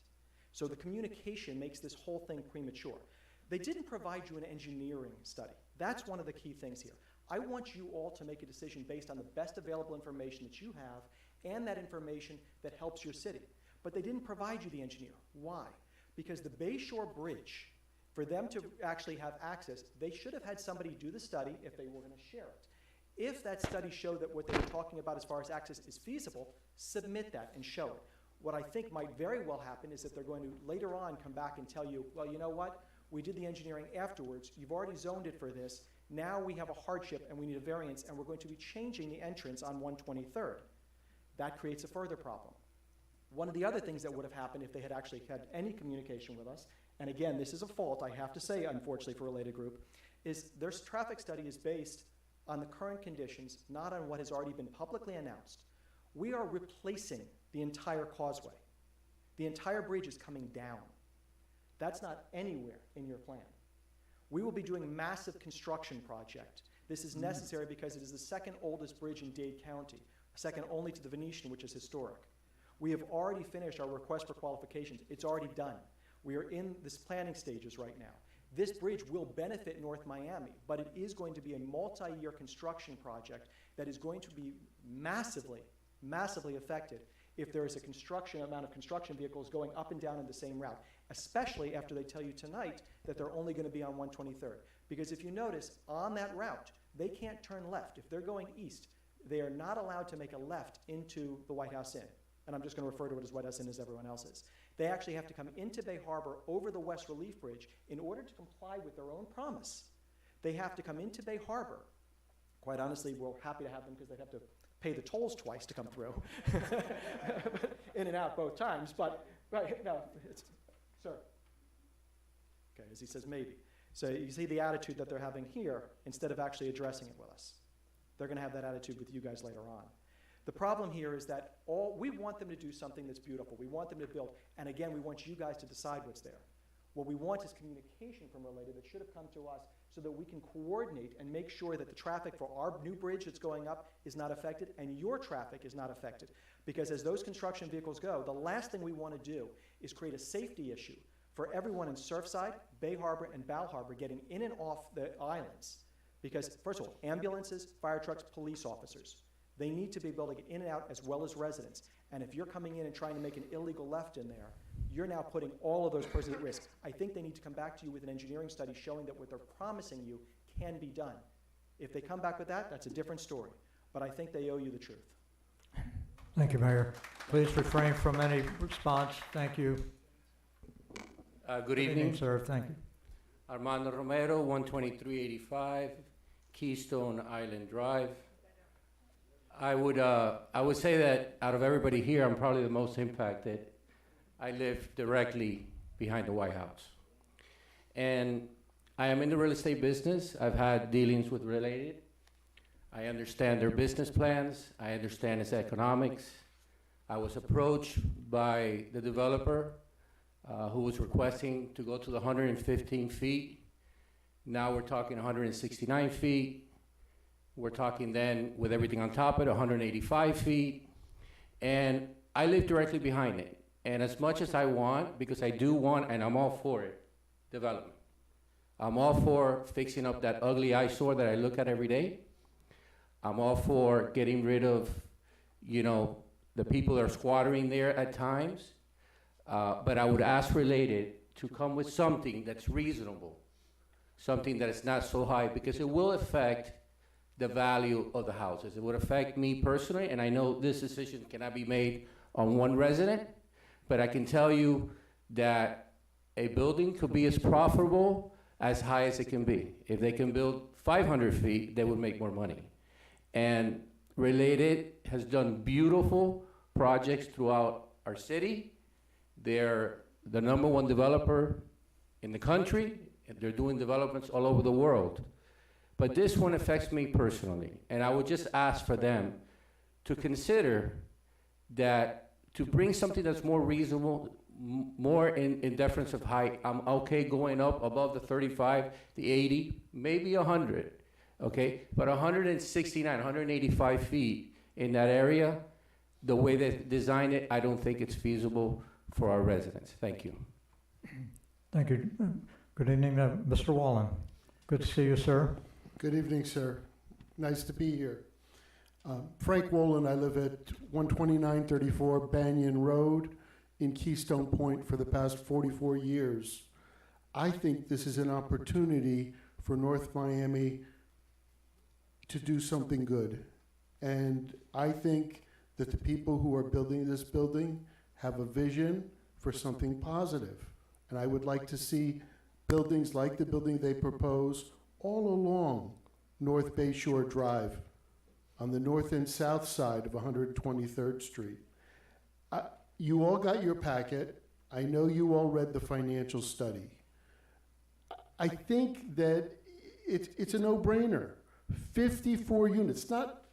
So the communication makes this whole thing premature. They didn't provide you an engineering study. That's one of the key things here. I want you all to make a decision based on the best available information that you have and that information that helps your city. But they didn't provide you the engineer. Why? Because the Bayshore Bridge, for them to actually have access, they should have had somebody do the study if they were going to share it. If that study showed that what they were talking about as far as access is feasible, submit that and show it. What I think might very well happen is that they're going to later on come back and tell you, well, you know what? We did the engineering afterwards. You've already zoned it for this. Now we have a hardship and we need a variance, and we're going to be changing the entrance on 123rd. That creates a further problem. One of the other things that would have happened if they had actually had any communication with us, and again, this is a fault, I have to say, unfortunately, for Related Group, is their traffic study is based on the current conditions, not on what has already been publicly announced. We are replacing the entire causeway. The entire bridge is coming down. That's not anywhere in your plan. We will be doing a massive construction project. This is necessary because it is the second oldest bridge in Dade County, second only to the Venetian, which is historic. We have already finished our request for qualifications. It's already done. We are in this planning stages right now. This bridge will benefit North Miami, but it is going to be a multi-year construction project that is going to be massively, massively affected if there is a amount of construction vehicles going up and down in the same route, especially after they tell you tonight that they're only going to be on 123rd. Because if you notice, on that route, they can't turn left. If they're going east, they are not allowed to make a left into the White House Inn. And I'm just going to refer to it as White House Inn as everyone else is. They actually have to come into Bay Harbor over the West Relief Bridge in order to comply with their own promise. They have to come into Bay Harbor. Quite honestly, we're happy to have them because they'd have to pay the tolls twice to come through. In and out both times, but, right, no, sir. Okay, as he says, maybe. So you see the attitude that they're having here instead of actually addressing it with us. They're going to have that attitude with you guys later on. The problem here is that we want them to do something that's beautiful. We want them to build, and again, we want you guys to decide what's there. What we want is communication from Related that should have come to us so that we can coordinate and make sure that the traffic for our new bridge that's going up is not affected and your traffic is not affected. Because as those construction vehicles go, the last thing we want to do is create a safety issue for everyone in Surfside, Bay Harbor, and Bal Harbor getting in and off the islands. Because, first of all, ambulances, fire trucks, police officers, they need to be able to get in and out as well as residents. And if you're coming in and trying to make an illegal left in there, you're now putting all of those persons at risk. I think they need to come back to you with an engineering study showing that what they're promising you can be done. If they come back with that, that's a different story. But I think they owe you the truth. Thank you, Mayor. Please refrain from any response. Thank you. Good evening, sir. Thank you. Armando Romero, 12385 Keystone Island Drive. I would say that out of everybody here, I'm probably the most impacted. I live directly behind the White House. And I am in the real estate business. I've had dealings with Related. I understand their business plans. I understand its economics. I was approached by the developer who was requesting to go to the 115 feet. Now we're talking 169 feet. We're talking then, with everything on top of it, 185 feet. And I live directly behind it. And as much as I want, because I do want, and I'm all for it, development. I'm all for fixing up that ugly eyesore that I look at every day. I'm all for getting rid of, the people that are squattering there at times. But I would ask Related to come with something that's reasonable, something that is not so high, because it will affect the value of the houses. It would affect me personally, and I know this decision cannot be made on one resident, but I can tell you that a building could be as profitable as high as it can be. If they can build 500 feet, they would make more money. And Related has done beautiful projects throughout our city. They're the #1 developer in the country, and they're doing developments all over the world. But this one affects me personally, and I would just ask for them to consider that to bring something that's more reasonable, more in deference of height. I'm okay going up above the 35, the 80, maybe 100, okay? But 169, 185 feet in that area, the way they designed it, I don't think it's feasible for our residents. Thank you. Thank you. Good evening, Mr. Wallen. Good to see you, sir. Good evening, sir. Nice to be here. Frank Wolin, I live at 12934 Banyan Road in Keystone Point for the past 44 years. I think this is an opportunity for North Miami to do something good. And I think that the people who are building this building have a vision for something positive. And I would like to see buildings like the building they propose all along North Bayshore Drive on the north and south side of 123rd Street. You all got your packet. I know you all read the financial study. I think that it's a no-brainer. 54 units, not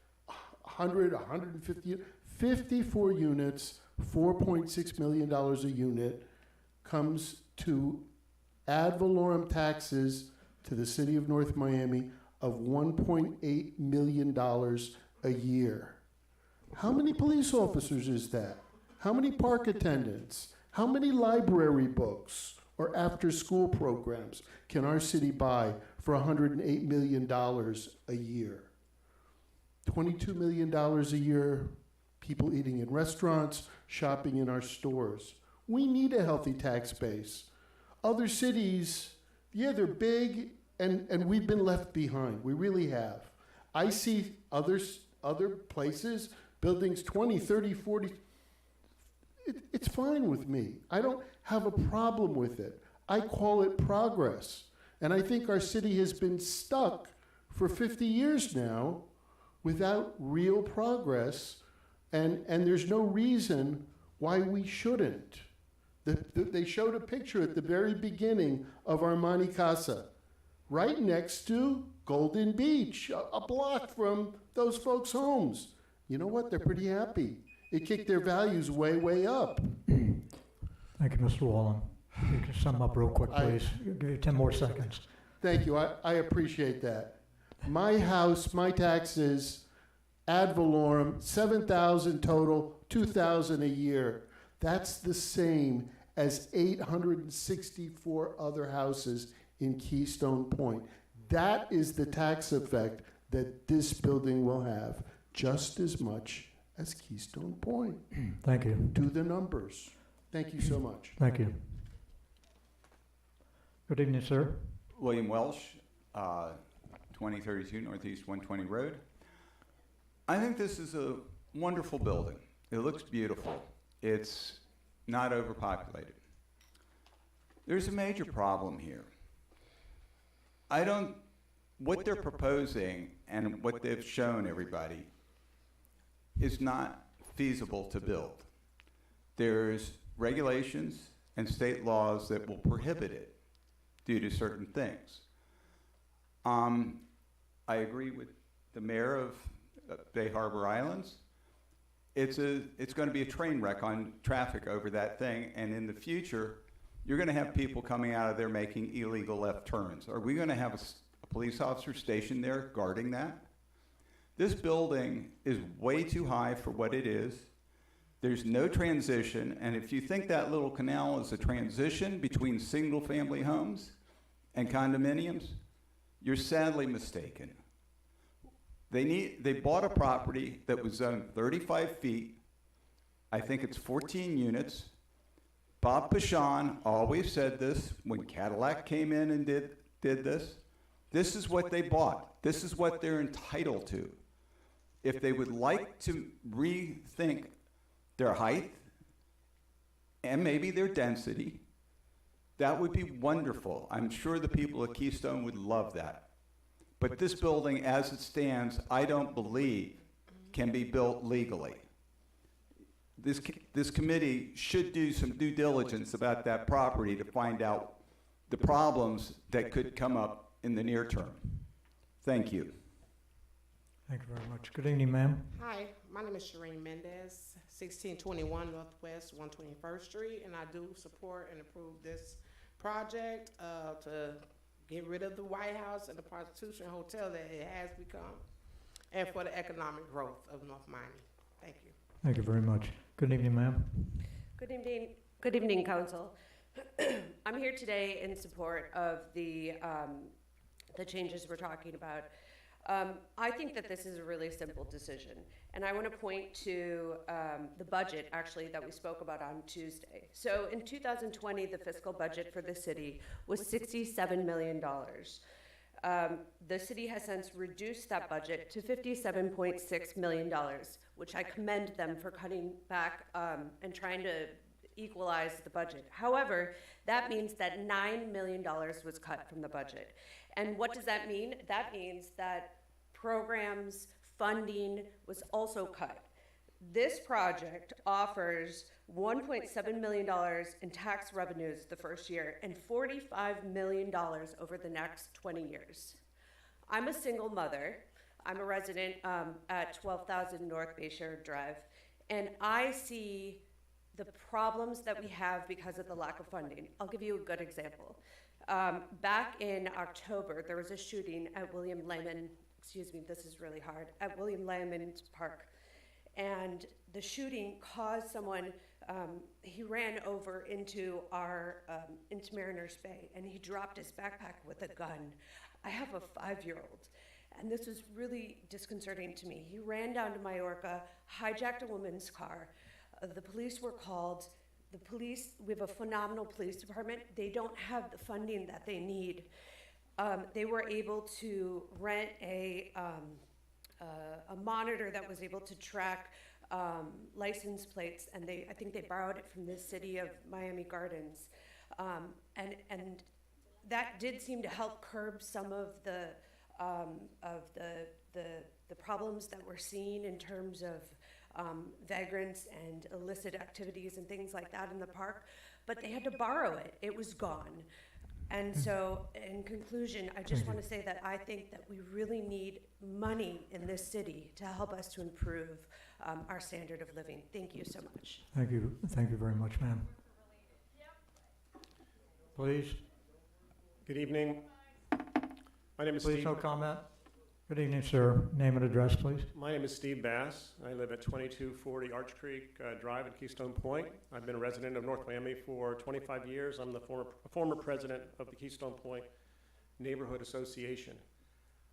100, 150, 54 units, $4.6 million a unit comes to ad valorem taxes to the city of North Miami of $1.8 million a year. How many police officers is that? How many park attendants? How many library books or after-school programs can our city buy for $108 million a year? $22 million a year, people eating in restaurants, shopping in our stores. We need a healthy tax base. Other cities, yeah, they're big, and we've been left behind. We really have. I see other places, buildings 20, 30, 40. It's fine with me. I don't have a problem with it. I call it progress. And I think our city has been stuck for 50 years now without real progress, and there's no reason why we shouldn't. They showed a picture at the very beginning of Armani Casa, right next to Golden Beach, a block from those folks' homes. You know what? They're pretty happy. It kicked their values way, way up. Thank you, Mr. Wallen. You can sum up real quick, please. I'll give you 10 more seconds. Thank you. I appreciate that. My house, my taxes, ad valorem, $7,000 total, $2,000 a year. That's the same as 864 other houses in Keystone Point. That is the tax effect that this building will have, just as much as Keystone Point. Thank you. Do the numbers. Thank you so much. Thank you. Good evening, sir. William Welsh, 2032 Northeast 120 Road. I think this is a wonderful building. It looks beautiful. It's not overpopulated. There's a major problem here. What they're proposing and what they've shown everybody is not feasible to build. There's regulations and state laws that will prohibit it due to certain things. I agree with the mayor of Bay Harbor Islands. It's going to be a train wreck on traffic over that thing, and in the future, you're going to have people coming out of there making illegal left turns. Are we going to have a police officer stationed there guarding that? This building is way too high for what it is. There's no transition, and if you think that little canal is a transition between single-family homes and condominiums, you're sadly mistaken. They bought a property that was zoned 35 feet. I think it's 14 units. Bob Pashon always said this when Cadillac came in and did this. This is what they bought. This is what they're entitled to. If they would like to rethink their height, and maybe their density, that would be wonderful. I'm sure the people of Keystone would love that. But this building, as it stands, I don't believe can be built legally. This committee should do some due diligence about that property to find out the problems that could come up in the near term. Thank you. Thank you very much. Good evening, ma'am. Hi, my name is Shireen Mendez, 1621 Northwest 121st Street, and I do support and approve this project to get rid of the White House and the prostitution hotel that it has become, and for the economic growth of North Miami. Thank you. Thank you very much. Good evening, ma'am. Good evening, Council. I'm here today in support of the changes we're talking about. I think that this is a really simple decision, and I want to point to the budget, actually, that we spoke about on Tuesday. So in 2020, the fiscal budget for the city was $67 million. The city has since reduced that budget to $57.6 million, which I commend them for cutting back and trying to equalize the budget. However, that means that $9 million was cut from the budget. And what does that mean? That means that programs, funding was also cut. This project offers $1.7 million in tax revenues the first year and $45 million over the next 20 years. I'm a single mother. I'm a resident at 12,000 North Bayshore Drive, and I see the problems that we have because of the lack of funding. I'll give you a good example. Back in October, there was a shooting at William Layman, this is really hard, at William Layman's Park. And the shooting caused someone, he ran over into into Mariners Bay, and he dropped his backpack with a gun. I have a 5-year-old, and this was really disconcerting to me. He ran down to Majorca, hijacked a woman's car. The police were called. We have a phenomenal police department. They don't have the funding that they need. They were able to rent a monitor that was able to track license plates, and I think they borrowed it from the city of Miami Gardens, and that did seem to help curb some of the problems that we're seeing in terms of vagrants and illicit activities and things like that in the park, but they had to borrow it. It was gone. And so, in conclusion, I just want to say that I think that we really need money in this city to help us to improve our standard of living. Thank you so much. Thank you. Thank you very much, ma'am. Please. Good evening. My name is Please, Steve. no comment. Good evening, sir. Name and address, please. My name is Steve Bass. I live at 2240 Arch Creek Drive in Keystone Point. I've been a resident of North Miami for 25 years. I'm the former president of the Keystone Point Neighborhood Association.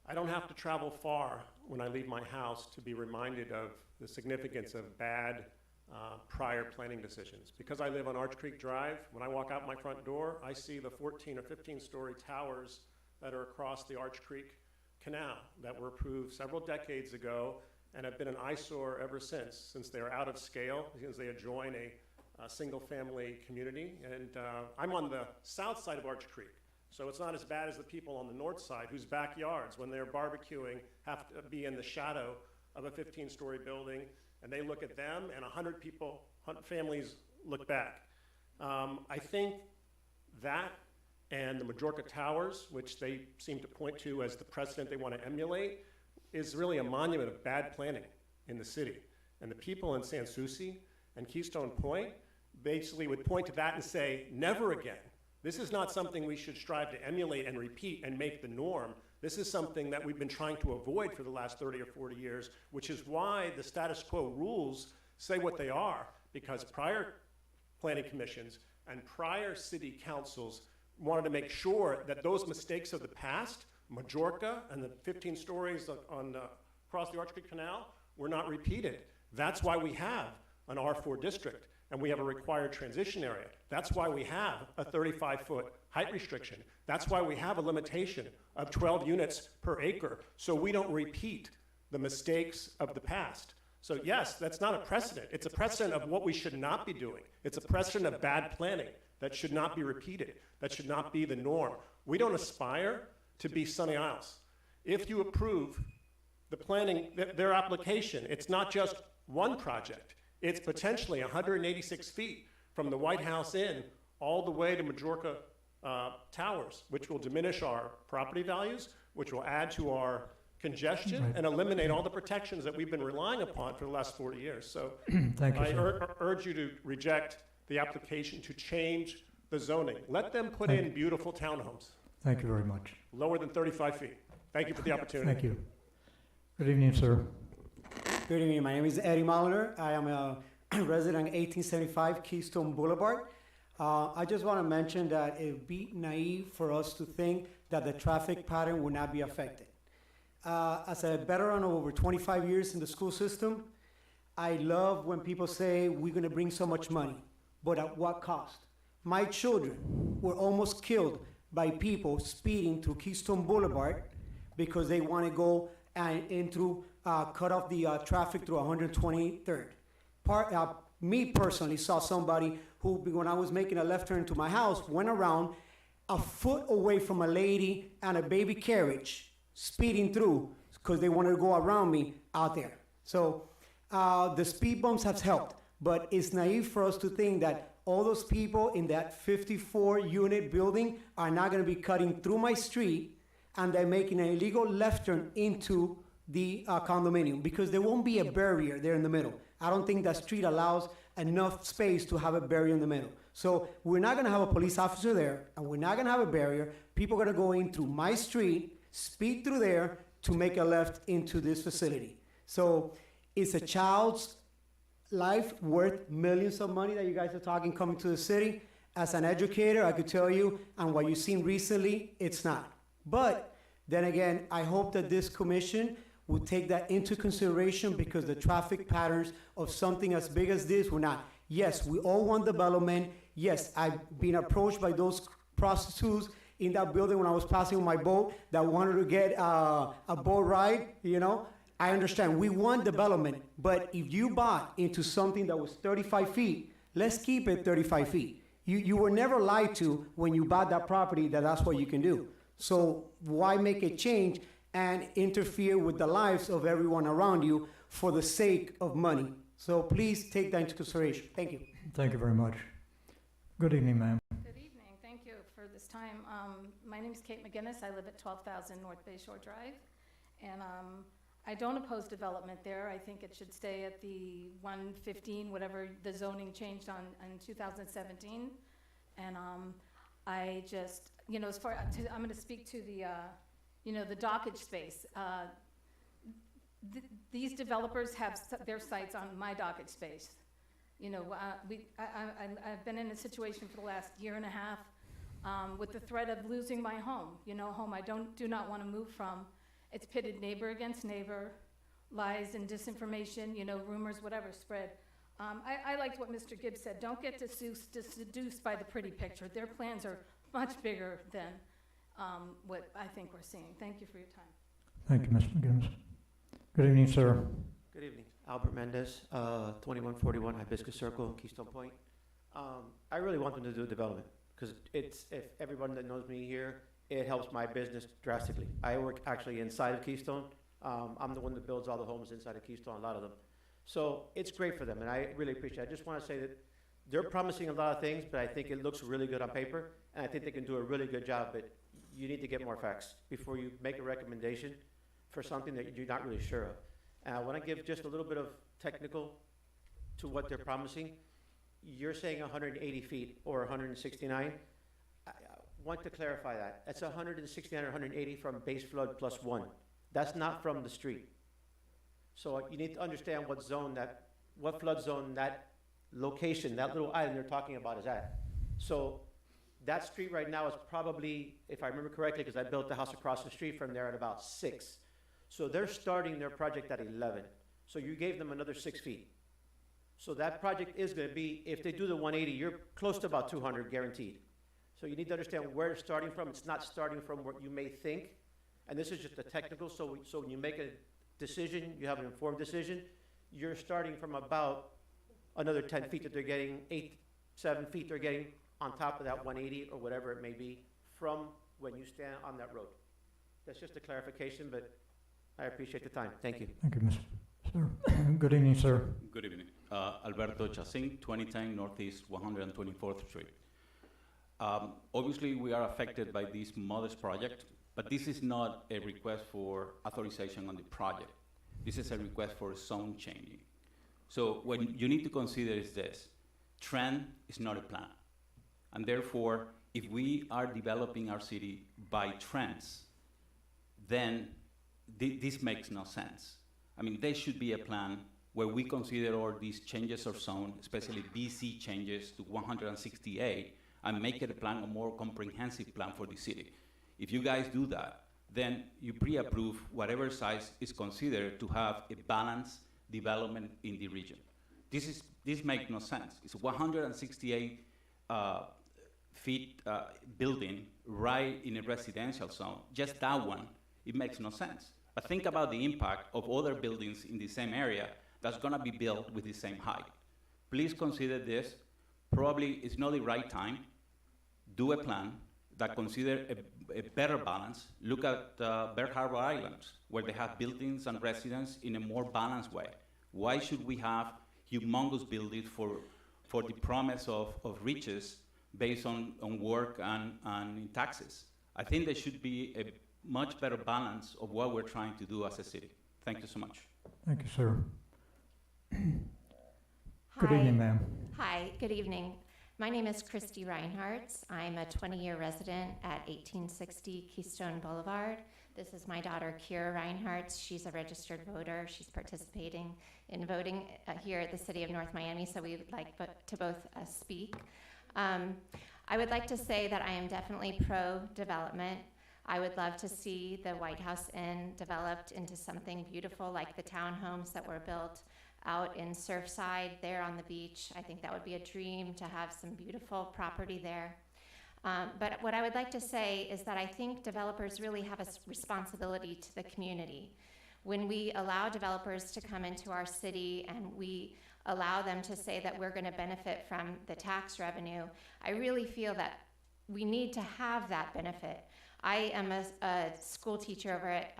I don't have to travel far when I leave my house to be reminded of the significance of bad prior planning decisions. Because I live on Arch Creek Drive, when I walk out my front door, I see the 14 or 15-story towers that are across the Arch Creek Canal that were approved several decades ago and have been an eyesore ever since they are out of scale, because they adjoin a single-family community. And I'm on the south side of Arch Creek, so it's not as bad as the people on the north side whose backyards, when they're barbecuing, have to be in the shadow of a 15-story building, and they look at them, and 100 families look back. I think that and the Majorca Towers, which they seem to point to as the precedent they want to emulate, is really a monument of bad planning in the city. And the people in Sans Souci and Keystone Point basically would point to that and say, never again. This is not something we should strive to emulate and repeat and make the norm. This is something that we've been trying to avoid for the last 30 or 40 years, which is why the status quo rules say what they are, because prior planning commissions and prior city councils wanted to make sure that those mistakes of the past, Majorca and the 15 stories across the Arch Creek Canal, were not repeated. That's why we have an R4 district, and we have a required transition area. That's why we have a 35-foot height restriction. That's why we have a limitation of 12 units per acre, so we don't repeat the mistakes of the past. So yes, that's not a precedent. It's a precedent of what we should not be doing. It's a precedent of bad planning that should not be repeated, that should not be the norm. We don't aspire to be Sunny Isles. If you approve the planning, their application, it's not just one project. It's potentially 186 feet from the White House Inn all the way to Majorca Towers, which will diminish our property values, which will add to our congestion and eliminate all the protections that we've been relying upon for the last 40 years. So Thank you, I sir. urge you to reject the application to change the zoning. Let them put in beautiful townhomes, Thank you very much. lower than 35 feet. Thank you for the opportunity. Thank you. Good evening, sir. Good evening. My name is Eddie Molliner. I am a resident of 1875 Keystone Boulevard. I just want to mention that it would be naive for us to think that the traffic pattern will not be affected. As a veteran of over 25 years in the school system, I love when people say we're going to bring so much money, but at what cost? My children were almost killed by people speeding through Keystone Boulevard because they want to go and cut off the traffic through 123rd. Me personally saw somebody who, when I was making a left turn to my house, went around a foot away from a lady and a baby carriage speeding through because they wanted to go around me out there. So the speed bumps have helped, but it's naive for us to think that all those people in that 54-unit building are not going to be cutting through my street and they're making an illegal left turn into the condominium because there won't be a barrier there in the middle. I don't think that street allows enough space to have a barrier in the middle. So we're not going to have a police officer there, and we're not going to have a barrier. People are going to go in through my street, speed through there to make a left into this facility. So it's a child's life worth millions of money that you guys are talking coming to the city. As an educator, I could tell you, and what you've seen recently, it's not. But then again, I hope that this commission will take that into consideration because the traffic patterns of something as big as this will not. Yes, we all want development. Yes, I've been approached by those prostitutes in that building when I was passing on my boat that wanted to get a boat ride, you know. I understand, we want development, but if you bought into something that was 35 feet, let's keep it 35 feet. You were never lied to when you bought that property that that's what you can do. So why make a change and interfere with the lives of everyone around you for the sake of money? So please take that into consideration. Thank you. Thank you very much. Good evening, ma'am. Good evening. Thank you for this time. My name is Kate McGinnis. I live at 12,000 North Bayshore Drive. And I don't oppose development there. I think it should stay at the 115, whatever the zoning changed in 2017. And I just, you know, I'm going to speak to the, you know, the dockage space. These developers have their sites on my dockage space. You know, I've been in a situation for the last year and a half with the threat of losing my home. You know, a home I do not want to move from. It's pitted neighbor against neighbor, lies and disinformation, you know, rumors, whatever spread. I liked what Mr. Gibbs said. Don't get seduced by the pretty picture. Their plans are much bigger than what I think we're seeing. Thank you for your time. Thank you, Mr. McGinnis. Good evening, sir. Good evening. Albert Mendez, 2141 Hibiscus Circle, Keystone Point. I really want them to do development because if everyone that knows me here, it helps my business drastically. I work actually inside of Keystone. I'm the one that builds all the homes inside of Keystone, a lot of them. So it's great for them, and I really appreciate it. I just want to say that they're promising a lot of things, but I think it looks really good on paper, and I think they can do a really good job, but you need to get more facts before you make a recommendation for something that you're not really sure of. And I want to give just a little bit of technical to what they're promising. You're saying 180 feet or 169. I want to clarify that. That's 169 or 180 from base flood plus 1. That's not from the street. So you need to understand what flood zone that location, that little island they're talking about is at. So that street right now is probably, if I remember correctly, because I built the house across the street from there at about 6. So they're starting their project at 11. So you gave them another 6 feet. So that project is going to be, if they do the 180, you're close to about 200 guaranteed. So you need to understand where it's starting from. It's not starting from what you may think. And this is just a technical, so when you make a decision, you have an informed decision. you're starting from about another 10 feet that they're getting, 7 feet they're getting on top of that 180 or whatever it may be from when you stand on that road. That's just a clarification, but I appreciate the time. Thank you. Thank you, Mr. Sir. Good evening, sir. Good evening. Alberto Chacin, 2010 Northeast 124th Street. Obviously, we are affected by this modest project, but this is not a request for authorization on the project. This is a request for zone changing. So what you need to consider is this. Trend is not a plan. And therefore, if we are developing our city by trends, then this makes no sense. I mean, there should be a plan where we consider all these changes of zone, especially BC changes to 168, and make it a plan, a more comprehensive plan for the city. If you guys do that, then you pre-approve whatever size is considered to have a balanced development in the region. This makes no sense. It's a 168 feet building right in a residential zone. Just that one, it makes no sense. But think about the impact of other buildings in the same area that's gonna be built with the same height. Please consider this. Probably it's not the right time. Do a plan that consider a better balance. Look at Bear Harbor Islands, where they have buildings and residents in a more balanced way. Why should we have humongous buildings for the promise of riches based on work and taxes? I think there should be a much better balance of what we're trying to do as a city. Thank you so much. Thank you, sir. Good evening, ma'am. Hi, good evening. My name is Christy Reinhardt. I'm a 20-year resident at 1860 Keystone Boulevard. This is my daughter, Kira Reinhardt. She's a registered voter. She's participating in voting here at the City of North Miami, so we would like to both speak. I would like to say that I am definitely pro-development. I would love to see the White House Inn developed into something beautiful like the townhomes that were built out in Surfside there on the beach. I think that would be a dream to have some beautiful property there. But what I would like to say is that I think developers really have a responsibility to the community. When we allow developers to come into our city and we allow them to say that we're going to benefit from the tax revenue, I really feel that we need to have that benefit. I am a school teacher over at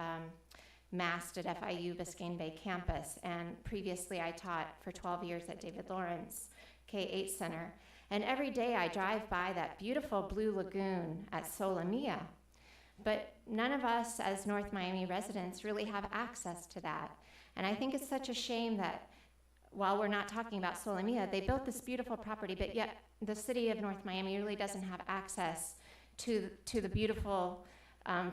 MAST at FIU Biscayne Bay campus, and previously I taught for 12 years at David Lawrence K-8 Center. And every day I drive by that beautiful blue lagoon at Solamia, but none of us as North Miami residents really have access to that. And I think it's such a shame that while we're not talking about Solamia, they built this beautiful property, but yet the city of North Miami really doesn't have access to the beautiful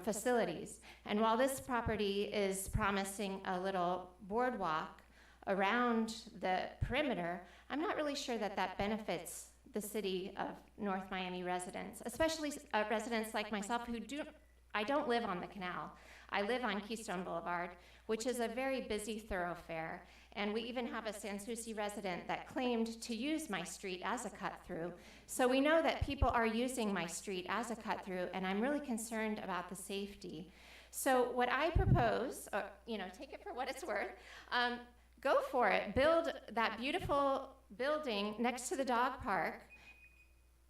facilities. And while this property is promising a little boardwalk around the perimeter, I'm not really sure that that benefits the city of North Miami residents, especially residents like myself who I don't live on the canal. I live on Keystone Boulevard, which is a very busy thoroughfare. And we even have a Sans Souci resident that claimed to use my street as a cut-through. So we know that people are using my street as a cut-through, and I'm really concerned about the safety. So what I propose, take it for what it's worth, go for it. Build that beautiful building next to the dog park,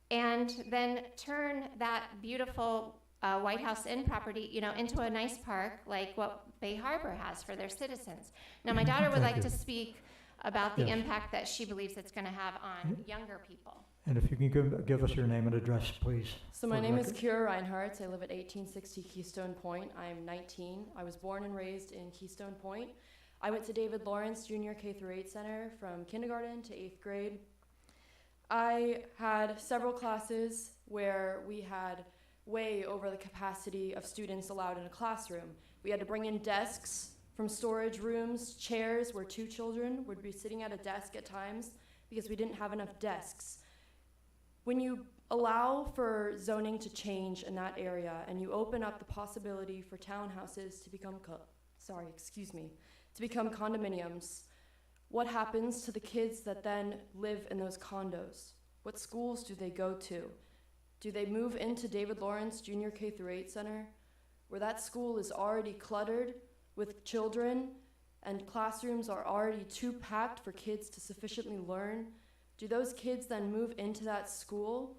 and then turn that beautiful White House Inn property, into a nice park like what Bay Harbor has for their citizens. Now, my daughter would like to speak about the impact that she believes it's going to have on younger people. And if you can give us your name and address, please. So my name is Kira Reinhardt. I live at 1860 Keystone Point. I'm 19. I was born and raised in Keystone Point. I went to David Lawrence Junior K-8 Center from kindergarten to 8th grade. I had several classes where we had way over the capacity of students allowed in a classroom. We had to bring in desks from storage rooms, chairs where 2 children would be sitting at a desk at times because we didn't have enough desks. When you allow for zoning to change in that area and you open up the possibility for townhouses to become condominiums, what happens to the kids that then live in those condos? What schools do they go to? Do they move into David Lawrence Junior K-8 Center, where that school is already cluttered with children and classrooms are already too packed for kids to sufficiently learn, do those kids then move into that school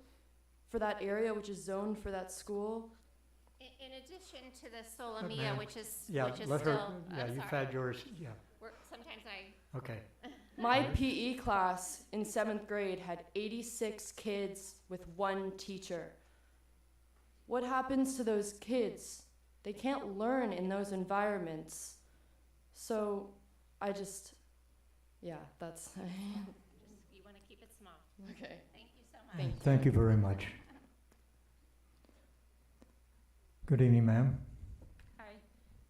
for that area which is zoned for that school? In addition to the Solomia, ma'am. which is Yeah, which is let still, her, yeah, I'm you've sorry. had yours, yeah, Sometimes I. okay. My PE class in 7th grade had 86 kids with one teacher. What happens to those kids? They can't learn in those environments. So I just, yeah, that's. You want to keep it small. Okay. Thank you so much. Thank you very much. Good evening, ma'am. Hi,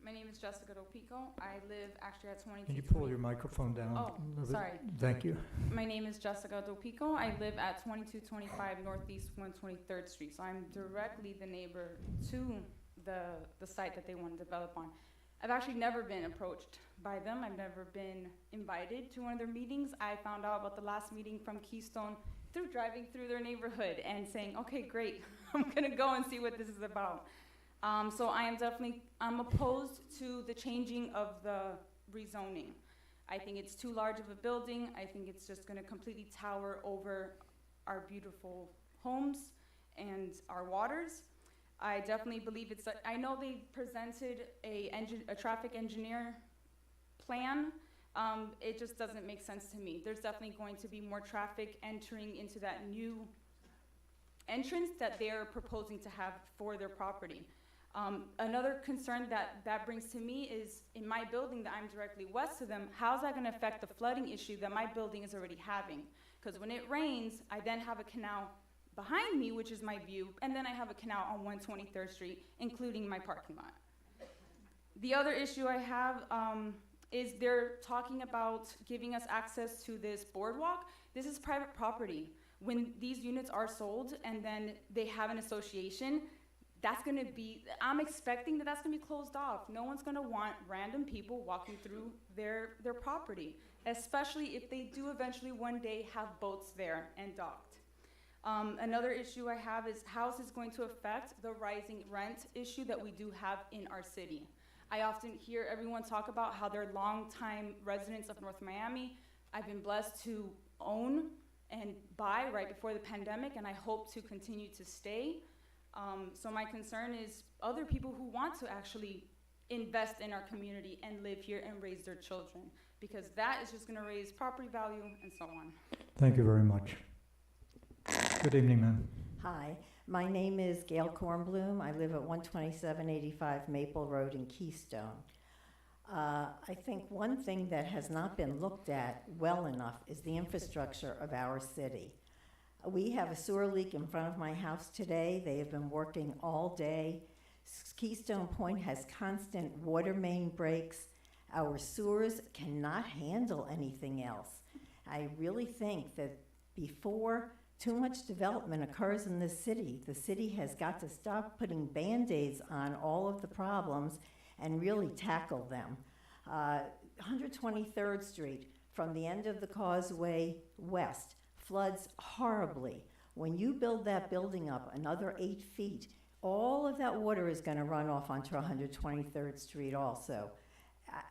my name is Jessica Dopico. I live actually at 22. Can you pull your microphone down Oh, a little bit? sorry. Thank you. My name is Jessica Dopico. I live at 2225 Northeast 123rd Street. So I'm directly the neighbor to the site that they want to develop on. I've actually never been approached by them. I've never been invited to one of their meetings. I found out about the last meeting from Keystone through driving through their neighborhood and saying, okay, great, I'm gonna go and see what this is about. So I'm opposed to the changing of the rezoning. I think it's too large of a building. I think it's just gonna completely tower over our beautiful homes and our waters. I definitely believe I know they presented a traffic engineer plan. It just doesn't make sense to me. There's definitely going to be more traffic entering into that new entrance that they're proposing to have for their property. Another concern that brings to me is in my building that I'm directly west of them, how's that gonna affect the flooding issue that my building is already having? Because when it rains, I then have a canal behind me, which is my view, and then I have a canal on 123rd Street, including my parking lot. The other issue I have is they're talking about giving us access to this boardwalk. This is private property. When these units are sold and then they have an association, I'm expecting that's gonna be closed off. No one's gonna want random people walking through their property, especially if they do eventually one day have boats there and docked. Another issue I have is how is this going to affect the rising rent issue that we do have in our city? I often hear everyone talk about how they're longtime residents of North Miami. I've been blessed to own and buy right before the pandemic, and I hope to continue to stay. So my concern is other people who want to actually invest in our community and live here and raise their children, because that is just gonna raise property value and so on. Thank you very much. Good evening, ma'am. Hi, my name is Gail Kornblum. I live at 12785 Maple Road in Keystone. I think one thing that has not been looked at well enough is the infrastructure of our city. We have a sewer leak in front of my house today. They have been working all day. Keystone Point has constant water main breaks. Our sewers cannot handle anything else. I really think that before too much development occurs in this city, the city has got to stop putting Band-Aids on all of the problems and really tackle them. 123rd Street, from the end of the causeway west, floods horribly. When you build that building up another 8 feet, all of that water is going to run off onto 123rd Street also.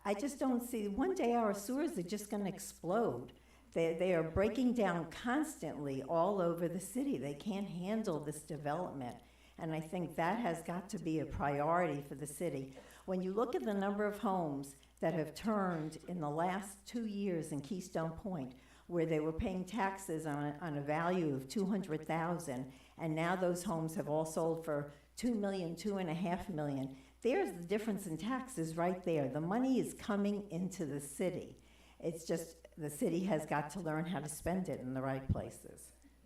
I just don't see, one day our sewers are just going to explode. They are breaking down constantly all over the city. They can't handle this development. And I think that has got to be a priority for the city. When you look at the number of homes that have turned in the last 2 years in Keystone Point, where they were paying taxes on a value of $200,000, and now those homes have all sold for $2 million, $2.5 million. There's the difference in taxes right there. The money is coming into the city. It's just the city has got to learn how to spend it in the right places.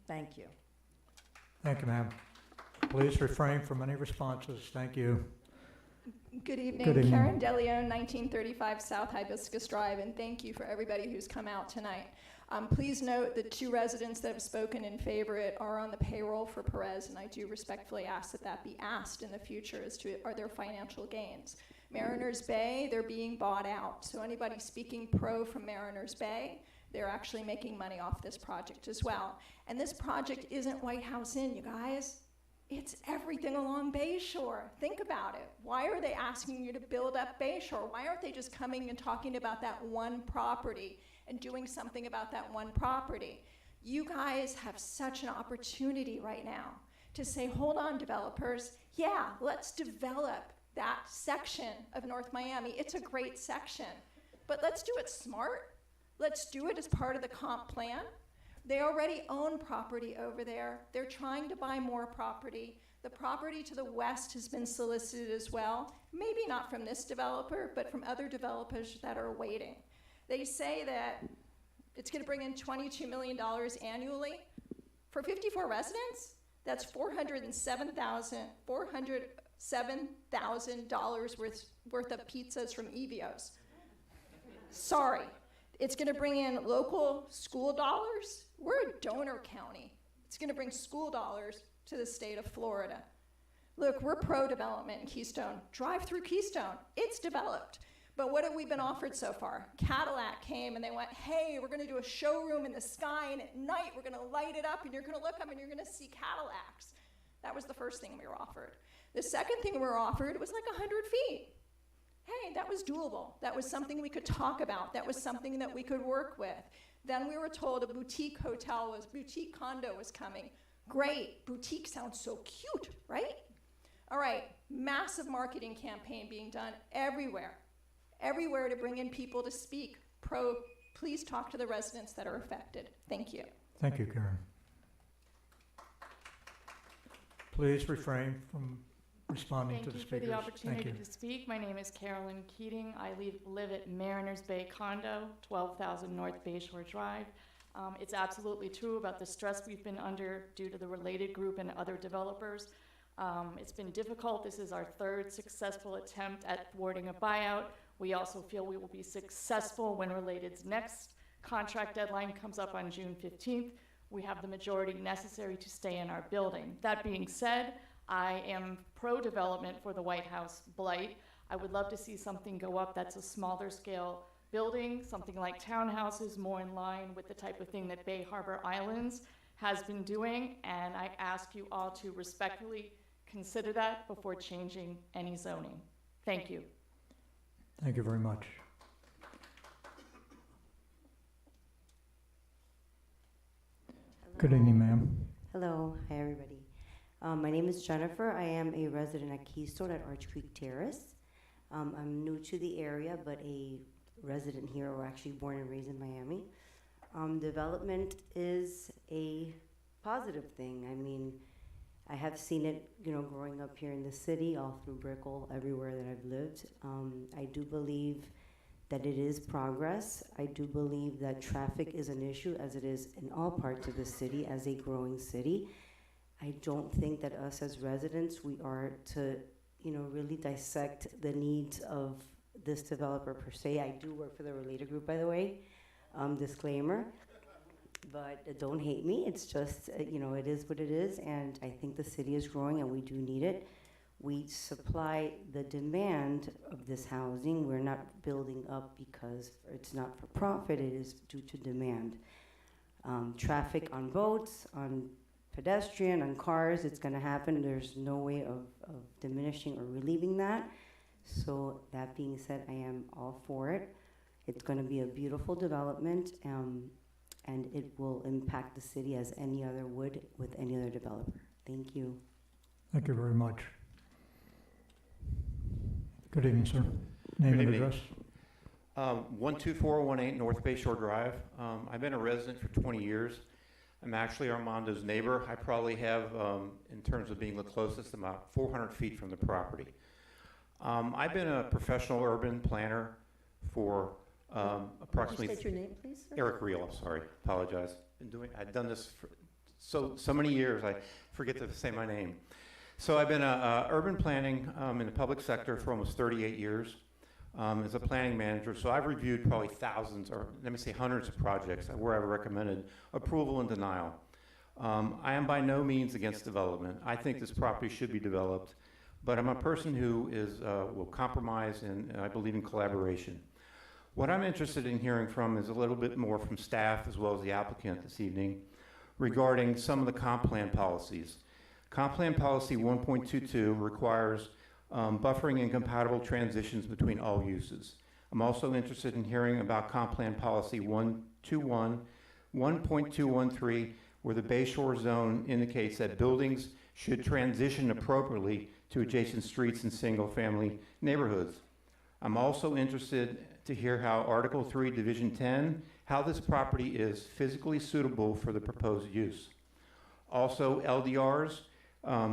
Thank you. Thank you, ma'am. Please refrain from any responses. Thank you. Good evening. Good evening. Karen DeLeon, 1935 South Hibiscus Drive, and thank you for everybody who's come out tonight. Please note that 2 residents that have spoken in favor of it are on the payroll for Perez, and I do respectfully ask that that be asked in the future as to are there financial gains. Mariners Bay, they're being bought out. So anybody speaking pro from Mariners Bay, they're actually making money off this project as well. And this project isn't White House Inn, you guys. It's everything along Bayshore. Think about it. Why are they asking you to build up Bayshore? Why aren't they just coming and talking about that one property and doing something about that one property? You guys have such an opportunity right now to say, hold on, developers. Yeah, let's develop that section of North Miami. It's a great section, but let's do it smart. Let's do it as part of the comp plan. They already own property over there. They're trying to buy more property. The property to the west has been solicited as well, maybe not from this developer, but from other developers that are waiting. They say that it's gonna bring in $22 million annually. For 54 residents, that's $407,000 worth of pizzas from Evios. Sorry. It's gonna bring in local school dollars. We're a donor county. It's gonna bring school dollars to the state of Florida. Look, we're pro-development in Keystone. Drive through Keystone, it's developed. But what have we been offered so far? Cadillac came and they went, hey, we're gonna do a showroom in the sky, and at night we're gonna light it up and you're gonna look up and you're gonna see Cadillacs. That was the first thing we were offered. The second thing we were offered was like 100 feet. Hey, that was doable. That was something we could talk about. That was something that we could work with. Then we were told a boutique condo was coming. Great, boutique sounds so cute, right? All right, massive marketing campaign being done everywhere to bring in people to speak. Please talk to the residents that are affected. Thank you. Thank you, Karen. Please refrain from responding to the speakers. Thank you for the opportunity Thank you. to speak. My name is Carolyn Keating. I live at Mariners Bay Condo, 12,000 North Bayshore Drive. It's absolutely true about the stress we've been under due to the Related Group and other developers. It's been difficult. This is our third successful attempt at thwarting a buyout. We also feel we will be successful when Related's next contract deadline comes up on June 15th. We have the majority necessary to stay in our building. That being said, I am pro-development for the White House blight. I would love to see something go up that's a smaller scale building, something like townhouses, more in line with the type of thing that Bay Harbor Islands has been doing, and I ask you all to respectfully consider that before changing any zoning. Thank you. Thank you very much. Good evening, ma'am. Hello, hi everybody. My name is Jennifer. I am a resident at Keystone at Arch Creek Terrace. I'm new to the area, but a resident here, or actually born and raised in Miami. Development is a positive thing. I mean, I have seen it, growing up here in the city, all through Brickell, everywhere that I've lived. I do believe that it is progress. I do believe that traffic is an issue, as it is in all parts of the city, as a growing city. I don't think that us as residents, we are to, really dissect the needs of this developer per se. I do work for the Related Group, by the way, disclaimer, but don't hate me. It's just, it is what it is, and I think the city is growing and we do need it. We supply the demand of this housing. We're not building up because it's not for profit, it is due to demand. Traffic on boats, on pedestrian, on cars, it's gonna happen. There's no way of diminishing or relieving that. So that being said, I am all for it. It's gonna be a beautiful development, and it will impact the city as any other would with any other developer. Thank you. Thank you very much. Good evening, sir. Name and address. 12418 North Bayshore Drive. I've been a resident for 20 years. I'm actually Armando's neighbor. I probably have, in terms of being the closest, about 400 feet from the property. I've been a professional urban planner for approximately... State your name, please, sir? Eric Reel, I'm sorry. Apologize. I've done this for so many years, I forget to say my name. So I've been urban planning in the public sector for almost 38 years as a planning manager. So I've reviewed probably thousands, or let me say hundreds of projects where I've recommended approval and denial. I am by no means against development. I think this property should be developed, but I'm a person who will compromise, and I believe in collaboration. What I'm interested in hearing from is a little bit more from staff as well as the applicant this evening regarding some of the comp plan policies. Comp Plan Policy 1.22 requires buffering and compatible transitions between all uses. I'm also interested in hearing about Comp Plan Policy 121, 1.213, where the Bayshore Zone indicates that buildings should transition appropriately to adjacent streets and single-family neighborhoods. I'm also interested to hear how Article 3, Division 10, how this property is physically suitable for the proposed use. Also, LDRs,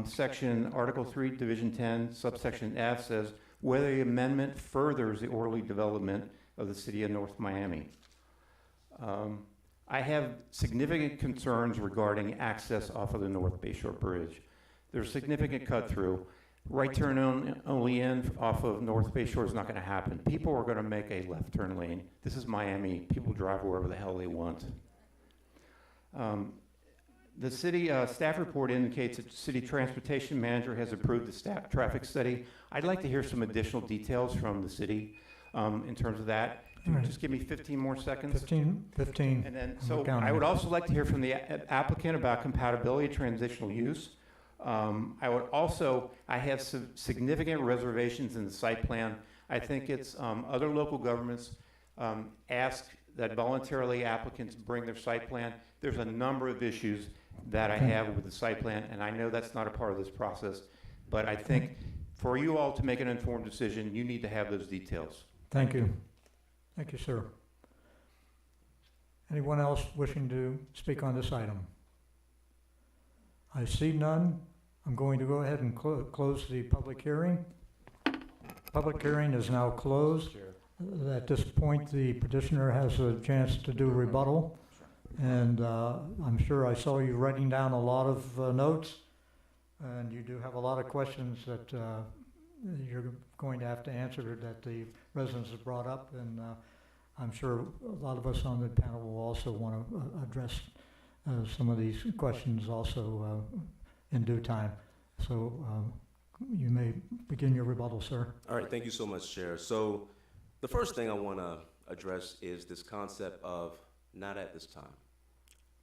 Section Article 3, Division 10, subsection F says whether the amendment furthers the orderly development of the city of North Miami. I have significant concerns regarding access off of the North Bayshore Bridge. There's significant cut through. Right turn only in off of North Bayshore is not going to happen. People are going to make a left turn lane. This is Miami. People drive wherever the hell they want. The city staff report indicates that the city transportation manager has approved the staff traffic study. I'd like to hear some additional details from the city in terms of that. Just give me 15 more seconds. 15. And then, so I would also like to hear from the applicant about compatibility of transitional use. I have some significant reservations in the site plan. I think it's other local governments ask that voluntarily applicants bring their site plan. There's a number of issues that I have with the site plan, and I know that's not a part of this process, but I think for you all to make an informed decision, you need to have those details. Thank you. Thank you, sir. Anyone else wishing to speak on this item? I see none. I'm going to go ahead and close the public hearing. Public hearing is now closed. At this point, the petitioner has a chance to do rebuttal. And I'm sure I saw you writing down a lot of notes. And you do have a lot of questions that you're going to have to answer that the residents have brought up. And I'm sure a lot of us on the panel will also want to address some of these questions also in due time. So you may begin your rebuttal, sir. All right, thank you so much, Chair. So the first thing I want to address is this concept of not at this time.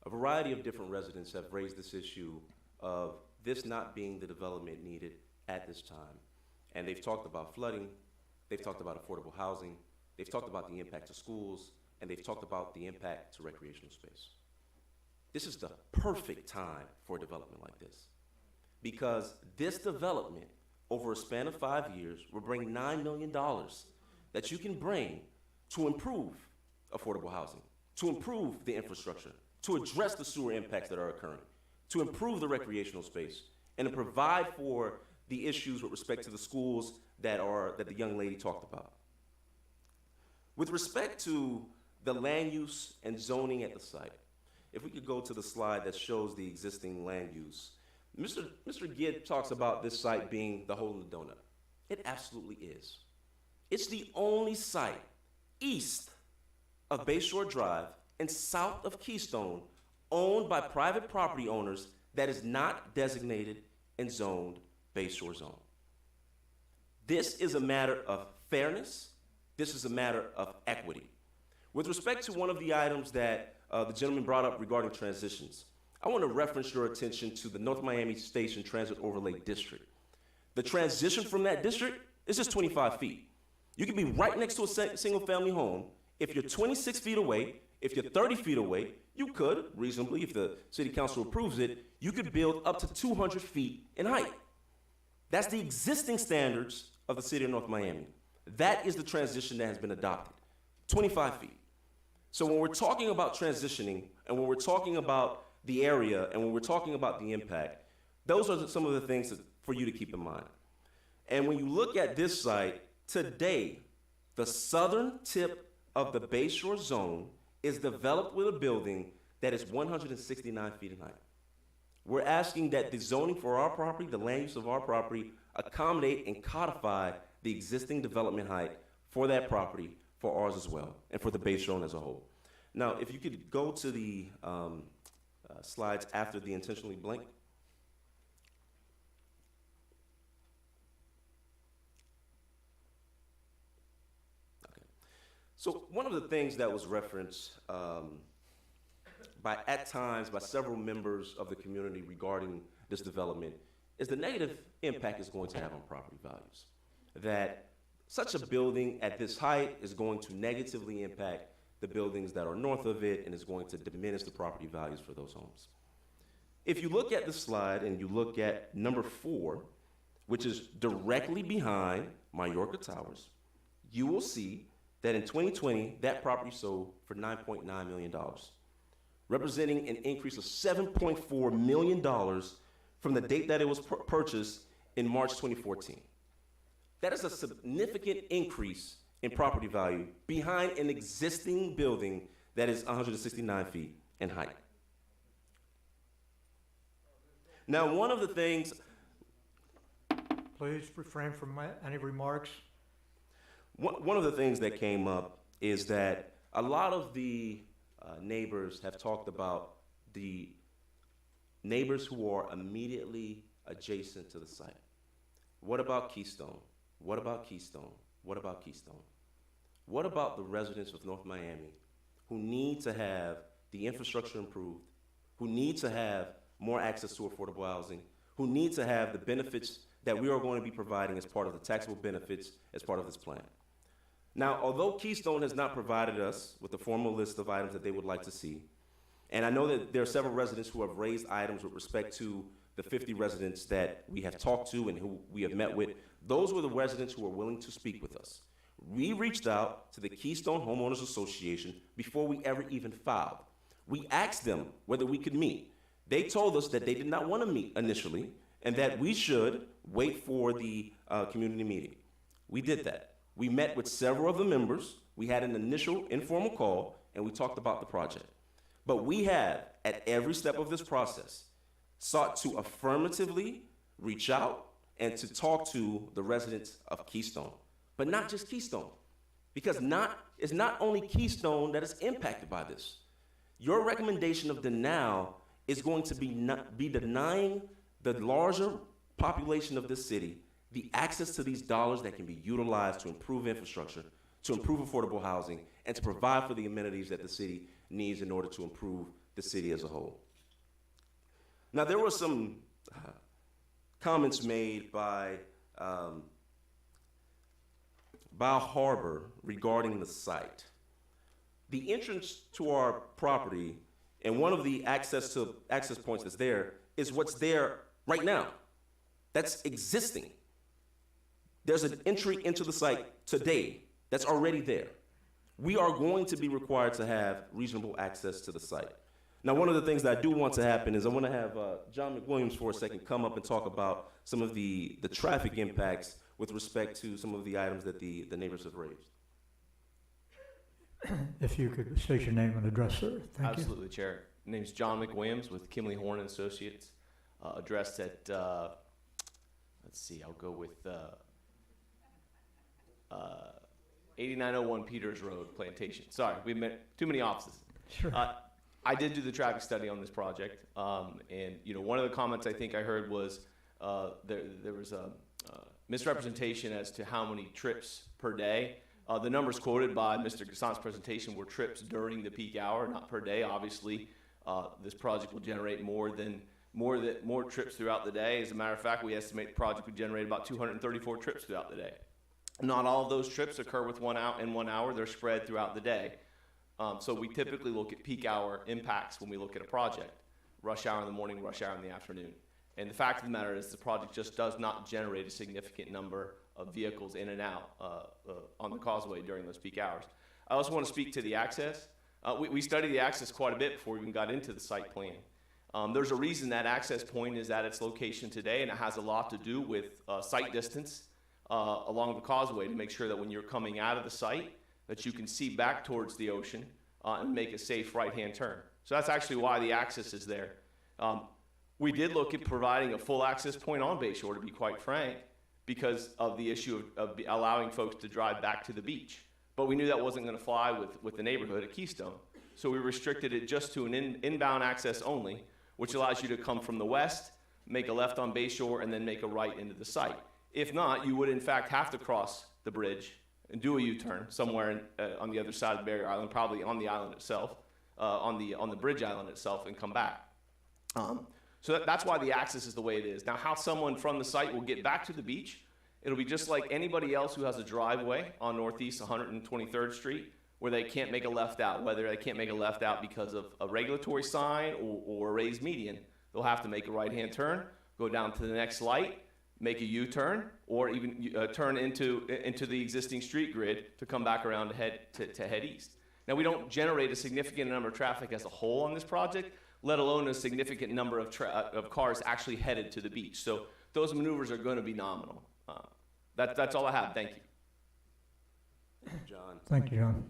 A variety of different residents have raised this issue of this not being the development needed at this time. And they've talked about flooding, they've talked about affordable housing, they've talked about the impact to schools, and they've talked about the impact to recreational space. This is the perfect time for a development like this, because this development over a span of 5 years will bring $9 million that you can bring to improve affordable housing, to improve the infrastructure, to address the sewer impacts that are occurring, to improve the recreational space, and to provide for the issues with respect to the schools that the young lady talked about. With respect to the land use and zoning at the site, if we could go to the slide that shows the existing land use, Mr. Gibb talks about this site being the hole in the donut. It absolutely is. It's the only site east of Bayshore Drive and south of Keystone owned by private property owners that is not designated and zoned Bayshore Zone. This is a matter of fairness. This is a matter of equity. With respect to one of the items that the gentleman brought up regarding transitions, I want to reference your attention to the North Miami Station Transit Overlay District. The transition from that district is just 25 feet. You can be right next to a single-family home. If you're 26 feet away, if you're 30 feet away, you could, reasonably, if the city council approves it, you could build up to 200 feet in height. That's the existing standards of the city of North Miami. That is the transition that has been adopted, 25 feet. So when we're talking about transitioning, and when we're talking about the area, and when we're talking about the impact, those are some of the things for you to keep in mind. And when you look at this site, today, the southern tip of the Bayshore Zone is developed with a building that is 169 feet in height. We're asking that the zoning for our property, the land use of our property, accommodate and codify the existing development height for that property, for ours as well, and for the Bayshore as a whole. Now, if you could go to the slides after the intentionally blank. Okay. So one of the things that was referenced at times by several members of the community regarding this development is the negative impact it's going to have on property values. That such a building at this height is going to negatively impact the buildings that are north of it and is going to diminish the property values for those homes. If you look at the slide and you look at number 4, which is directly behind Mallorca Towers, you will see that in 2020, that property sold for $9.9 million, representing an increase of $7.4 million from the date that it was purchased in March 2014. That is a significant increase in property value behind an existing building that is 169 feet in height. Now, one of the things... Please refrain from any remarks. One of the things that came up is that a lot of the neighbors have talked about the neighbors who are immediately adjacent to the site. What about Keystone? What about Keystone? What about Keystone? What about the residents of North Miami who need to have the infrastructure improved, who need to have more access to affordable housing, who need to have the benefits that we are going to be providing as part of the taxable benefits as part of this plan? Now, although Keystone has not provided us with a formal list of items that they would like to see, and I know that there are several residents who have raised items with respect to the 50 residents that we have talked to and who we have met with, those were the residents who were willing to speak with us. We reached out to the Keystone Homeowners Association before we ever even filed. We asked them whether we could meet. They told us that they did not want to meet initially and that we should wait for the community meeting. We did that. We met with several of the members. We had an initial informal call, and we talked about the project. But we have, at every step of this process, sought to affirmatively reach out and to talk to the residents of Keystone. But not just Keystone, because it's not only Keystone that is impacted by this. Your recommendation of denial is going to be denying the larger population of this city the access to these dollars that can be utilized to improve infrastructure, to improve affordable housing, and to provide for the amenities that the city needs in order to improve the city as a whole. Now, there were some comments made by Harbor regarding the site. The entrance to our property and one of the access points that's there is what's there right now. That's existing. There's an entry into the site today that's already there. We are going to be required to have reasonable access to the site. Now, one of the things that I do want to happen is I want to have John McWilliams for a second come up and talk about some of the traffic impacts with respect to some of the items that the neighbors have raised. If you could state your name and address, sir. Thank you. Absolutely, Chair. My name is John McWilliams with Kimley Horn and Associates, addressed at, let's see, I'll go with 8901 Peters Road, Plantation. Sorry, we met too many offices. Sure. I did do the traffic study on this project, and one of the comments I think I heard was there was a misrepresentation as to how many trips per day. The numbers quoted by Mr. Gassant's presentation were trips during the peak hour, not per day. Obviously, this project will generate more trips throughout the day. As a matter of fact, we estimate the project would generate about 234 trips throughout the day. Not all of those trips occur with 1 hour. They're spread throughout the day. So we typically look at peak hour impacts when we look at a project. Rush hour in the morning, rush hour in the afternoon. And the fact of the matter is the project just does not generate a significant number of vehicles in and out on the causeway during those peak hours. I also want to speak to the access. We studied the access quite a bit before we even got into the site plan. There's a reason that access point is at its location today, and it has a lot to do with site distance along the causeway to make sure that when you're coming out of the site that you can see back towards the ocean and make a safe right-hand turn. So that's actually why the access is there. We did look at providing a full access point on Bayshore, to be quite frank, because of the issue of allowing folks to drive back to the beach. But we knew that wasn't going to fly with the neighborhood at Keystone. So we restricted it just to an inbound access only, which allows you to come from the west, make a left on Bayshore, and then make a right into the site. If not, you would in fact have to cross the bridge and do a U-turn somewhere on the other side of Barrier Island, probably on the island itself, on the bridge island itself and come back. So that's why the access is the way it is. Now, how someone from the site will get back to the beach, it'll be just like anybody else who has a driveway on Northeast 123rd Street where they can't make a left out, whether they can't make a left out because of a regulatory sign or a raised median. They'll have to make a right-hand turn, go down to the next light, make a U-turn, or even turn into the existing street grid to come back around to head east. Now, we don't generate a significant number of traffic as a whole on this project, let alone a significant number of cars actually headed to the beach. So those maneuvers are going to be nominal. That's all I have. Thank you. John. Thank you, John.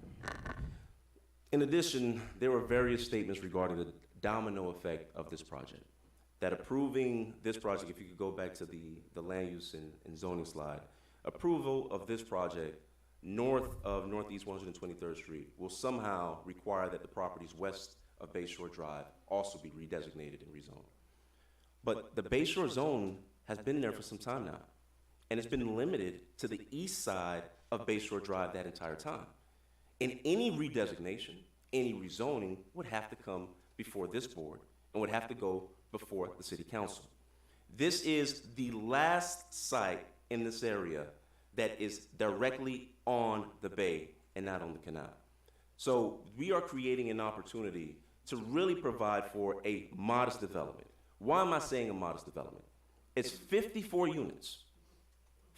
In addition, there were various statements regarding the domino effect of this project. That approving this project, if you could go back to the land use and zoning slide, approval of this project north of Northeast 123rd Street will somehow require that the properties west of Bayshore Drive also be redesignated and rezoned. But the Bayshore zone has been there for some time now, and it's been limited to the east side of Bayshore Drive that entire time. And any redesignation, any rezoning would have to come before this board and would have to go before the city council. This is the last site in this area that is directly on the bay and not on the canal. So we are creating an opportunity to really provide for a modest development. Why am I saying a modest development? It's 54 units.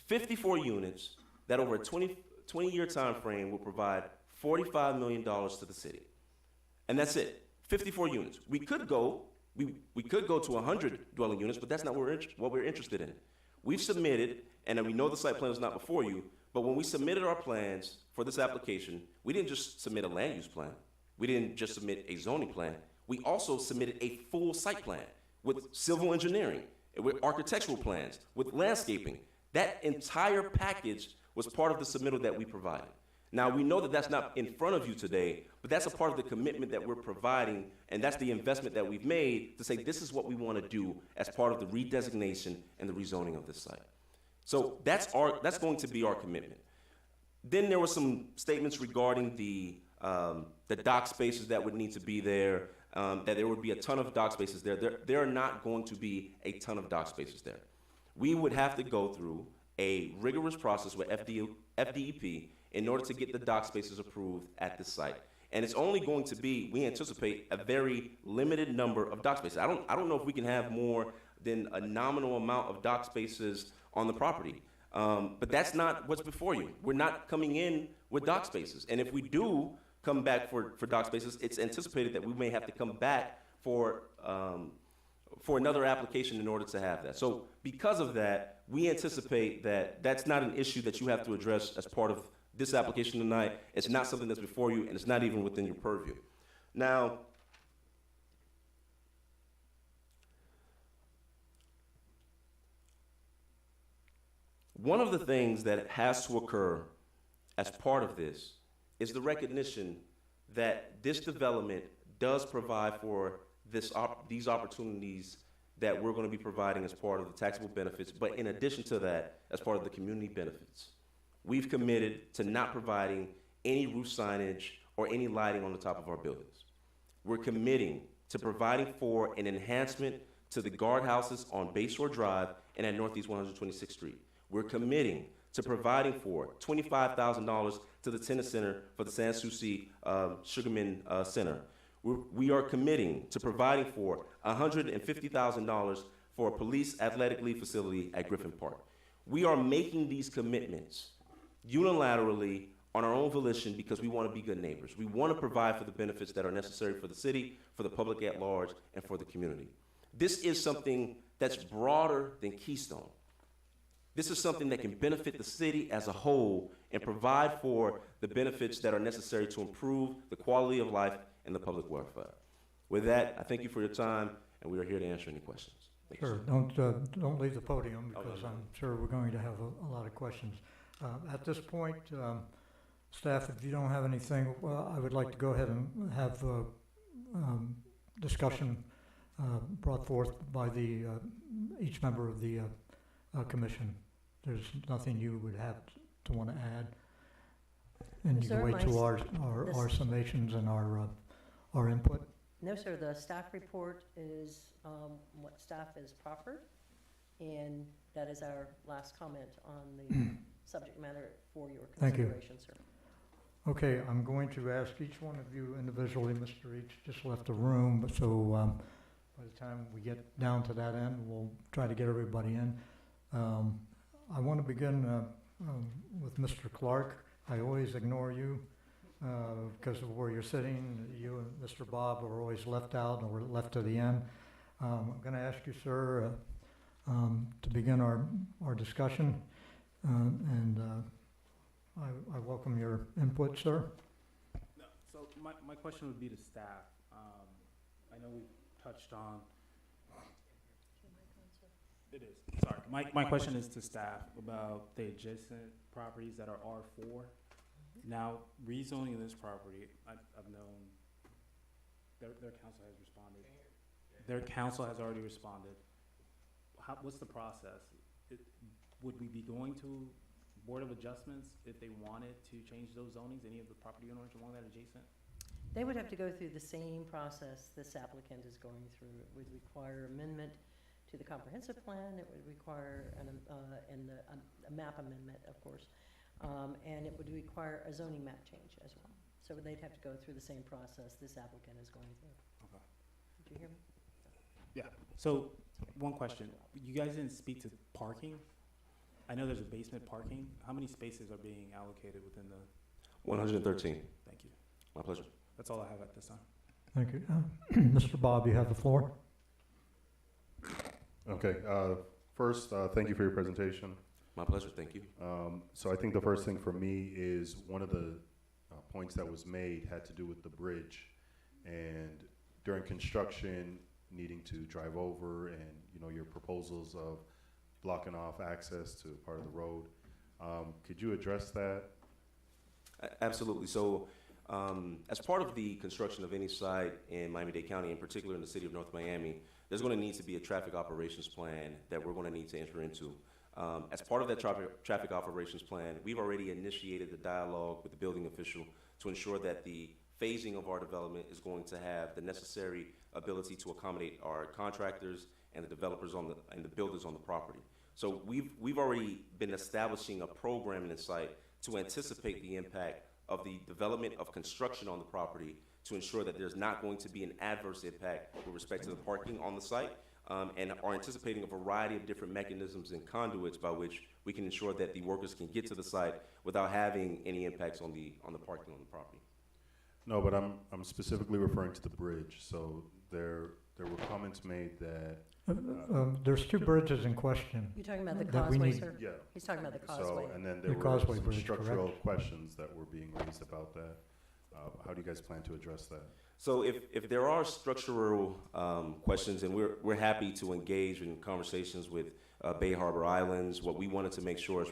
54 units that over a 20-year time frame will provide $45 million to the city. And that's it, 54 units. We could go to 100 dwelling units, but that's not what we're interested in. We've submitted, and we know the site plan is not before you, but when we submitted our plans for this application, we didn't just submit a land use plan. We didn't just submit a zoning plan. We also submitted a full site plan with civil engineering, with architectural plans, with landscaping. That entire package was part of the submittal that we provided. Now, we know that that's not in front of you today, but that's a part of the commitment that we're providing, and that's the investment that we've made to say this is what we want to do as part of the redesignation and the rezoning of this site. So that's going to be our commitment. Then there were some statements regarding the dock spaces that would need to be there, that there would be a ton of dock spaces there. There are not going to be a ton of dock spaces there. We would have to go through a rigorous process with FDEP in order to get the dock spaces approved at this site. And it's only going to be, we anticipate, a very limited number of dock spaces. I don't know if we can have more than a nominal amount of dock spaces on the property. But that's not what's before you. We're not coming in with dock spaces. And if we do come back for dock spaces, it's anticipated that we may have to come back for another application in order to have that. So because of that, we anticipate that that's not an issue that you have to address as part of this application tonight. It's not something that's before you, and it's not even within your purview. Now, one of the things that has to occur as part of this is the recognition that this development does provide for these opportunities that we're going to be providing as part of the taxable benefits, but in addition to that, as part of the community benefits. We've committed to not providing any roof signage or any lighting on the top of our buildings. We're committing to providing for an enhancement to the guardhouses on Bayshore Drive and at Northeast 126th Street. We're committing to providing for $25,000 to the tennis center for the Sans Souci Sugarman Center. We are committing to providing for $150,000 for a police athletic league facility at Griffin Park. We are making these commitments unilaterally on our own volition because we want to be good neighbors. We want to provide for the benefits that are necessary for the city, for the public at large, and for the community. This is something that's broader than Keystone. This is something that can benefit the city as a whole and provide for the benefits that are necessary to improve the quality of life and the public welfare. With that, I thank you for your time, and we are here to answer any questions. Thank you, Sure, sir. don't leave the podium because I'm sure we're going to have a lot of questions. At this point, staff, if you don't have anything, I would like to go ahead and have discussion brought forth by each member of the commission. There's nothing you would have to want to add. And you can wait till our summations and our our input? No, sir, the staff report is what staff is proffered, and that is our last comment on the subject matter for your Thank you. consideration, sir. Okay, I'm going to ask each one of you individually. Mr. Each just left the room, but so by the time we get down to that end, we'll try to get everybody in. I want to begin with Mr. Clark. I always ignore you because of where you're sitting. You and Mr. Bob are always left out or left to the end. I'm going to ask you, sir, to begin our discussion, and I welcome your input, sir. No, so my question would be to staff. I know we've touched on. It is. Sorry. My question is to staff about the adjacent properties that are R4. Now, rezoning this property, I've known their council has responded. Their council has already responded. What's the process? Would we be going to Board of Adjustments if they wanted to change those zonings, any of the property owners along that adjacent? They would have to go through the same process this applicant is going through. It would require amendment to the comprehensive plan. It would require a map amendment, of course. And it would require a zoning map change as well. So they'd have to go through the same process this applicant is going through. Okay. Did you hear me? Yeah. So one question. You guys didn't speak to parking? I know there's a basement parking. How many spaces are being allocated within the? 113. Thank you. My pleasure. That's all I have at this time. Thank you. Mr. Bob, you have the floor. Okay. First, thank you for your presentation. My pleasure. Thank you. So I think the first thing for me is one of the points that was made had to do with the bridge, and during construction, needing to drive over, and your proposals of blocking off access to part of the road. Could you address that? Absolutely. So, as part of the construction of any site in Miami-Dade County, in particular in the city of North Miami, there's going to need to be a traffic operations plan that we're going to need to enter into. As part of that traffic operations plan, we've already initiated the dialogue with the building official to ensure that the phasing of our development is going to have the necessary ability to accommodate our contractors and the developers and the builders on the property. So we've already been establishing a program in the site to anticipate the impact of the development of construction on the property to ensure that there's not going to be an adverse impact with respect to the parking on the site, and are anticipating a variety of different mechanisms and conduits by which we can ensure that the workers can get to the site without having any impacts on the parking on the property. No, but I'm specifically referring to the bridge. So there were comments made that there's two bridges in question. You're talking about the that we causeway, need- sir? Yeah. He's talking about the causeway. So, and then The there were causeway some bridge, structural correct. questions that were being raised about that. How do you guys plan to address that? So if there are structural questions, and we're happy to engage in conversations with Bay Harbor Islands, what we wanted to make sure is,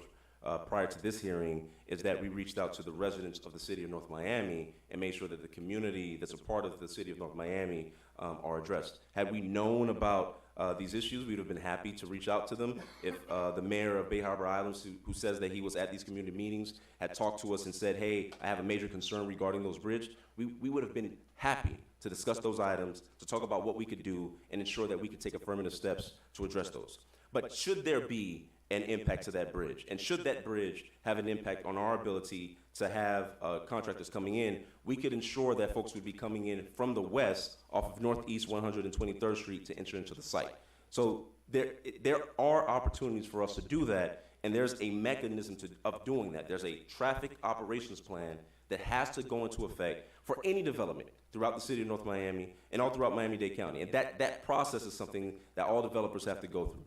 prior to this hearing is that we reached out to the residents of the city of North Miami and made sure that the community that's a part of the city of North Miami are addressed. Had we known about these issues, we'd have been happy to reach out to them. If the mayor of Bay Harbor Islands, who says that he was at these community meetings, had talked to us and said, hey, I have a major concern regarding those bridges, we would have been happy to discuss those items, to talk about what we could do and ensure that we could take affirmative steps to address those. But should there be an impact to that bridge, and should that bridge have an impact on our ability to have contractors coming in, we could ensure that folks would be coming in from the west off of Northeast 123rd Street to enter into the site. So there are opportunities for us to do that, and there's a mechanism of doing that. There's a traffic operations plan that has to go into effect for any development throughout the city of North Miami and all throughout Miami-Dade County. And that process is something that all developers have to go through.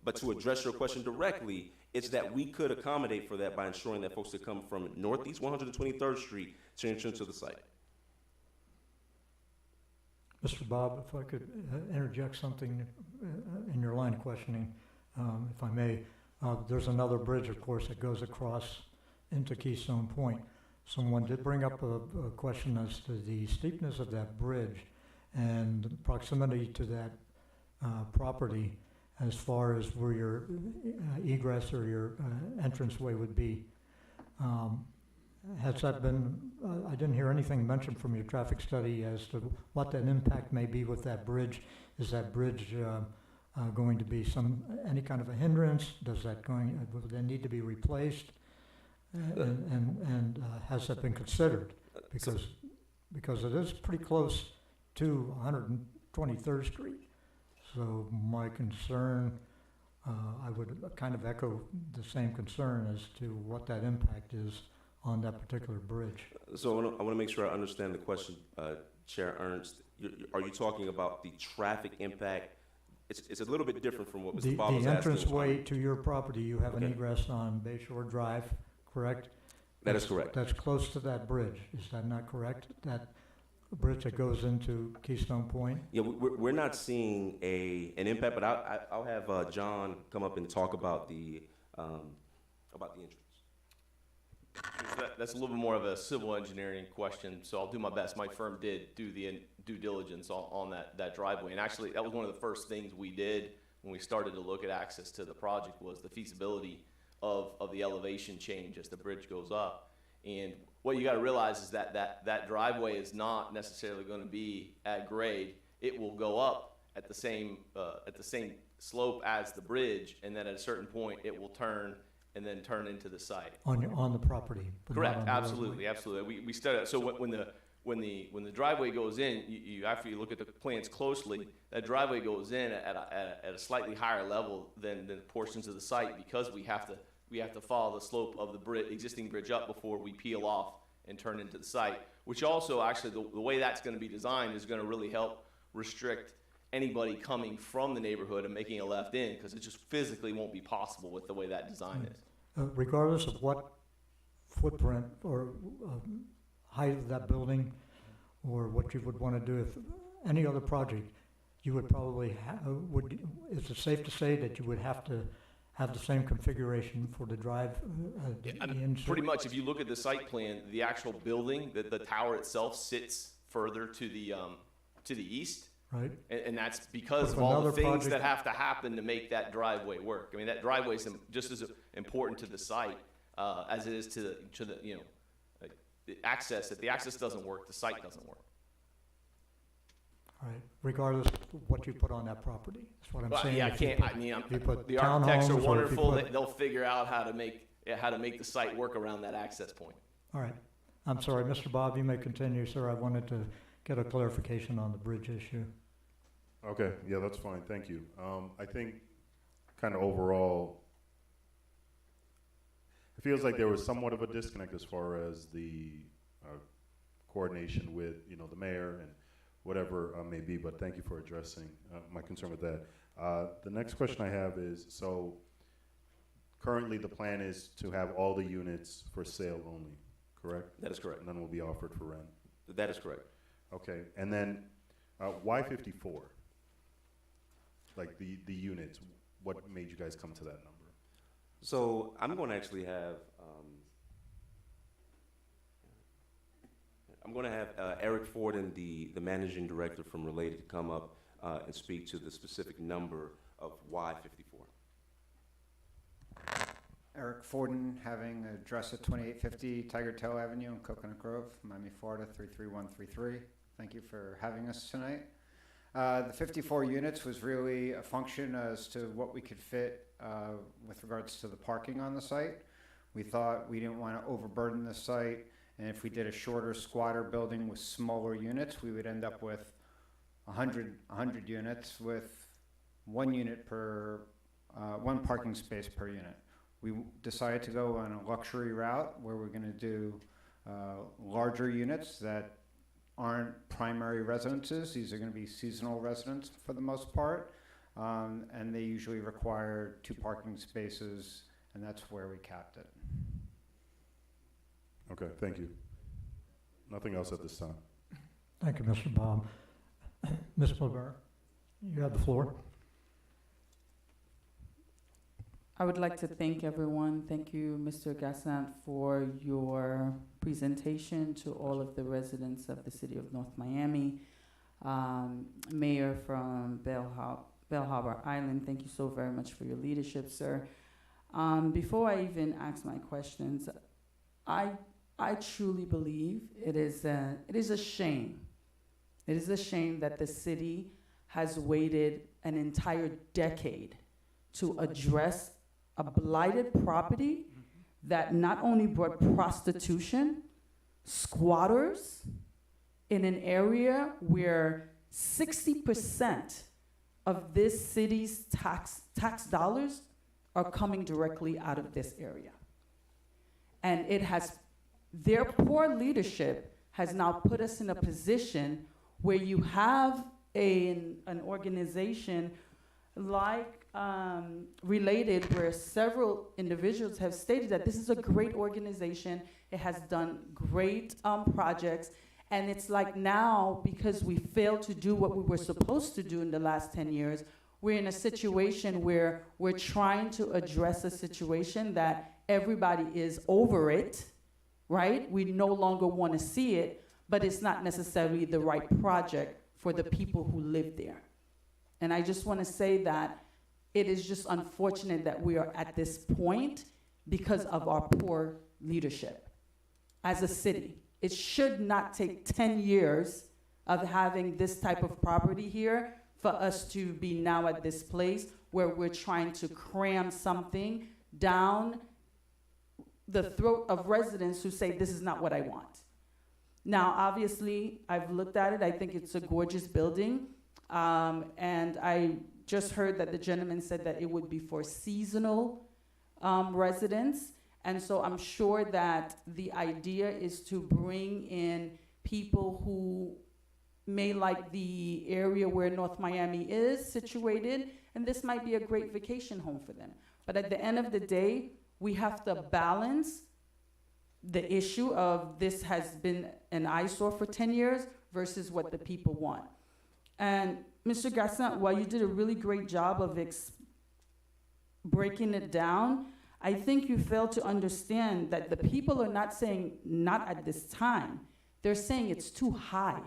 But to address your question directly, it's that we could accommodate for that by ensuring that folks that come from Northeast 123rd Street to enter into the site. Mr. Bob, if I could interject something in your line of questioning, if I may. There's another bridge, of course, that goes across into Keystone Point. Someone did bring up a question as to the steepness of that bridge and the proximity to that property as far as where your egress or your entranceway would be. has that been, I didn't hear anything mentioned from your traffic study as to what that impact may be with that bridge. Is that bridge going to be any kind of a hindrance? Does that will that need to be replaced? And has that been considered? Because it is pretty close to 123rd Street. So my concern, I would kind of echo the same concern as to what that impact is on that particular bridge. So I want to make sure I understand the question, Chair Ernst. Are you talking about the traffic impact? It's a little bit different from what Mr. Bob was The asking. entranceway to your property, you have an Okay. egress on Bayshore Drive, correct? That is correct. That's close to that bridge, is that not correct? That bridge that goes into Keystone Point? Yeah, we're not seeing an impact, but I'll have John come up and talk about the entrance. That's a little bit more of a civil engineering question, so I'll do my best. My firm did do the due diligence on that driveway, and actually, that was one of the first things we did when we started to look at access to the project was the feasibility of the elevation change as the bridge goes up. And what you gotta realize is that driveway is not necessarily gonna be at grade. It will go up at the same slope as the bridge, and then at a certain point, it will turn and then turn into the site. On the property? but not Correct, on the absolutely, absolutely. We studied it. So when the driveway goes in, you after you look at the plans closely, that driveway goes in at a slightly higher level than portions of the site because we have to follow the slope of the existing bridge up before we peel off and turn into the site. Which also actually the way that's going to be designed is going to really help restrict anybody coming from the neighborhood and making a left in because it just physically won't be possible with the way that design is. Regardless of what footprint or height of that building or what you would want to do with any other project, you would probably is it safe to say that you would have to have the same configuration for the drive? Pretty much, if you look at the site plan, the actual building, the tower itself sits further to the east. Right. And that's because But of all the another things project- that have to happen to make that driveway work. I mean, that driveway is just as important to the site as it is to the the access. If the access doesn't work, the site doesn't work. All right, regardless of what you put on that property, that's what I'm Well, saying. yeah, If you put the architects townhomes are or if you wonderful. put- They'll figure out how to make the site work around that access point. All right, I'm sorry, Mr. Bob, you may continue, sir. I wanted to get a clarification on the bridge issue. Okay, yeah, that's fine, thank you. I think kind of overall, it feels like there was somewhat of a disconnect as far as the coordination with, the mayor and whatever may be, but thank you for addressing my concern with that. The next question I have is, so currently the plan is to have all the units for sale only, correct? That is correct. None will be offered for rent? That is correct. Okay, and then why 54? Like the units, what made you guys come to that number? So I'm going to actually have Eric Forden, the managing director from Related, to come up and speak to the specific number of why 54. Eric Forden, having an address at 2850 Tiger Tail Avenue in Coconut Grove, Miami, Florida 33133. Thank you for having us tonight. The 54 units was really a function as to what we could fit with regards to the parking on the site. We thought we didn't want to overburden the site, and if we did a shorter squatter building with smaller units, we would end up with 100 units with one parking space per unit. We decided to go on a luxury route where we're going to do larger units that aren't primary residences. These are going to be seasonal residents for the most part, and they usually require 2 parking spaces, and that's where we capped it. Okay, thank you. Nothing else at this time. Thank you, Mr. Bob. Ms. Blavera, you have the floor. I would like to thank everyone. Thank you, Mr. Gassant, for your presentation to all of the residents of the city of North Miami. Mayor from Bell Harbor Island, thank you so very much for your leadership, sir. Before I even ask my questions, I I truly believe it is a shame. It is a shame that the city has waited an entire decade to address a blighted property that not only brought prostitution, squatters, in an area where 60% of this city's tax dollars are coming directly out of this area. And it has, their poor leadership has now put us in a position where you have an organization like Related, where several individuals have stated that this is a great organization, it has done great projects, and it's like now, because we failed to do what we were supposed to do in the last 10 years, we're in a situation where we're trying to address a situation that everybody is over it, right? We no longer want to see it, but it's not necessarily the right project for the people who live there. And I just want to say that it is just unfortunate that we are at this point because of our poor leadership as a city. It should not take 10 years of having this type of property here for us to be now at this place where we're trying to cram something down the throat of residents who say, this is not what I want. Now, obviously, I've looked at it. I think it's a gorgeous building. And I just heard that the gentleman said that it would be for seasonal residents. And so I'm sure that the idea is to bring in people who may like the area where North Miami is situated, and this might be a great vacation home for them. But at the end of the day, we have to balance the issue of this has been an eyesore for 10 years versus what the people want. And Mr. Gaston, while you did a really great job of breaking it down, I think you failed to understand that the people are not saying not at this time. They're saying it's too high.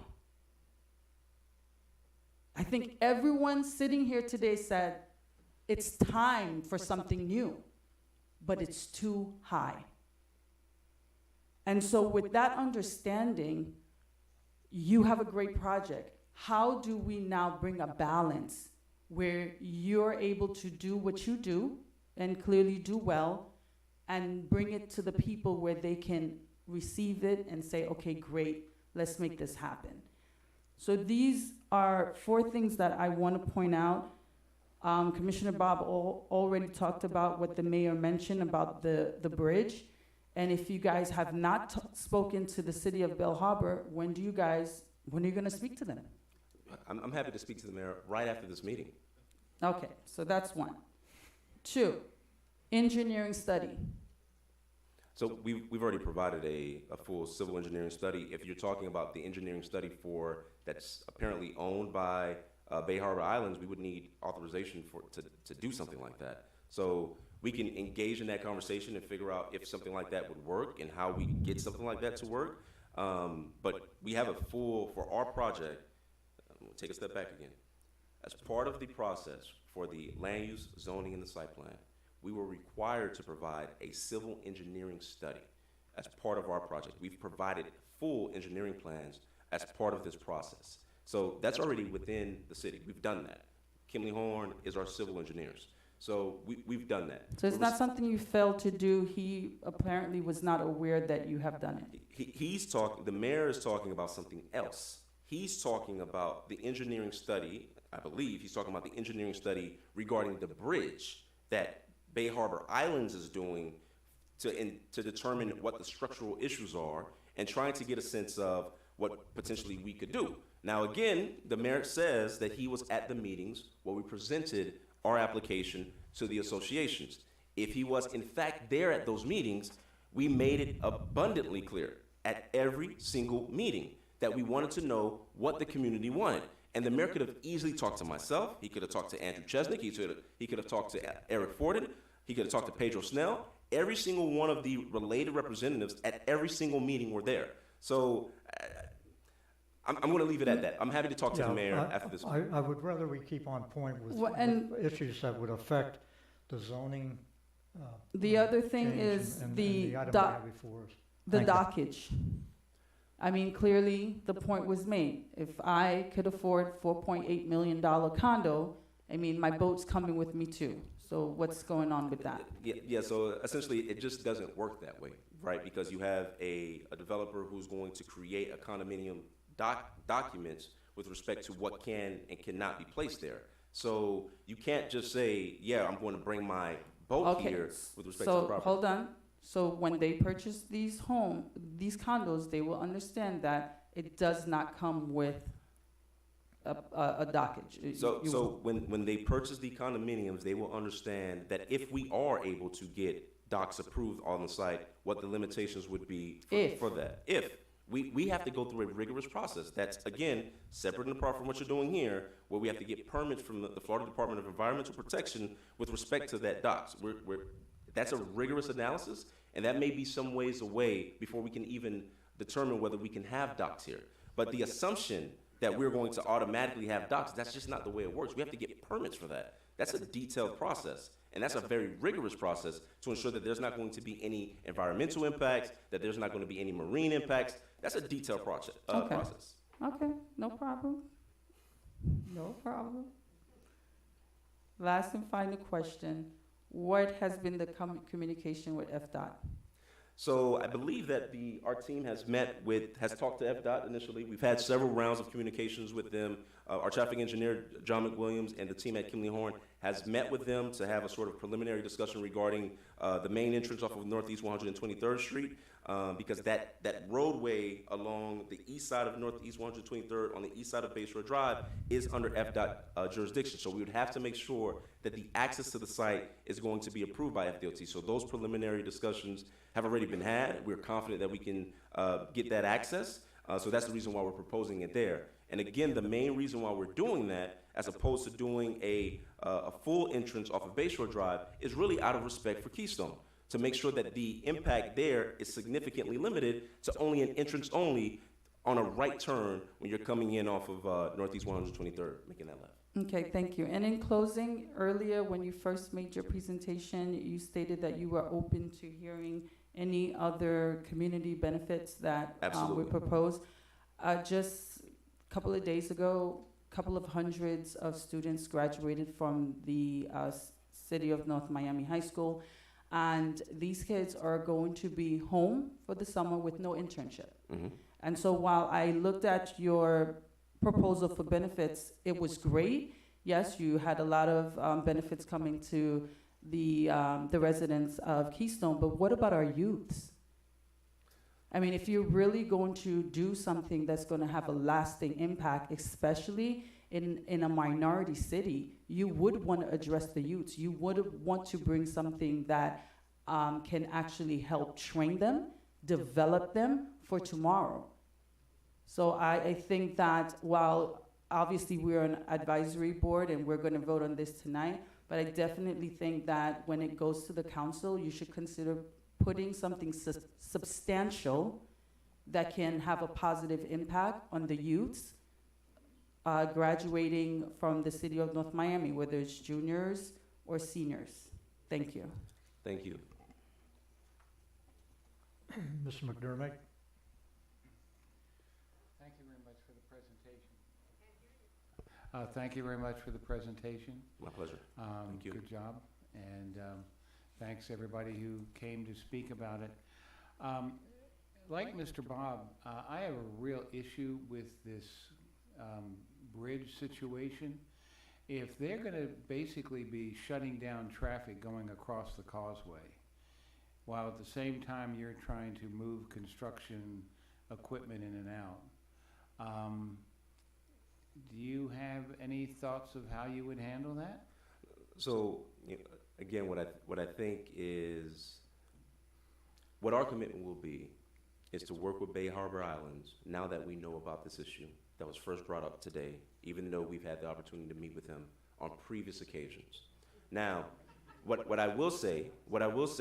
I think everyone sitting here today said it's time for something new, but it's too high. And so with that understanding, you have a great project. How do we now bring a balance where you're able to do what you do and clearly do well and bring it to the people where they can receive it and say, okay, great, let's make this happen. So these are 4 things that I want to point out. Commissioner Bob already talked about what the mayor mentioned about the bridge. And if you guys have not spoken to the city of Bell Harbor, when are you going to speak to them? I'm happy to speak to the mayor right after this meeting. Okay, so that's 1. 2, engineering study. So we've already provided a full civil engineering study. If you're talking about the engineering study that's apparently owned by Bay Harbor Islands, we would need authorization to do something like that. So we can engage in that conversation and figure out if something like that would work and how we get something like that to work. But we have for our project, we'll take a step back again. As part of the process for the land use, zoning, and the site plan, we were required to provide a civil engineering study as part of our project. We've provided full engineering plans as part of this process. So that's already within the city. We've done that. Kimley Horn is our civil engineers. So we've done that. So it's not something you failed to do. He apparently was not aware that you have done it. The mayor is talking about something else. He's talking about the engineering study, I believe he's talking about the engineering study regarding the bridge that Bay Harbor Islands is doing to determine what the structural issues are and trying to get a sense of what potentially we could do. Now, again, the mayor says that he was at the meetings where we presented our application to the associations. If he was in fact there at those meetings, we made it abundantly clear at every single meeting that we wanted to know what the community wanted. And the mayor could have easily talked to myself, he could have talked to Andrew Chesnick, he could have talked to Eric Forden, he could have talked to Pedro Snell. Every single one of the related representatives at every single meeting were there. So I'm going to leave it at that. I'm happy to talk to the mayor after this. I would rather we keep on point with issues that would affect the zoning. The other thing is the item we have before us. The Thank you. dockage. I mean, clearly, the point was made. If I could afford $4.8 million condo, I mean, my boat's coming with me too. So what's going on with that? Yeah, so essentially, it just doesn't work that way, right? Because you have a developer who's going to create a condominium documents with respect to what can and cannot be placed there. So you can't just say, yeah, I'm going to bring my boat Okay, here with respect to the so property. hold on. So when they purchase these condos, they will understand that it does not come with a dockage. So when they purchase the condominiums, they will understand that if we are able to get docks approved on the site, what the limitations would be for that. If we have to go through a rigorous process. That's, again, separate and apart from what you're doing here, where we have to get permits from the Florida Department of Environmental Protection with respect to that docks. That's a rigorous analysis, and that may be some ways away before we can even determine whether we can have docks here. But the assumption that we're going to automatically have docks, that's just not the way it works. We have to get permits for that. That's a detailed process, and that's a very rigorous process to ensure that there's not going to be any environmental impacts, that there's not going to be any marine impacts. That's a detailed process. Okay, no problem. No problem. Last and final question. What has been the communication with FDOT? So I believe that our team has talked to FDOT initially. We've had several rounds of communications with them. Our traffic engineer, John McWilliams, and the team at Kimley Horn has met with them to have a sort of preliminary discussion regarding the main entrance off of Northeast 123rd Street, because that roadway along the east side of Northeast 123rd on the east side of Bay Shore Drive is under FDOT jurisdiction. So we would have to make sure that the access to the site is going to be approved by FDOT. So those preliminary discussions have already been had. We're confident that we can get that access. So that's the reason why we're proposing it there. And again, the main reason why we're doing that, as opposed to doing a full entrance off of Bayshore Drive, is really out of respect for Keystone, to make sure that the impact there is significantly limited to only an entrance only on a right turn when you're coming in off of Northeast 123rd, making that left. Okay, thank you. And in closing, earlier when you first made your presentation, you stated that you were open to hearing any other community benefits that were proposed. Just a couple of days ago, a couple of hundreds of students graduated from the City of North Miami High School, and these kids are going to be home for the summer with no internship. Mm-hmm. And so while I looked at your proposal for benefits, it was great. Yes, you had a lot of benefits coming to the residents of Keystone, but what about our youths? I mean, if you're really going to do something that's going to have a lasting impact, especially in a minority city, you would want to address the youths. You would want to bring something that can actually help train them, develop them for tomorrow. So I think that while obviously we're an advisory board and we're going to vote on this tonight, but I definitely think that when it goes to the council, you should consider putting something substantial that can have a positive impact on the youths graduating from the City of North Miami, whether it's juniors or seniors. Thank you. Thank you. Mr. McDermott? Thank you very much for the presentation. Thank you very much for the presentation. My pleasure. Thank you. Good job. And thanks everybody who came to speak about it. Like Mr. Bob, I have a real issue with this bridge situation. If they're going to basically be shutting down traffic going across the causeway, while at the same time you're trying to move construction equipment in and out, do you have any thoughts of how you would handle that? So, again, what I think is, what our commitment will be is to work with Bay Harbor Islands now that we know about this issue that was first brought up today, even though we've had the opportunity to meet with him on previous occasions. Now, what I will say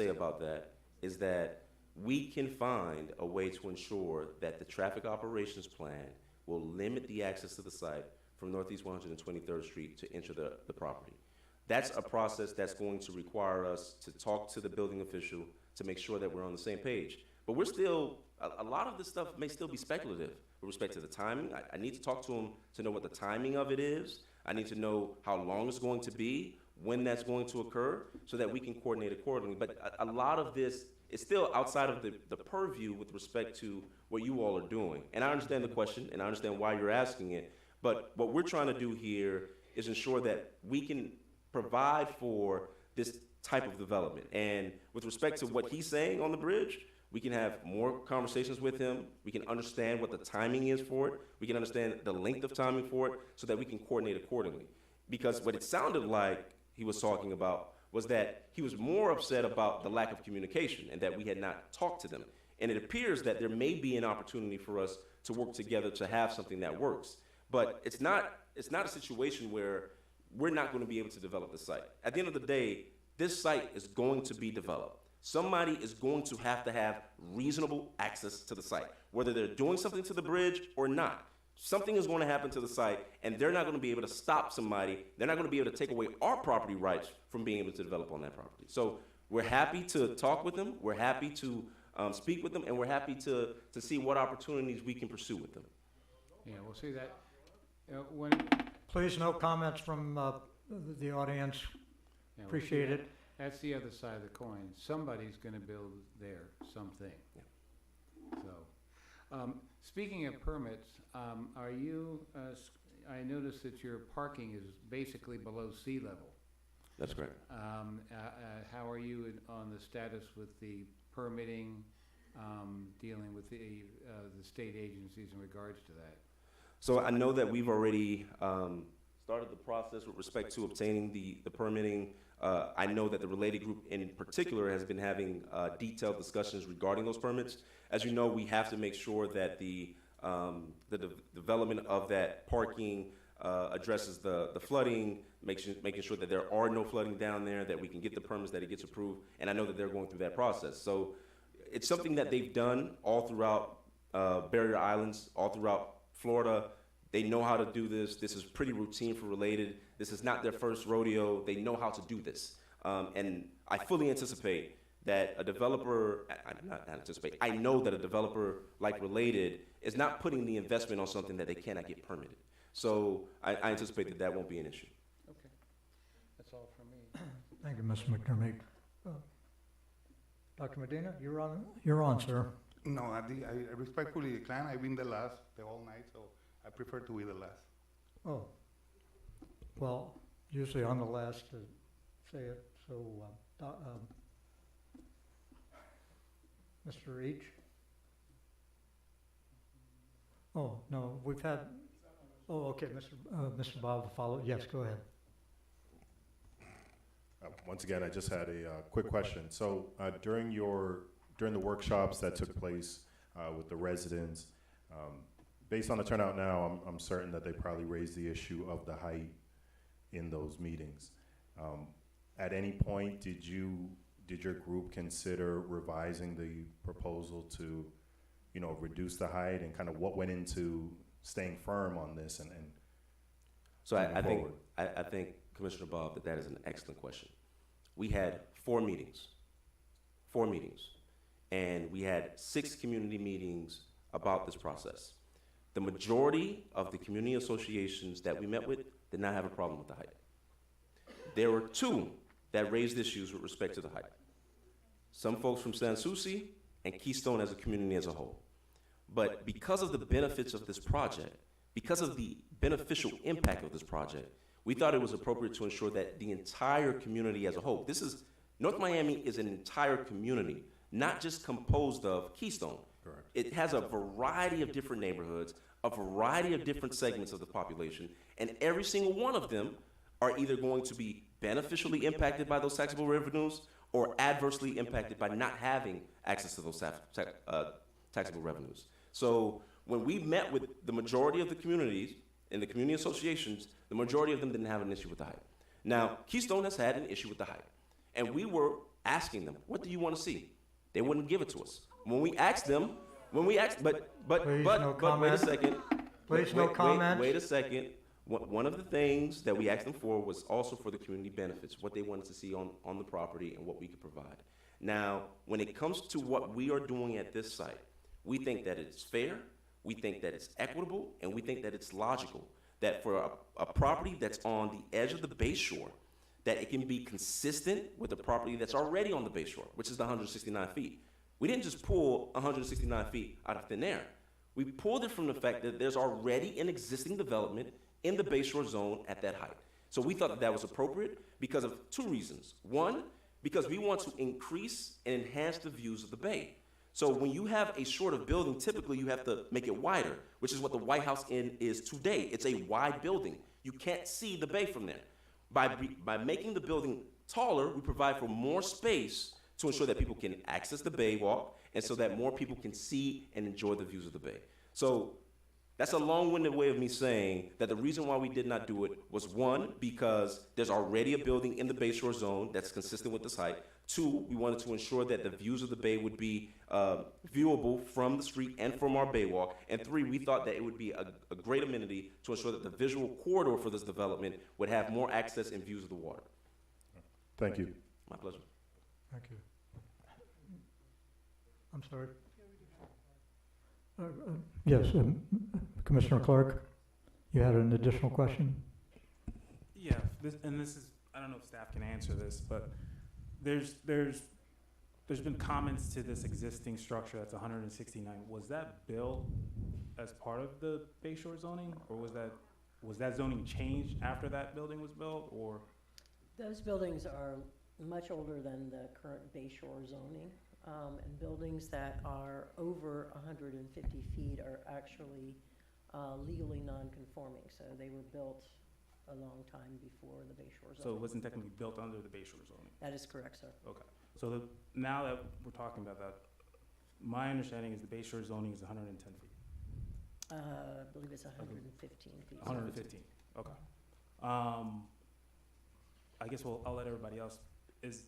about that is that we can find a way to ensure that the traffic operations plan will limit the access to the site from Northeast 123rd Street to enter the property. That's a process that's going to require us to talk to the building official to make sure that we're on the same page. But we're still, a lot of this stuff may still be speculative with respect to the timing. I need to talk to them to know what the timing of it is. I need to know how long it's going to be, when that's going to occur, so that we can coordinate accordingly. But a lot of this is still outside of the purview with respect to what you all are doing. And I understand the question, and I understand why you're asking it. But what we're trying to do here is ensure that we can provide for this type of development. And with respect to what he's saying on the bridge, we can have more conversations with him. We can understand what the timing is for it. We can understand the length of timing for it so that we can coordinate accordingly. Because what it sounded like he was talking about was that he was more upset about the lack of communication and that we had not talked to them. And it appears that there may be an opportunity for us to work together to have something that works. But it's not a situation where we're not going to be able to develop the site. At the end of the day, this site is going to be developed. Somebody is going to have reasonable access to the site, whether they're doing something to the bridge or not. Something is going to happen to the site, and they're not going to be able to stop somebody. They're not going to be able to take away our property rights from being able to develop on that property. So we're happy to talk with them. We're happy to speak with them, and we're happy to see what opportunities we can pursue with them. Yeah, we'll see that. When Please, no comments from the audience. Yeah, we'll see Appreciate that. it. That's the other side of the coin. Somebody's going to build there something. So, speaking of permits, are you? I noticed that your parking is basically below sea level. That's correct. How are you on the status with the permitting, dealing with the state agencies in regards to that? So I know that we've already started the process with respect to obtaining the permitting. I know that the related group in particular has been having detailed discussions regarding those permits. As you know, we have to make sure that the development of that parking addresses the flooding, making sure that there are no flooding down there, that we can get the permits, that it gets approved. And I know that they're going through that process. So it's something that they've done all throughout Barrier Islands, all throughout Florida. They know how to do this. This is pretty routine for related. This is not their first rodeo. They know how to do this. And I fully anticipate that a developer, I know that a developer like Related is not putting the investment on something that they cannot get permitted. So I anticipate that that won't be an issue. Okay, that's all from me. Thank you, Mr. McDermott. Dr. Medina, you're on, sir. No, I respectfully decline. I've been the whole night, so I prefer to be the last. Oh, well, usually I'm the last to say it, so, Mr. H? Oh, no, we've had, okay, Mr. Bob will follow, yes, go ahead. Once again, I just had a quick question. So during the workshops that took place with the residents, based on the turnout now, I'm certain that they probably raised the issue of the height in those meetings. At any point, did your group consider revising the proposal to, reduce the height, and kind of what went into staying firm on this and So I think, Commissioner Bob, that is an excellent question. We had 4 meetings, and we had 6 community meetings about this process. The majority of the community associations that we met with did not have a problem with the height. There were 2 that raised issues with respect to the height. Some folks from Sans Souci and Keystone as a community as a whole. But because of the benefits of this project, because of the beneficial impact of this project, we thought it was appropriate to ensure that the entire community as a whole, North Miami is an entire community, not just composed of Keystone. Correct. It has a variety of different neighborhoods, a variety of different segments of the population, and every single one of them are either going to be beneficially impacted by those taxable revenues or adversely impacted by not having access to those taxable revenues. So when we met with the majority of the communities and the community associations, the majority of them didn't have an issue with the height. Now, Keystone has had an issue with the height, and we were asking them, what do you want to see? They wouldn't give it to us. When we asked them, wait a second. Please, no comment. Wait a second. One of the things that we asked them for was also for the community benefits, what they wanted to see on the property and what we could provide. Now, when it comes to what we are doing at this site, we think that it's fair, we think that it's equitable, and we think that it's logical. That for a property that's on the edge of the Bay Shore, that it can be consistent with the property that's already on the Bay Shore, which is the 169 feet. We didn't just pull 169 feet out of thin air. We pulled it from the fact that there's already an existing development in the Bay Shore zone at that height. So we thought that that was appropriate because of two reasons. One, because we want to increase and enhance the views of the bay. So when you have a shorter building, typically you have to make it wider, which is what the White House Inn is today. It's a wide building. You can't see the bay from there. By making the building taller, we provide for more space to ensure that people can access the bay walk and so that more people can see and enjoy the views of the bay. So that's a long-winded way of me saying that the reason why we did not do it was, one, because there's already a building in the Bay Shore zone that's consistent with the site. Two, we wanted to ensure that the views of the bay would be viewable from the street and from our bay walk. And three, we thought that it would be a great amenity to ensure that the visual corridor for this development would have more access and views of the water. Thank you. My pleasure. Thank you. I'm sorry. Yes, Commissioner Clark, you had an additional question? Yeah, this is, I don't know if staff can answer this, but there's been comments to this existing structure that's 169. Was that built as part of the Bay Shore zoning, or was that zoning changed after that building was built, or? Those buildings are much older than the current Bay Shore zoning. And buildings that are over 150 feet are actually legally non-conforming. So they were built a long time before the Bay Shore zoning. So it wasn't technically built under the Bay Shore zoning? That is correct, sir. Okay. So now that we're talking about that, my understanding is the Bay Shore zoning is 110 feet. I believe it's 115 feet. 115, okay. I guess I'll let everybody else. Is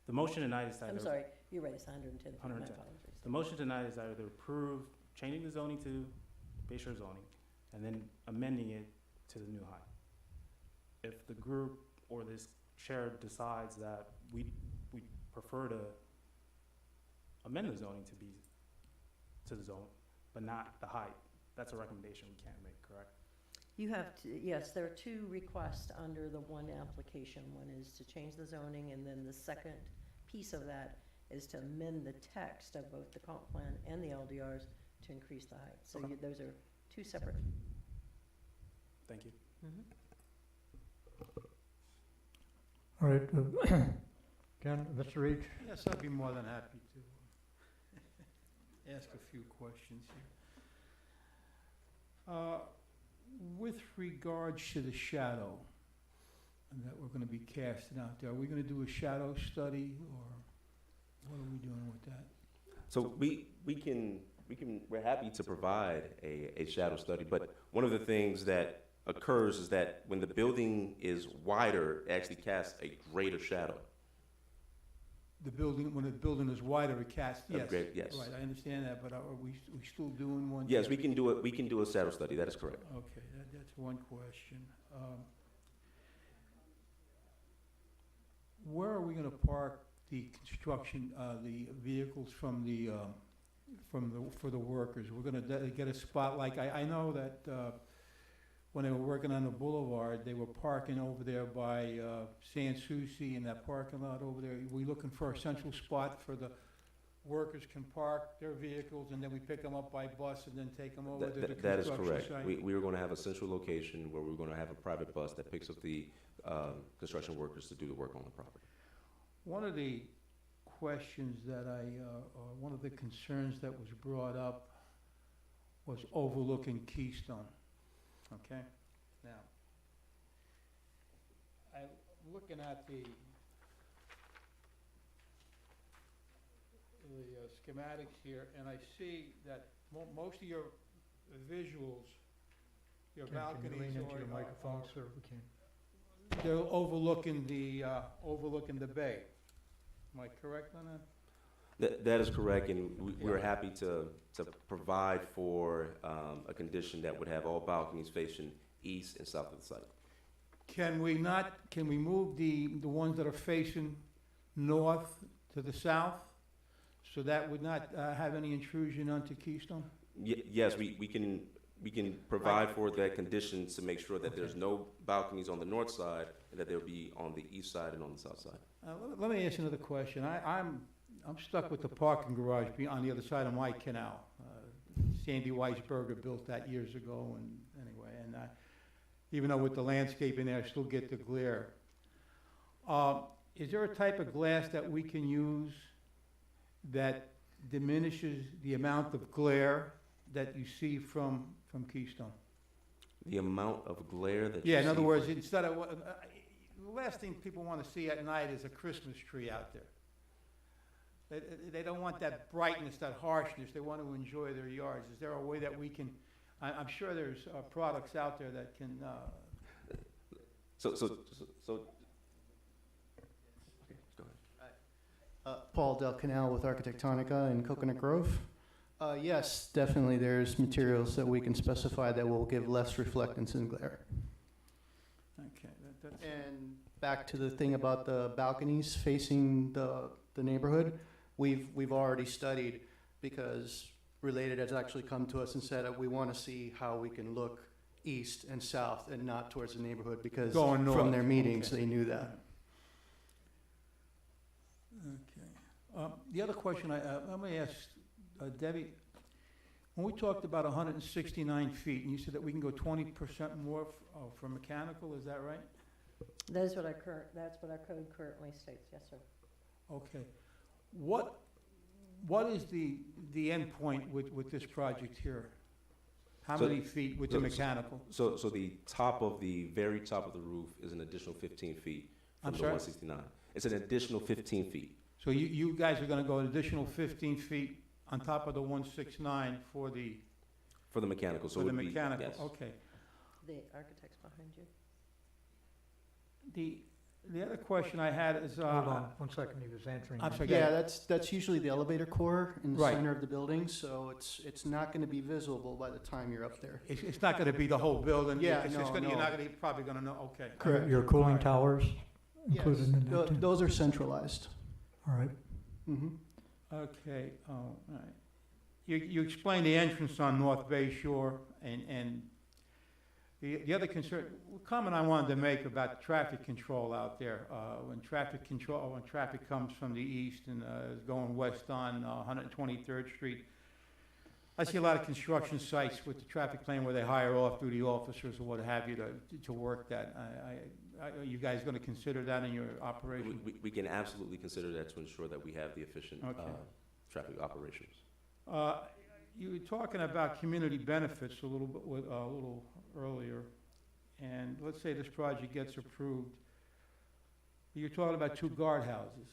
the motion tonight is I'm sorry, you're right, it's 110 feet. 110. My apologies. The motion tonight is either to approve changing the zoning to Bay Shore zoning and then amending it to the new height. If the group or this chair decides that we prefer to amend the zoning to be to the zone, but not the height, that's a recommendation we can't make, correct? You have to, yes, there are two requests under the one application. One is to change the zoning, and then the second piece of that is to amend the text of both the comp plan and the LDRs to increase the height. So Okay. those are two separate. Thank you. All right, Ken, Mr. Reach? Yes, I'd be more than happy to ask a few questions here. With regards to the shadow that we're going to be casting out there, are we going to do a shadow study, or what are we doing with that? So we're happy to provide a shadow study, but one of the things that occurs is that when the building is wider, it actually casts a greater shadow. The building, when the building is wider, it casts, yes. Yes. Right, I understand that, but are we still doing one? Yes, we can do it. We can do a shadow study. That is correct. Okay, that's one question. Where are we gonna park the construction, the vehicles for the workers? We're gonna get a spot, like, I know that, when they were working on the boulevard, they were parking over there by, San Souci in that parking lot over there. We looking for a central spot for the workers can park their vehicles, and then we pick them up by bus and then take them over to the That is construction correct. site? We are going to have a central location where we're going to have a private bus that picks up the construction workers to do the work on the property. One of the questions that or one of the concerns that was brought up was overlooking Keystone, okay? Now, I'm looking at the schematics here, and I see that most of your visuals, your Ken, can you balconies lean into your are- microphone, are- sir? We can't. they're overlooking the bay. Am I correct on that? That is correct, and we're happy to provide for a condition that would have all balconies facing east and south of the site. Can we move the ones that are facing north to the south, so that would not have any intrusion onto Keystone? Yes, we can provide for that conditions to make sure that there's no balconies on the north side and that they'll be on the east side and on the south side. Let me ask you another question. I'm stuck with the parking garage on the other side of my canal. Sandy Weisberger built that years ago, and anyway, and even though with the landscaping there, I still get the glare. Is there a type of glass that we can use that diminishes the amount of glare that you see from Keystone? The amount of glare that Yeah, you in other see- words, instead of, the last thing people want to see at night is a Christmas tree out there. They don't want that brightness, that harshness. They want to enjoy their yards. Is there a way that we can, I'm sure there's products out there that can. So. Okay, go ahead. Paul Del Canal with Architectonica in Coconut Grove. Yes, definitely there's materials that we can specify that will give less reflectance and glare. Okay. And back to the thing about the balconies facing the neighborhood, we've already studied, because Related has actually come to us and said that we want to see how we can look east and south and not towards the neighborhood, because Going north. from their meetings, Okay. they knew that. Okay. The other question let me ask Debbie, when we talked about 169 feet, and you said that we can go 20% more for mechanical, is that right? That's what our code currently states, yes, sir. Okay. What is the end point with this project here? How So- many feet with the mechanical? So the top of the very top of the roof is an additional 15 feet from I'm the sorry? 169. It's an additional 15 feet. So you guys are gonna go an additional 15 feet on top of the 169 for the mechanical. So for it the would be- mechanical, yes. okay. The architect's behind you. The other question I had is, Hold on, 1 second, he was answering. I'm that. sorry, Yeah, that's usually the elevator core in the Right. center of the building, so it's not going to be visible by the time you're up there. It's not gonna be the whole building? Yeah, It's just no, You're no. not gonna, probably gonna know, okay. Correct. Your cooling towers included Yes, in that too? those are centralized. All right. Mm-hmm. Okay, all right. You explained the entrance on North Bay Shore, and the other comment I wanted to make about traffic control out there. When traffic comes from the east and is going west on 123rd Street, I see a lot of construction sites with the traffic plan where they hire off-duty officers or what have you to work that. Are you guys going to consider that in your operation? We can absolutely consider that to ensure that we have the efficient Okay. traffic operations. You were talking about community benefits a little earlier, and let's say this project gets approved. You're talking about 2 guardhouses,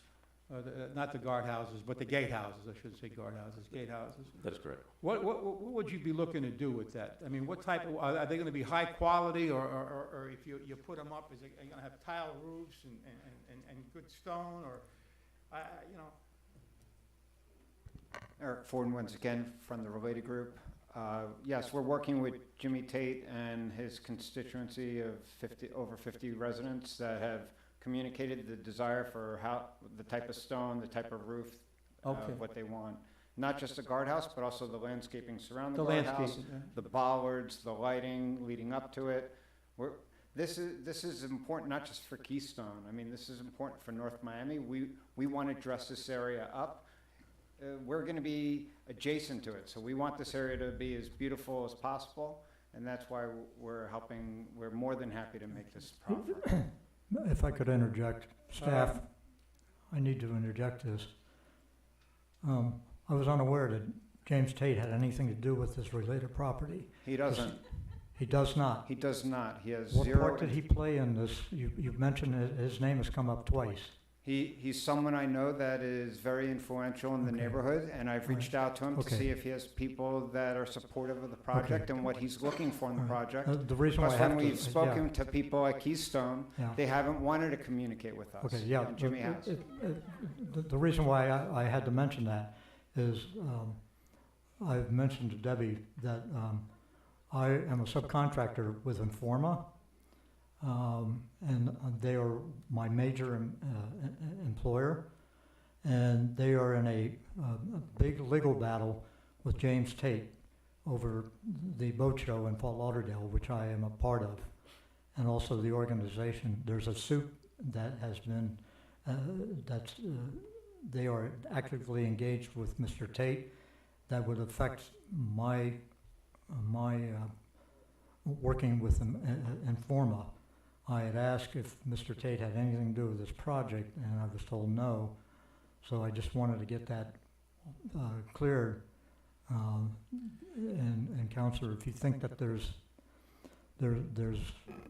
not the guardhouses, but the gatehouses. I shouldn't say guardhouses, gatehouses. That is correct. What would you be looking to do with that? I mean, what type of, are they going to be high quality, or if you put them up, are you going to have tile roofs and good stone, or, you know? Eric Ford, once again, from the Related Group. Yes, we're working with Jimmy Tate and his constituency of over 50 residents that have communicated the desire for the type of stone, the type of roof, Okay. what they want. Not just the guardhouse, but also the landscaping surrounding The the guardhouse, landscaping, yeah. the bollards, the lighting leading up to it. This is important not just for Keystone. I mean, this is important for North Miami. We want to dress this area up. We're going to be adjacent to it, so we want this area to be as beautiful as possible, and that's why we're more than happy to make this proffer. If I could interject, staff, I need to interject this. I was unaware that James Tate had anything to do with this related property. He doesn't. He does not. He does not. He has What zero. part did he play in this? You've mentioned his name has come up twice. He's someone I know that is very influential in the neighborhood, and I've reached out to him to Okay. see if he has people that are supportive of the project and what he's looking for in the project. The reason why I Plus, have when to- we've spoken to people at Keystone, Yeah. they haven't wanted to communicate with us. Okay, yeah. And Jimmy has. The reason why I had to mention that is I've mentioned to Debbie that I am a subcontractor with Informa, and they are my major employer. and they are in a big legal battle with James Tate over the boat show in Fort Lauderdale, which I am a part of, and also the organization. There's a suit that has been, they are actively engaged with Mr. Tate that would affect my working with Informa. I had asked if Mr. Tate had anything to do with this project, and I was told no. So I just wanted to get that cleared. And Counselor, if you think that there's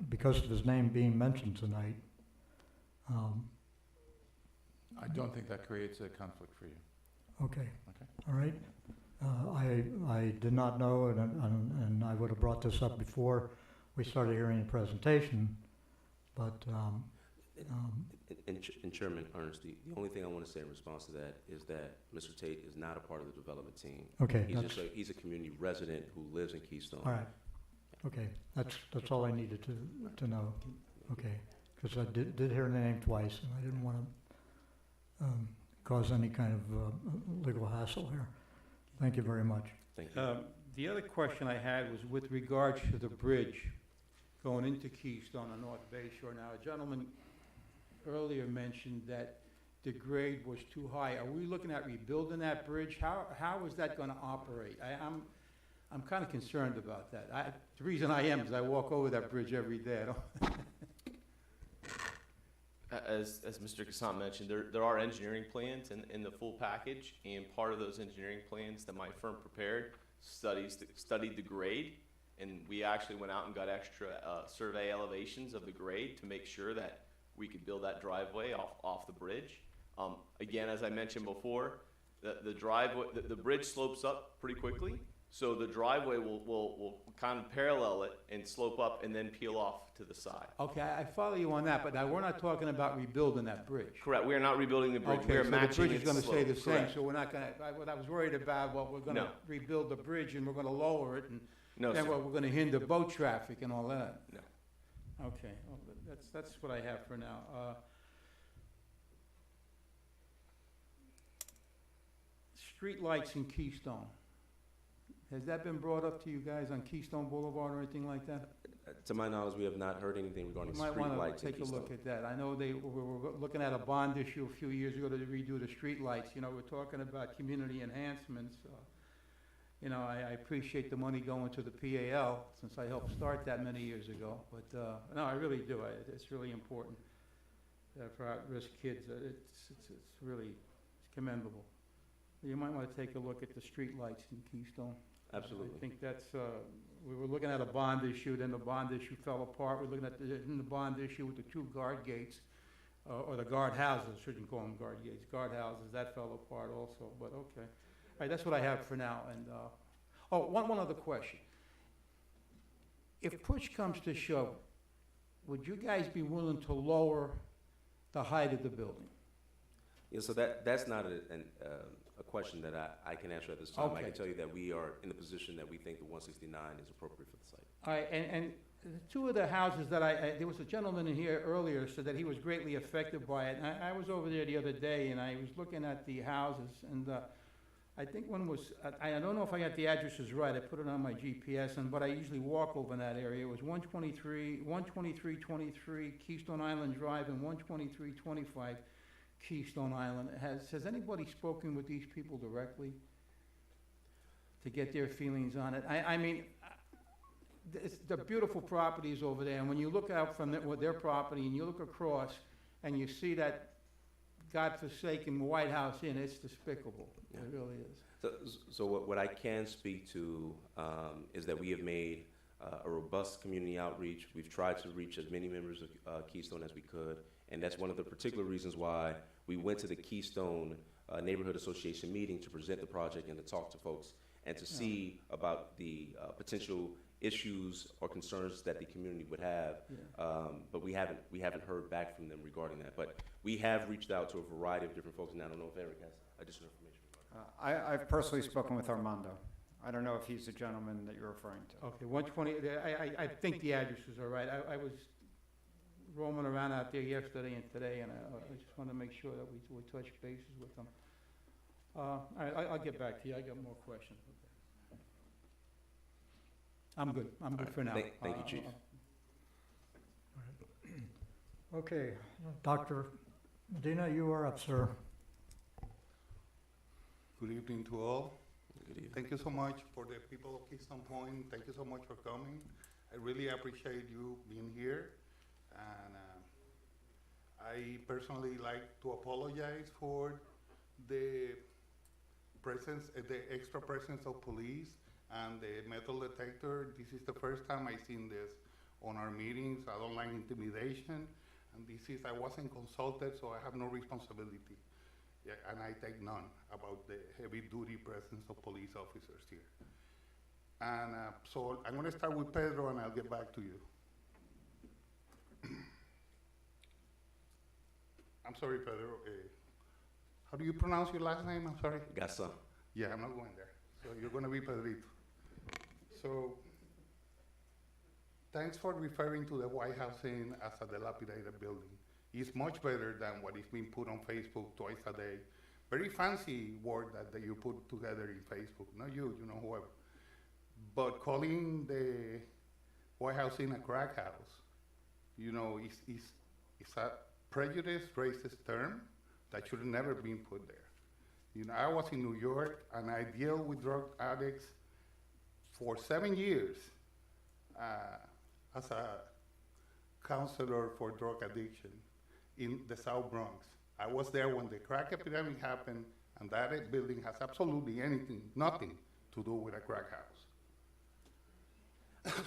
because of his name being mentioned tonight. I don't think that creates a conflict for you. Okay. Okay. All right. I did not know, and I would have brought this up before we started hearing the presentation, but. And Chairman Ernst, the only thing I want to say in response to that is that Mr. Tate is not a part of the development team. Okay. He's a community resident who lives in Keystone. All right. Okay. That's all I needed to know. Okay. Because I did hear the name twice, and I didn't want to cause any kind of legal hassle here. Thank you very much. Thank you. The other question I had was with regards to the bridge going into Keystone on North Bay Shore. Now, a gentleman earlier mentioned that the grade was too high. Are we looking at rebuilding that bridge? How is that going to operate? I'm kind of concerned about that. The reason I am is I walk over that bridge every day. As Mr. Cassant mentioned, there are engineering plans in the full package, and part of those engineering plans that my firm prepared studied the grade, and we actually went out and got extra survey elevations of the grade to make sure that we could build that driveway off the bridge. Again, as I mentioned before, the bridge slopes up pretty quickly, so the driveway will kind of parallel it and slope up and then peel off to the side. Okay, I follow you on that, but now we're not talking about rebuilding that bridge. Correct. We are not rebuilding the bridge. Okay, We are so matching the bridge is its going to stay the slope. same, Correct. so we're not going to, what I was worried about, well, we're going to No. rebuild the bridge and we're going to lower it, and No, then sir. we're going to hinder boat traffic and all that. No. Okay, well, that's what I have for now. Street lights in Keystone. Has that been brought up to you guys on Keystone Boulevard or anything like that? To my knowledge, we have not heard anything regarding You might street want lights to in take a Keystone. look at that. I know we were looking at a bond issue a few years ago to redo the street lights. You know, we're talking about community enhancements. You know, I appreciate the money going to the PAL since I helped start that many years ago. But no, I really do. It's really important for at-risk kids. It's really commendable. You might want to take a look at the street lights in Keystone. Absolutely. I think that's, we were looking at a bond issue, then the bond issue fell apart. We're looking at the bond issue with the two guard gates, or the guard houses, shouldn't call them guard gates, guard houses, that fell apart also, but okay. All right, that's what I have for now, and, one other question. If push comes to shove, would you guys be willing to lower the height of the building? Yeah, so that's not a question that I can answer at this time. I Okay. can tell you that we are in the position that we think the 169 is appropriate for the site. All right, and two of the houses that there was a gentleman in here earlier said that he was greatly affected by it. And I was over there the other day and I was looking at the houses, and I think one was, I don't know if I got the addresses right, I put it on my GPS, but I usually walk over in that area. It was 12323 Keystone Island Drive and 12325 Keystone Island. Has anybody spoken with these people directly to get their feelings on it? I mean, the beautiful properties over there, and when you look out from their property and you look across and you see that godforsaken White House Inn, it's despicable. Yeah. It really is. So what I can speak to is that we have made a robust community outreach. We've tried to reach as many members of Keystone as we could, and that's one of the particular reasons why we went to the Keystone Neighborhood Association meeting to present the project and to talk to folks and to see about the potential issues or concerns that the community would have. But we haven't heard back from them regarding that. But we have reached out to a variety of different folks, and I don't know if Eric has additional information. I've personally spoken with Armando. I don't know if he's the gentleman that you're referring to. Okay, 120, I think the addresses are right. I was roaming around out there yesterday and today, and I just want to make sure that we touch bases with them. All right, I'll get back to you. I got more questions. I'm good. I'm good for now. Thank you, Chief. Okay, Dr. Medina, you are up, sir. Good evening to all. Good evening. Thank you so much for the people of Keystone Point. Thank you so much for coming. I really appreciate you being here. And I personally like to apologize for the presence, the extra presence of police and the metal detector. This is the first time I've seen this on our meetings. I don't like intimidation. And I wasn't consulted, so I have no responsibility. Yeah, and I take none about the heavy duty presence of police officers here. And so I'm gonna start with Pedro and I'll get back to you. I'm sorry, Pedro. How do you pronounce your last name? I'm sorry. Gasa. Yeah, I'm not going there. So you're gonna be Pedrito. So thanks for referring to the White House Inn as a dilapidated building. It's much better than what is being put on Facebook twice a day. Very fancy word that you put together in Facebook. Not you know, whoever. But calling the White House Inn a crack house, you know, it's a prejudiced, racist term that should have never been put there. You know, I was in New York and I deal with drug addicts for 7 years as a counselor for drug addiction in the South Bronx. I was there when the crack epidemic happened, and that building has absolutely nothing to do with a crack house.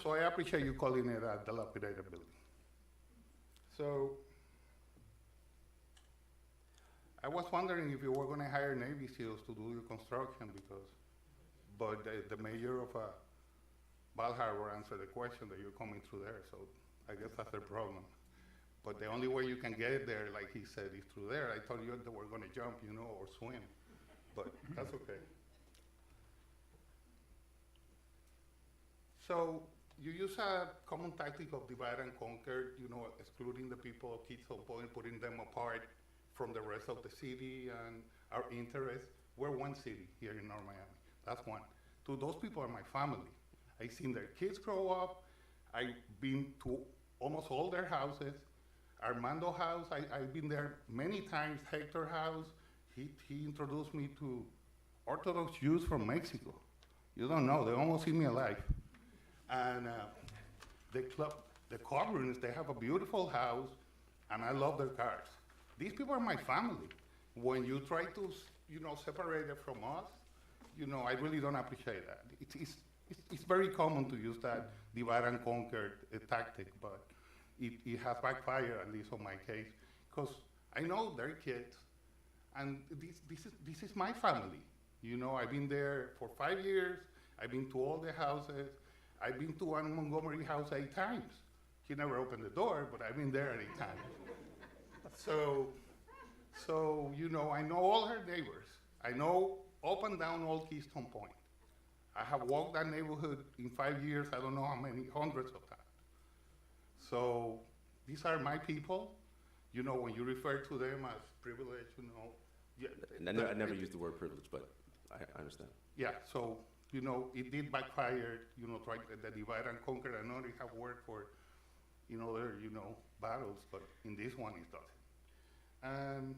So I appreciate you calling it a dilapidated building. So I was wondering if you were going to hire Navy SEALs to do your construction, but the mayor of Bal Harbour answered the question that you're coming through there, so I guess that's their problem. But the only way you can get there, like he said, is through there. I thought you were going to jump, you know, or swim, but that's okay. So you use a common tactic of divide and conquer, you know, excluding the people of Keystone Point, putting them apart from the rest of the city and our interests. We're one city here in North Miami. That's one. Two, those people are my family. I've seen their kids grow up. I've been to almost all their houses. Armando house, I've been there many times. Hector house, he introduced me to Orthodox Jews from Mexico. You don't know, they almost see me alive. And the Cobruns, they have a beautiful house, and I love their cars. These people are my family. When you try to, you know, separate it from us, you know, I really don't appreciate that. It's very common to use that divide and conquer tactic, but it has backfired, at least on my case, because I know they're kids, and this is my family. You know, I've been there for 5 years. I've been to all the houses. I've been to one Montgomery house 8 times. He never opened the door, but I've been there 8 times. So, you know, I know all her neighbors. I know up and down all Keystone Point. I have walked that neighborhood in 5 years, I don't know how many, hundreds of times. So these are my people. You know, when you refer to them as privilege, you know. Yeah, I never used the word privilege, but I understand. Yeah, so, you know, it did backfire, you know, trying the divide and conquer. I know they have worked for, you know, their, you know, battles, but in this one it doesn't.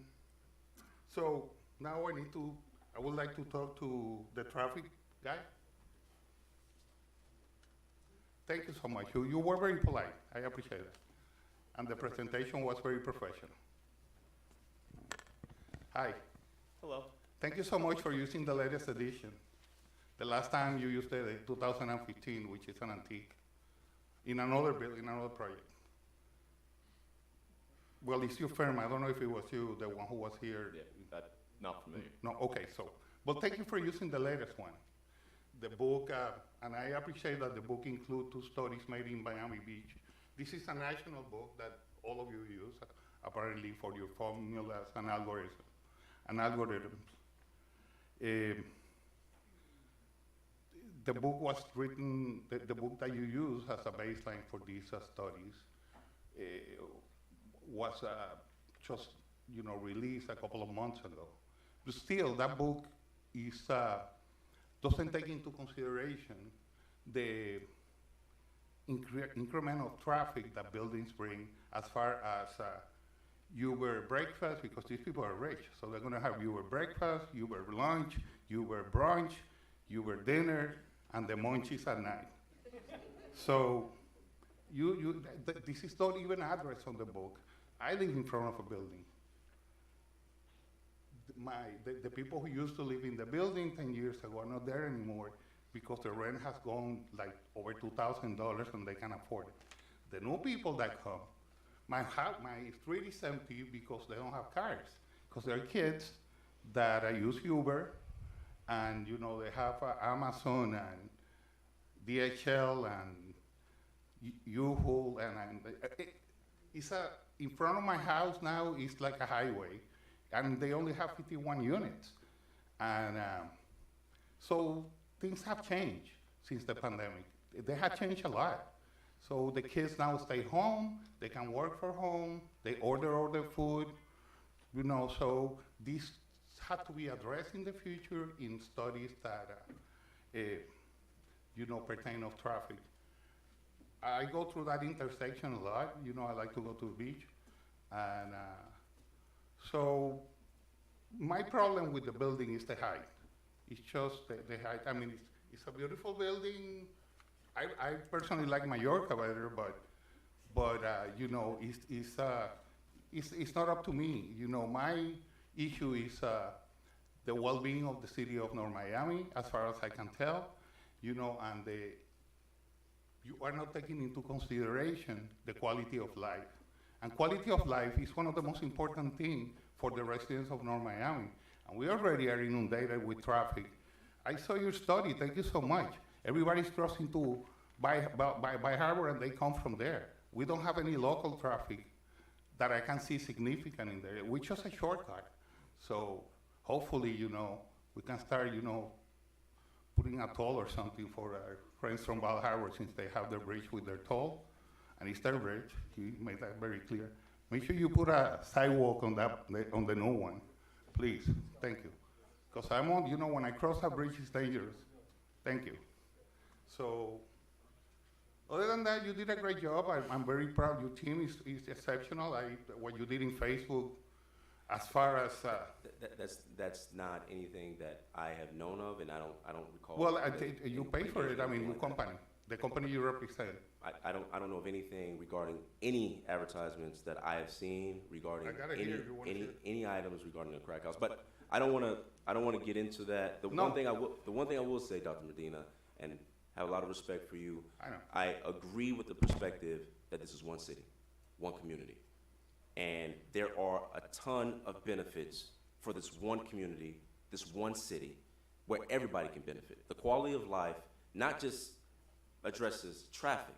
So now I would like to talk to the traffic guy. Thank you so much. You were very polite. I appreciate it. And the presentation was very professional. Hi. Hello. Thank you so much for using the latest edition. The last time you used the 2015, which is an antique, in another building, another project. Well, it's your firm. I don't know if it was you, the one who was here. Yeah, that's not familiar. No, okay, so, well, thank you for using the latest one. The book, and I appreciate that the book includes 2 studies made in Miami Beach. This is a national book that all of you use, apparently, for your formulas and algorithms. The book was written, the book that you use as a baseline for these studies was just, released a couple of months ago. But still, that book is, doesn't take into consideration the increment of traffic that buildings bring as far as Uber breakfast, because these people are rich. So they're gonna have Uber breakfast, Uber lunch, Uber brunch, Uber dinner, and the munchies at night. So this is not even addressed on the book. I live in front of a building. The people who used to live in the building 10 years ago are not there anymore because the rent has gone like over $2,000 and they can afford it. The new people that come, my street is empty because they don't have cars, because there are kids that use Uber, and they have Amazon and DHL and U-Haul, and it's in front of my house now. It's like a highway, and they only have 51 units, and so things have changed since the pandemic. They have changed a lot. So the kids now stay home, they can work from home, they order all their food, so this had to be addressed in the future in studies that, pertain of traffic. I go through that intersection a lot, I like to go to the beach, and so my problem with the building is the height. It's just the height. I mean, it's a beautiful building. I personally like Mallorca better, but it's not up to me. My issue is the well-being of the city of North Miami, as far as I can tell, and you are not taking into consideration the quality of life. And quality of life is one of the most important things for the residents of North Miami. And we already are inundated with traffic. I saw your study, thank you so much. Everybody's crossing to by Harbor and they come from there. We don't have any local traffic that I can see significant in there, which is a shortcut. So hopefully, we can start, putting a toll or something for our friends from Bal Harbor, since they have their bridge with their toll, and it's their bridge. He made that very clear. Make sure you put a sidewalk on the new one, please. Thank you. Because I'm on, when I cross a bridge, it's dangerous. Thank you. So, other than that, you did a great job. I'm very proud. Your team is exceptional. What you did in Facebook, as far as that's not anything that I have known of, and I don't recall. Well, you pay for it. I mean, your company, the company you represent. I don't know of anything regarding any advertisements that I have seen regarding any items regarding the crack house. But I don't want to get into that. The one thing I will say, Dr. Medina, and have a lot of respect for you. I agree with the perspective that this is one city, one community. And there are a ton of benefits for this one community, this one city, where everybody can benefit. The quality of life not just addresses traffic,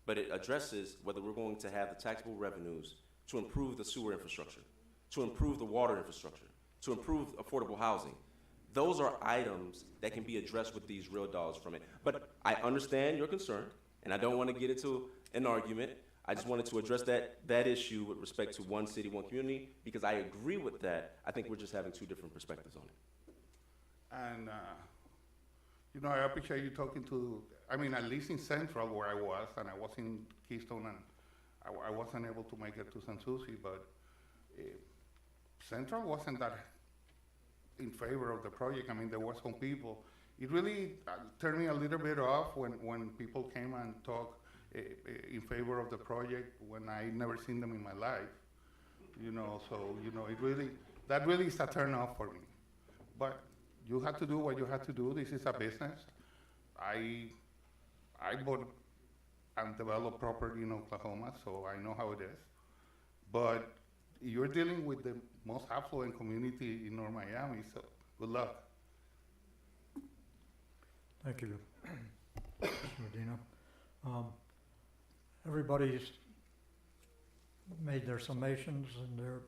but it addresses whether we're going to have the taxable revenues to improve the sewer infrastructure, to improve the water infrastructure, to improve affordable housing. Those are items that can be addressed with these real dollars from it. But I understand your concern, and I don't want to get into an argument. I just wanted to address that issue with respect to one city, one community, because I agree with that. I think we're just having two different perspectives on it. And, I appreciate you talking to, at least in Central where I was, and I was in Keystone, and I wasn't able to make it to San Souci, but Central wasn't that in favor of the project. There were some people. It really turned me a little bit off when people came and talked in favor of the project when I never seen them in my life. That really is a turn off for me. But you have to do what you have to do. This is a business. I bought and developed property in Oklahoma, so I know how it is. But you're dealing with the most affluent community in North Miami, so good luck. Thank you, Mr. Medina. Everybody's made their summations and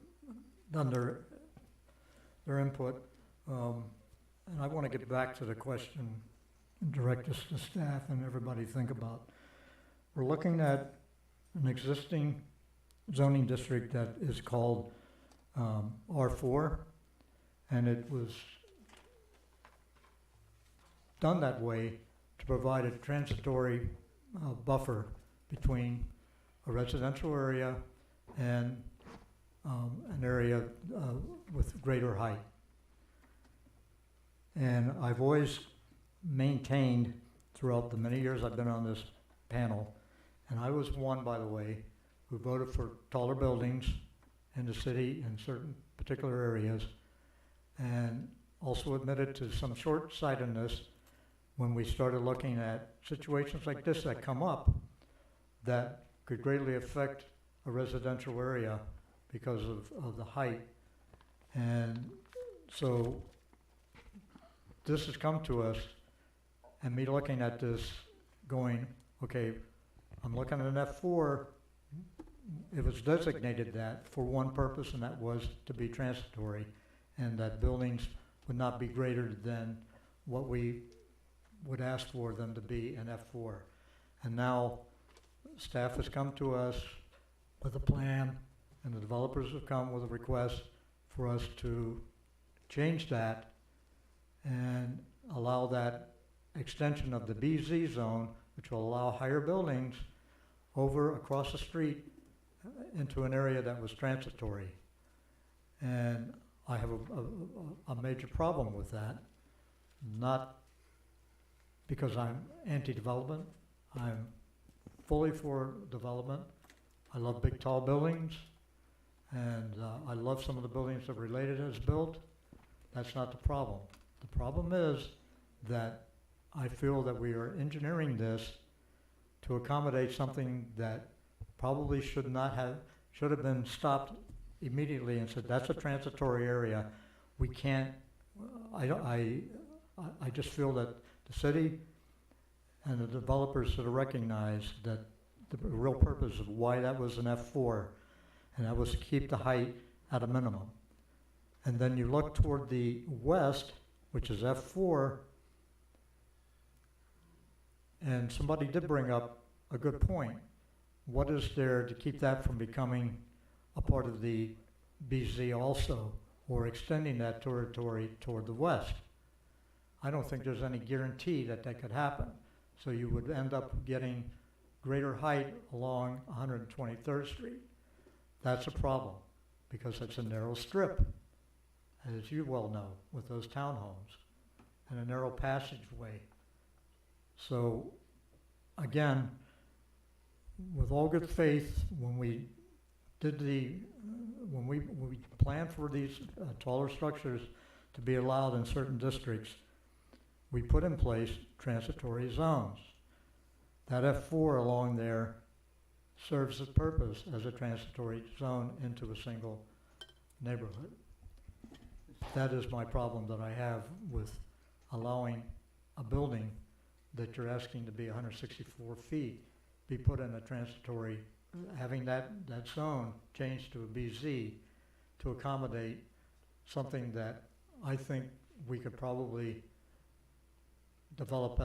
done their input. And I want to get back to the question and direct this to staff and everybody think about. We're looking at an existing zoning district that is called R4, and it was done that way to provide a transitory buffer between a residential area and an area with greater height. And I've always maintained throughout the many years I've been on this panel, and I was one, by the way, who voted for taller buildings in the city in certain particular areas, and also admitted to some short-sightedness when we started looking at situations like this that come up that could greatly affect a residential area because of the height. And so this has come to us, and me looking at this going, okay, I'm looking at an F4, it was designated that for one purpose, and that was to be transitory, and that buildings would not be greater than what we would ask for them to be in F4. And now staff has come to us with a plan, and the developers have come with a request for us to change that and allow that extension of the BZ zone, which will allow higher buildings over across the street into an area that was transitory. And I have a major problem with that, not because I'm anti-development. I'm fully for development. I love big, tall buildings, and I love some of the buildings that Related has built. That's not the problem. The problem is that I feel that we are engineering this to accommodate something that probably should have been stopped immediately and said, that's a transitory area. We can't, I just feel that the city and the developers should have recognized that the real purpose of why that was an F4, and that was to keep the height at a minimum. And then you look toward the west, which is F4, and somebody did bring up a good point. What is there to keep that from becoming a part of the BZ also, or extending that territory toward the west? I don't think there's any guarantee that that could happen. So you would end up getting greater height along 123rd Street. That's a problem, because it's a narrow strip, as you well know, with those townhomes, and a narrow passageway. So, again, with all good faith, when we did when we planned for these taller structures to be allowed in certain districts, we put in place transitory zones. That F4 along there serves its purpose as a transitory zone into a single neighborhood. That is my problem that I have with allowing a building that you're asking to be 164 feet be put in a transitory, having that zone changed to a BZ to accommodate something that I think we could probably develop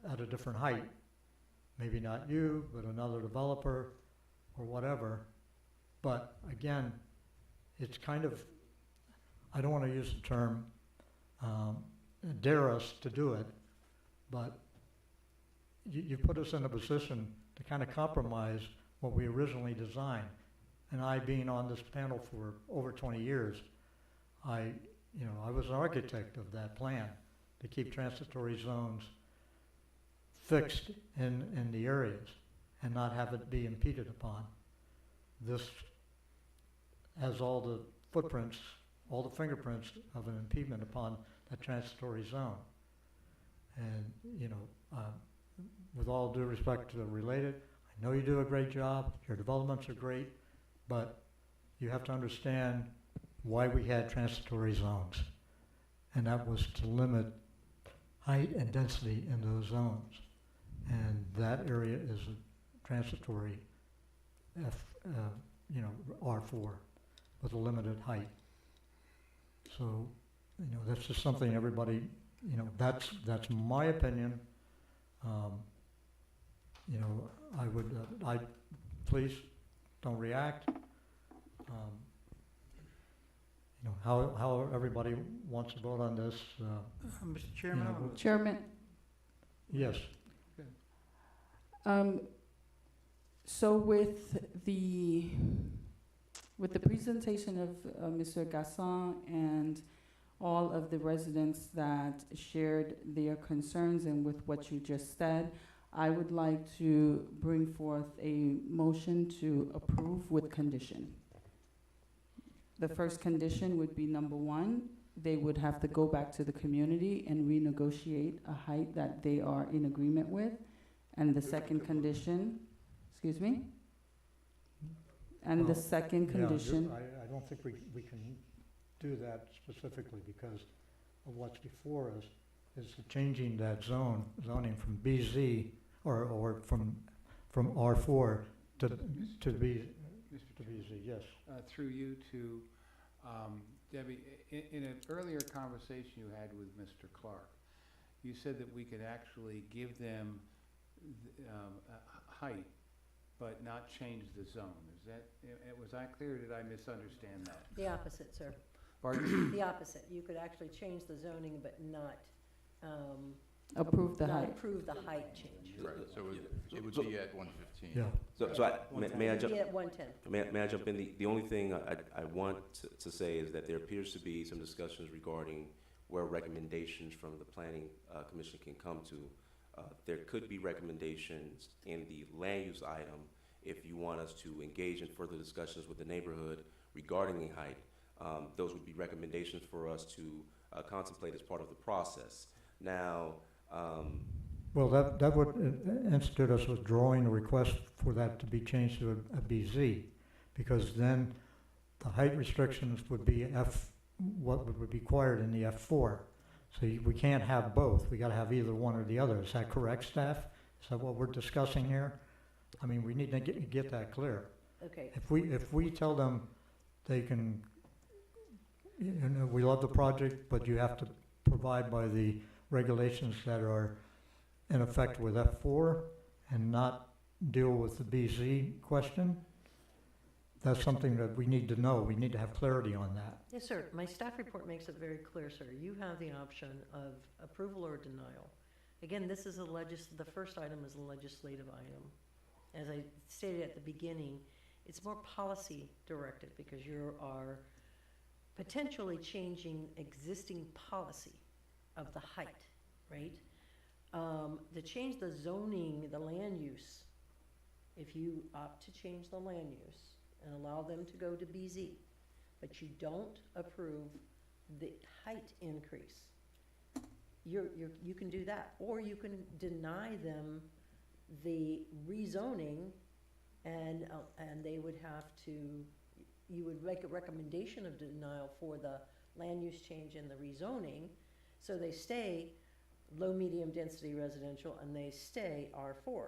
at a different height. Maybe not you, but another developer or whatever. But again, it's kind of, I don't want to use the term dare us to do it, but you put us in a position to kind of compromise what we originally designed. And I, being on this panel for over 20 years, I was an architect of that plan to keep transitory zones fixed in the areas and not have it be impeded upon. This has all the footprints, all the fingerprints of an impediment upon that transitory zone. And, with all due respect to the Related, I know you do a great job, your developments are great, but you have to understand why we had transitory zones. And that was to limit height and density in those zones. And that area is a transitory R4 with a limited height. So, that's just something everybody, that's my opinion. I would, please don't react. You know, how everybody wants to vote on this. Mr. Chairman, know, I have a- Chairman, Yes. so with the presentation of Mr. Gasson and all of the residents that shared their concerns and with what you just said, I would like to bring forth a motion to approve with condition. The first condition would be number one, they would have to go back to the community and renegotiate a height that they are in agreement with. And the second condition, excuse me? And the Well, second yeah, condition, I don't think we can do that specifically because of what's before us is changing that zoning from BZ or from R4 to BZ, yes. Through you to Debbie, in an earlier conversation you had with Mr. Clark, you said that we could actually give them height, but not change the zone. Is that, was I clear, or did I misunderstand that? The opposite, sir. Pardon? The opposite. You could actually change the zoning, but not, approve the not height. approve the height change. Right, so it would So- be at 115. Yeah. May I jump? Be at 110. May I jump in? The only thing I want to say is that there appears to be some discussions regarding where recommendations from the Planning Commission can come to. There could be recommendations in the land use item if you want us to engage in further discussions with the neighborhood regarding the height. Those would be recommendations for us to contemplate as part of the process. Now, Well, that would institute us withdrawing a request for that to be changed to a BZ, because then the height restrictions would be what would be required in the F4. So we can't have both. We gotta have either one or the other. Is that correct, staff? Is that what we're discussing here? I mean, we need to get that clear. Okay. If we tell them they can, you know, we love the project, but you have to provide by the regulations that are in effect with F4 and not deal with the BZ question, that's something that we need to know. We need to have clarity on that. Yes, sir. My staff report makes it very clear, sir. You have the option of approval or denial. Again, this is the first item is a legislative item. As I stated at the beginning, it's more policy directed because you are potentially changing existing policy of the height, right? To change the zoning, the land use, if you opt to change the land use and allow them to go to BZ, but you don't approve the height increase, you can do that. Or you can deny them the rezoning and they would have to, you would make a recommendation of denial for the land use change and the rezoning, so they stay low, medium density residential and they stay R4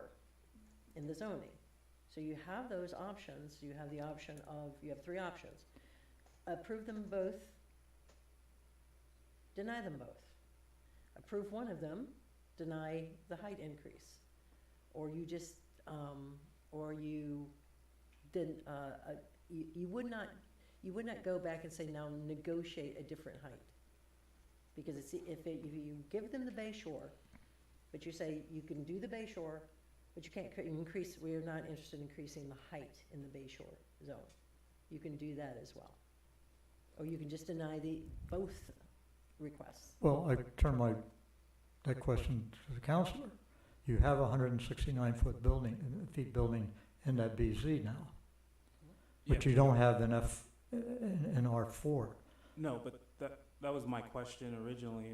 in the zoning. So you have those options. You have the option of, you have three options. Approve them both, deny them both. Approve one of them, deny the height increase. Or you just, or you didn't, you would not go back and say, now negotiate a different height. Because if you give them the Bay Shore, but you say you can do the Bay Shore, but you can't increase, we are not interested in increasing the height in the Bay Shore zone. You can do that as well. Or you can just deny both requests. Well, I turn that question to the counselor. You have a 169-foot feet building in that BZ now, but you don't have an in R4. No, but that was my question originally,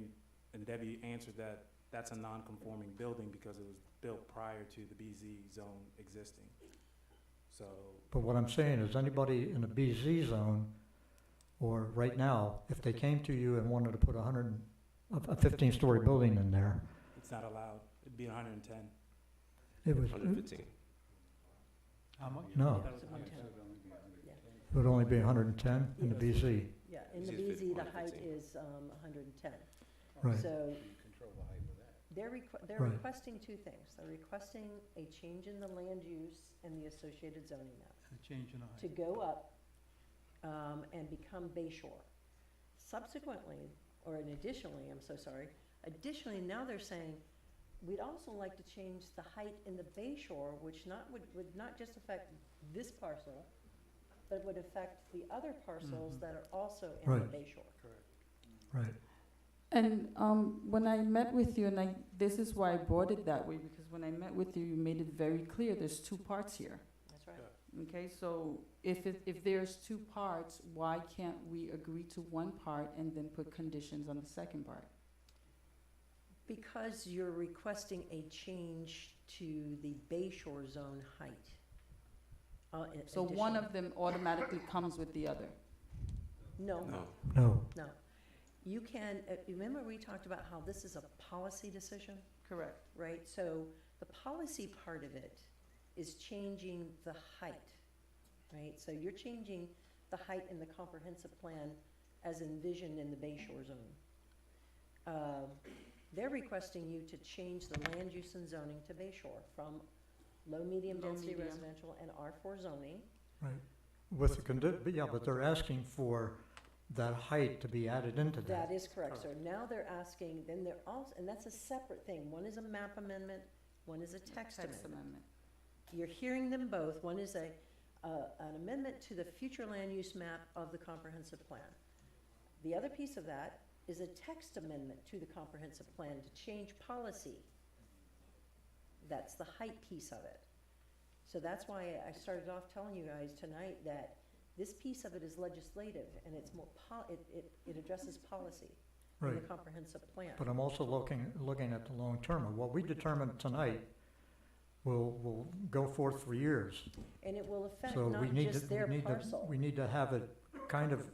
and Debbie answered that that's a non-conforming building because it was built prior to the BZ zone existing. So. But what I'm saying is anybody in a BZ zone, or right now, if they came to you and wanted to put a 15-story building in there. It's not allowed. It'd be 110. It was 115. How much? No. It would only be 110 in the BZ. Yeah, in the BZ, the height is 110. Right. So they're Right. requesting two things. They're requesting a change in the land use and the associated zoning map. change in to height. go up and become Bay Shore. Subsequently, or additionally, I'm so sorry, additionally, now they're saying, we'd also like to change the height in the Bay Shore, which would not just affect this parcel, but would affect the other parcels that are also in the Right. Bay Shore. Right. And when I met with you, and this is why I brought it that way, because when I met with you, you made it very clear there's two parts here. That's right. Okay, so if there's two parts, why can't we agree to one part and then put conditions on the second part? Because you're requesting a change to the Bay Shore zone height. So one of them automatically comes with the other? No. No. No. You can, remember we talked about how this is a policy decision? Correct. Right, so the policy part of it is changing the height, right? So you're changing the height in the comprehensive plan as envisioned in the Bay Shore zone. They're requesting you to change the land use and zoning to Bay Shore from low, medium density medium. residential and R4 zoning. Right. With the but they're asking for that height to be added into that. That is correct. So now they're asking, then they're also, and that's a separate thing. One is a map amendment, one is a text amendment. You're hearing them both. One is an amendment to the future land use map of the comprehensive plan. The other piece of that is a text amendment to the comprehensive plan to change policy. That's the height piece of it. So that's why I started off telling you guys tonight that this piece of it is legislative, and it's more, it addresses policy in the Right. comprehensive plan. But I'm also looking at the long term, and what we determined tonight will go forth for years. And it will affect So not we need just to, their we need to, parcel. we need to have it kind of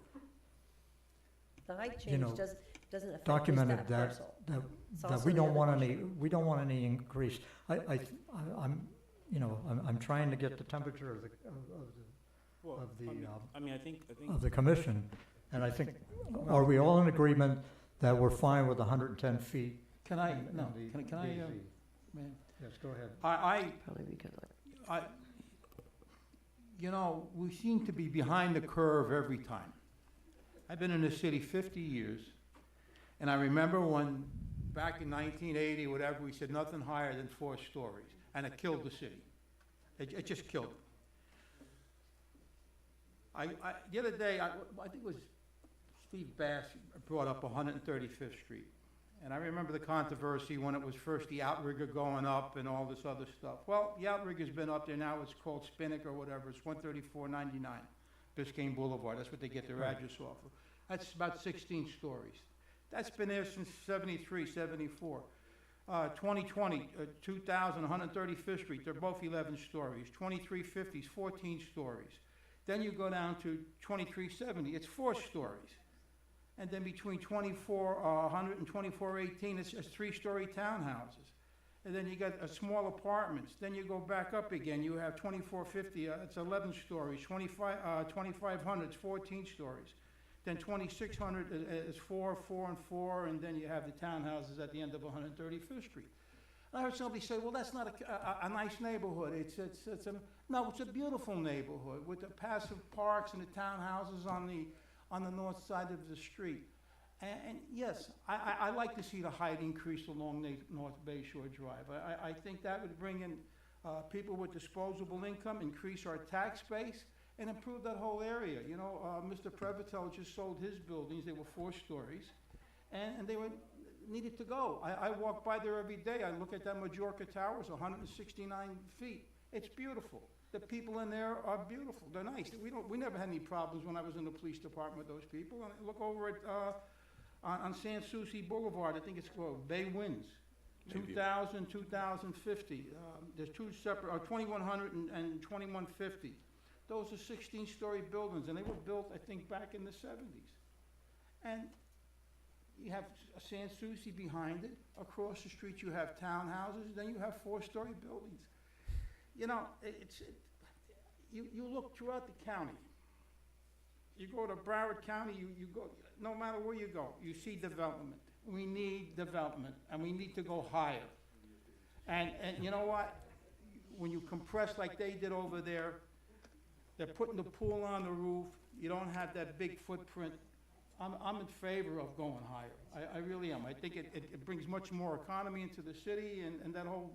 The height you change know, doesn't affect just documented that that, parcel. that, It's that also we the don't other want parcel. any, we don't want any increase. I'm trying to get the temperature of the, Well, of the, I mean, I think of the commission, and I think, are we all in agreement that we're fine with 110 feet? Can I, in no, the can I, BZ? man, Yes, go ahead. Probably because you know, we seem to be behind the curve every time. I've been in the city 50 years, and I remember when, back in 1980, whatever, we said nothing higher than 4 stories, and it killed the city. It just killed it. The other day, I think it was Steve Bass brought up 135th Street. And I remember the controversy when it was first the outrigger going up and all this other stuff. Well, the outrigger's been up there now, it's called Spinnaker or whatever, it's 134.99, Biscayne Boulevard, that's what they get their address off of. That's about 16 stories. That's been there since 73, 74. 2020, 2000, 135th Street, they're both 11 stories. 2350's 14 stories. Then you go down to 2370, it's 4 stories. And then between 2400 and 2418, it's just 3-story townhouses. And then you got small apartments. Then you go back up again, you have 2450, it's 11 stories. 2500, it's 14 stories. Then 2600 is 4, 4, and 4, and then you have the townhouses at the end of 135th Street. And I heard somebody say, well, that's not a nice neighborhood. No, it's a beautiful neighborhood with the passive parks and the townhouses on the north side of the street. And yes, I like to see the height increase along the North Bay Shore Drive. I think that would bring in people with disposable income, increase our tax base, and improve that whole area. You know, Mr. Prevotel just sold his buildings. They were 4 stories, and they were needed to go. I walk by there every day. I look at that Majorca Tower. It's 169 feet. It's beautiful. The people in there are beautiful. They're nice. We never had any problems when I was in the police department with those people. And I look over at on San Souci Boulevard. I think it's called Bay Winds. 2000, 2050. There's 2 separate, 2100 and 2150. Those are 16-story buildings, and they were built, I think, back in the 70s. And you have San Souci behind it. Across the street, you have townhouses. Then you have 4-story buildings. You know, you look throughout the county. You go to Broward County, you go, no matter where you go, you see development. We need development, and we need to go higher. And you know what? When you compress like they did over there, They're putting the pool on the roof. You don't have that big footprint. I'm in favor of going higher. I really am. I think it brings much more economy into the city and that whole,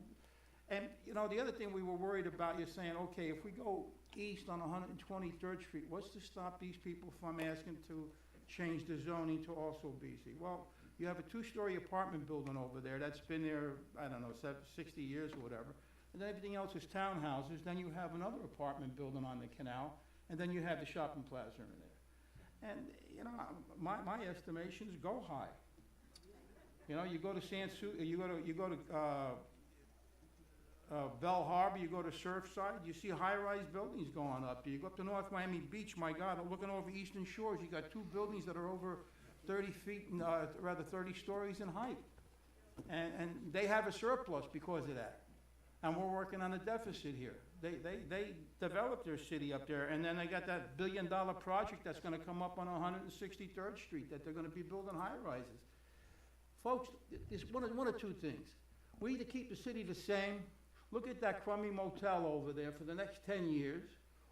and you know, the other thing we were worried about, you're saying, okay, if we go east on 123rd Street, what's to stop these people from asking to change the zoning to also BC? Well, you have a 2-story apartment building over there that's been there, I don't know, 60 years or whatever. And then everything else is townhouses. Then you have another apartment building on the canal, and then you have the shopping plaza in there. And, you know, my estimations go high. You know, you go to you go to Bell Harbor, you go to Surfside, you see high-rise buildings going up. You go up to North Miami Beach, my God, looking over Eastern Shores, you got 2 buildings that are over 30 feet, rather 30 stories in height. And they have a surplus because of that. And we're working on a deficit here. They developed their city up there, and then they got that $1 billion project that's gonna come up on 163rd Street that they're gonna be building high-rises. Folks, it's one of 2 things. We either keep the city the same, look at that crummy motel over there for the next 10 years,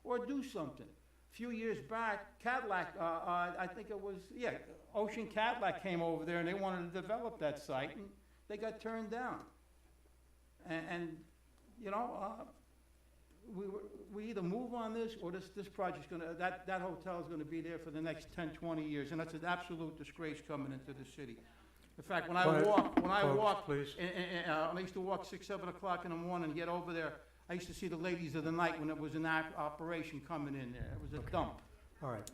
or do something. A few years back, Cadillac, I think it was, yeah, Ocean Cadillac came over there and they wanted to develop that site, and they got turned down. And you know, we either move on this, or this project's gonna, that hotel's gonna be there for the next 10, 20 years, and that's an absolute disgrace coming into the city. In fact, when I walk, I used to walk 6, 7 o'clock in the morning and get over there. I used to see the ladies of the night when it was an operation coming in there. It was a dump. All right.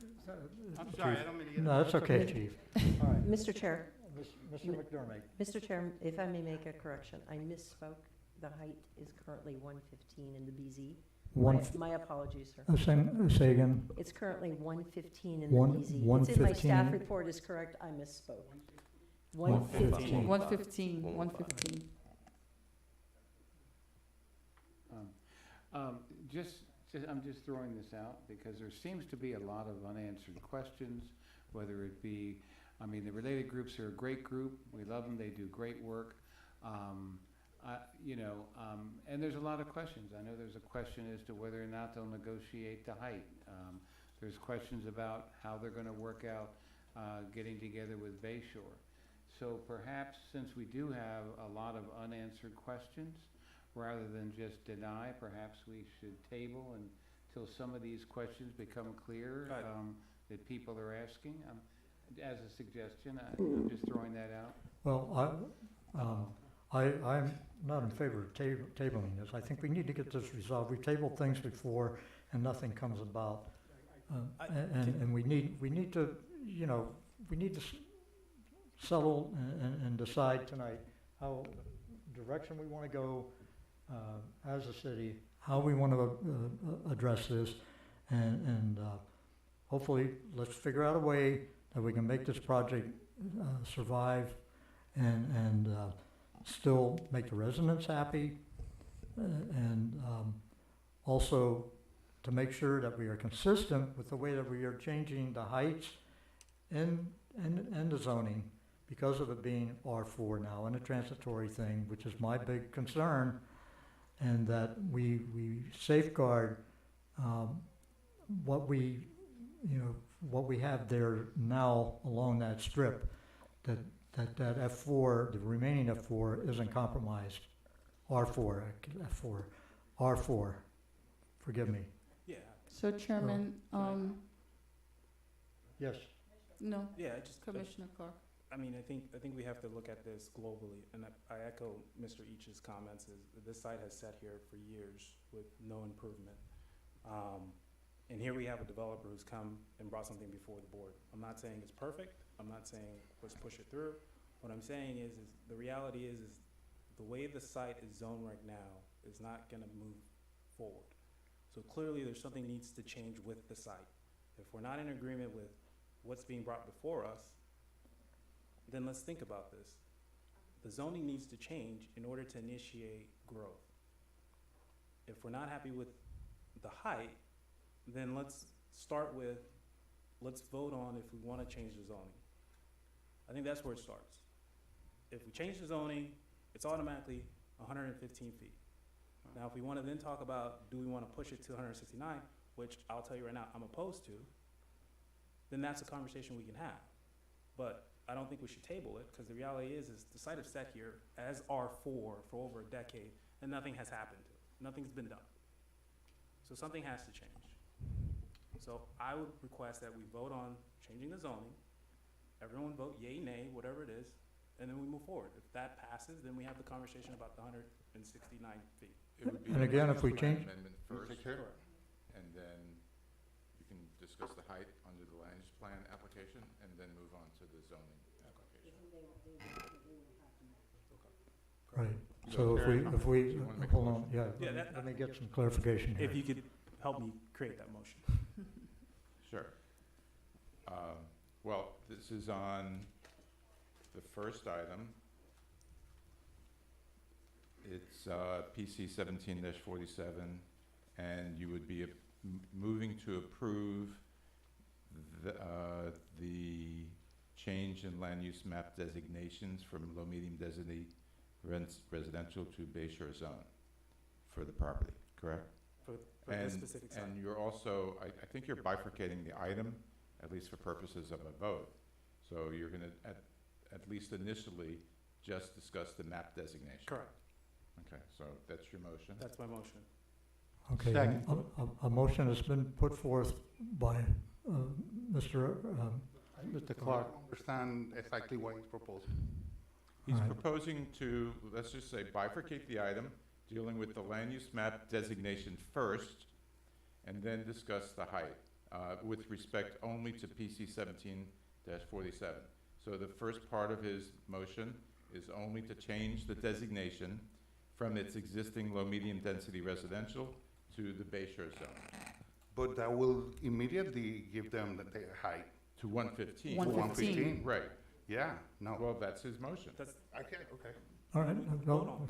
I'm sorry, I don't mean to get. No, that's okay, Chief. All right. Mr. Chair. Mr. McDermott. Mr. Chair, if I may make a correction, I misspoke. The height is currently 115 in the BZ. My apologies, sir. Say again. It's currently 115 in the One- BZ. It's in my 115. staff report is correct, I misspoke. 115. 115. I'm just throwing this out because there seems to be a lot of unanswered questions, whether it be, I mean, the related groups are a great group. We love them. They do great work. And there's a lot of questions. I know there's a question as to whether or not they'll negotiate the height. There's questions about how they're going to work out getting together with Bayshore. So perhaps, since we do have a lot of unanswered questions, rather than just deny, perhaps we should table until some of these questions become clear that people are asking. As a suggestion, I'm just throwing that out. Well, I'm not in favor of tabling this. I think we need to get this resolved. We've tabled things before and nothing comes about. And we need to, you know, we need to settle and decide tonight how direction we want to go as a city, how we want to address this, and hopefully let's figure out a way that we can make this project survive and still make the residents happy, and also to make sure that we are consistent with the way that we are changing the heights and the zoning, because of it being R4 now and a transitory thing, which is my big concern, and that we safeguard what we have there now along that strip, that F4, the remaining F4, isn't compromised. R4, forgive me. Yeah. So Chairman, Yes. no, Yeah, Commissioner Clark. I mean, I think we have to look at this globally, and I echo Mr. Each's comments. Is this site has sat here for years with no improvement, and here we have a developer who's come and brought something before the board. I'm not saying it's perfect. I'm not saying let's push it through. What I'm saying is the reality is the way the site is zoned right now is not going to move forward. So clearly, there's something needs to change with the site. If we're not in agreement with what's being brought before us, then let's think about this. The zoning needs to change in order to initiate growth. If we're not happy with the height, then let's vote on if we want to change the zoning. I think that's where it starts. If we change the zoning, it's automatically 115 feet. Now, if we want to then talk about, do we want to push it to 169, which I'll tell you right now, I'm opposed to, then that's a conversation we can have. But I don't think we should table it, because the reality is the site is set here as R4 for over a decade, and nothing has happened to it. Nothing's been done. So something has to change. So I would request that we vote on changing the zoning. Everyone vote yay, nay, whatever it is, and then we move forward. If that passes, then we have the conversation about the 169 feet. It would be And a again, if we plan change- amendment first, and then you can discuss the height under the land use plan application, and then move on to the zoning application. Right, So so Karen, if we, do you wanna make a hold on, motion? yeah, Yeah, that- let me get some clarification here. If you could help me create that motion. Sure. Well, this is on the first item. It's PC 17-47, and you would be moving to approve the change in land use map designations from low medium density residential to Bay Shore zone for the property, correct? For this specific site. And you're also, I think you're bifurcating the item, at least for purposes of a vote. So you're gonna, at least initially, just discuss the map designation. Correct. Okay, so that's your motion? That's my motion. Okay, Second. a motion has been put forth by Mr. Mr. Clark. I don't understand exactly what he's proposing. He's Alright. proposing to, let's just say, bifurcate the item, dealing with the land use map designation first, and then discuss the height, with respect only to PC 17-47. So the first part of his motion is only to change the designation from its existing low-medium density residential to the Bay Shore zone. But that will immediately give them the height. To 115. 115. Right. Yeah, no. Well, that's his motion. That's, Okay. All right, Vote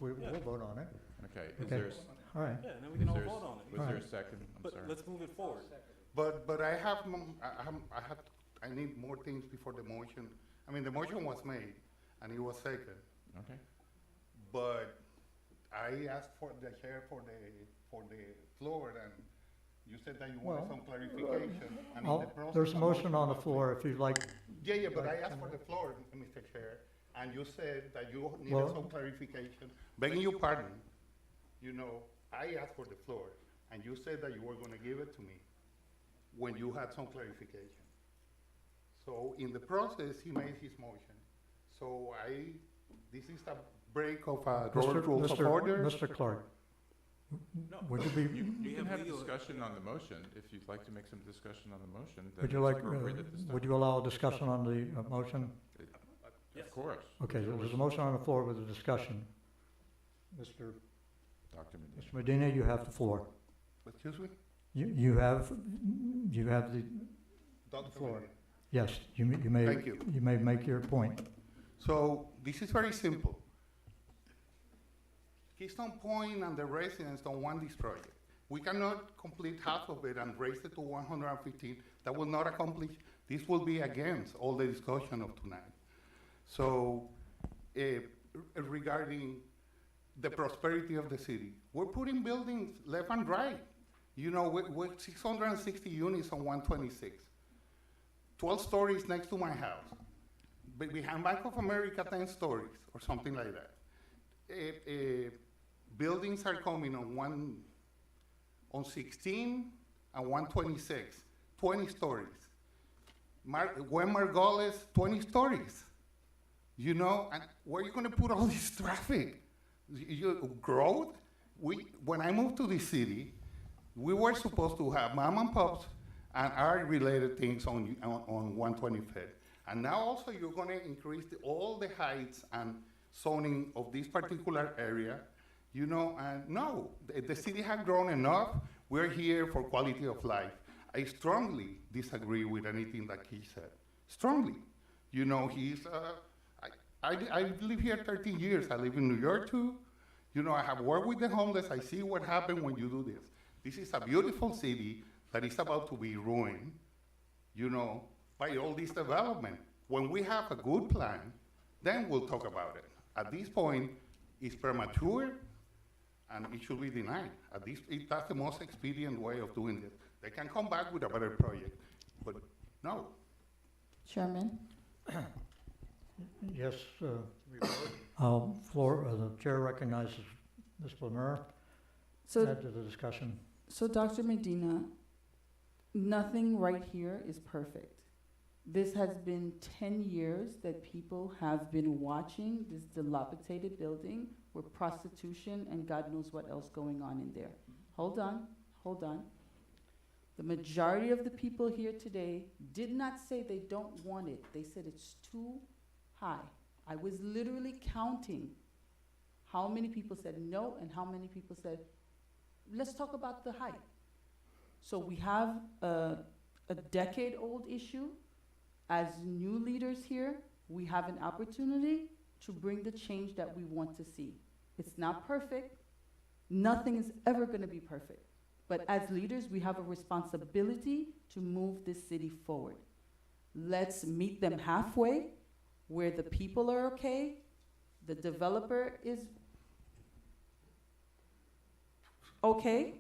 we'll vote on it. Okay, Okay. All right. yeah, and then we can all is there, vote on it. was there a Alright. second? I'm But sorry. let's move it forward. But I have, I need more things before the motion. I mean, the motion was made, and it was second. Okay. But I asked for the chair for the floor, and you said that you wanted some clarification. And in the process There's a of motion on the floor, if you'd like. Yeah, but I asked for the floor, Mr. Chair, and you said that you needed Well- some clarification. Begging your pardon, you know, I asked for the floor, and you said that you were gonna give it to me when you had some clarification. So in the process, he made his motion. So this is a break of rules of order. Mr. Clark, No. would you be, You can have legal- discussion on the motion, if you'd like to make some discussion on the motion, then would you it's like, appropriate at this time. would you allow a discussion on the motion? Yes. Of course. Okay, there's a motion on the floor with a discussion. Mr. Dr. Medina. Mr. Medina, you have the floor. Excuse me? You have the Dr. floor. Medina. Yes, you may. Thank you. You may make your point. So this is very simple. Keystone Point and the residents don't want this project. We cannot complete half of it and raise it to 115. That will not accomplish, this will be against all the discussion of tonight. So regarding the prosperity of the city, we're putting buildings left and right. You know, with 660 units on 126. 12 stories next to my house. But behind Bank of America, 10 stories or something like that. Buildings are coming on 16 and 126, 20 stories. Gwen Margolis, 20 stories. You know, and where are you going to put all this traffic? Growth? When I moved to this city, we were supposed to have mom and pops and art-related things on 125th. And now also you're going to increase all the heights and zoning of this particular area. You know, and no, the city has grown enough. We're here for quality of life. I strongly disagree with anything that he said. Strongly. You know, I live here 13 years. I live in New York too. You know, I have worked with the homeless. I see what happens when you do this. This is a beautiful city that is about to be ruined, you know, by all this development. When we have a good plan, then we'll talk about it. At this point, it's premature, and it should be denied. At least that's the most expedient way of doing it. They can come back with a better project, but no. Chairman? Yes, the chair recognizes Ms. Blumer. So, Add to the discussion. so Dr. Medina, nothing right here is perfect. This has been 10 years that people have been watching this dilapidated building with prostitution and God knows what else going on in there. Hold on, hold on. The majority of the people here today did not say they don't want it. They said it's too high. I was literally counting how many people said no and how many people said, let's talk about the height. So we have a decade-old issue. As new leaders here, we have an opportunity to bring the change that we want to see. It's not perfect. Nothing is ever going to be perfect. But as leaders, we have a responsibility to move this city forward. Let's meet them halfway, where the people are okay, the developer is okay.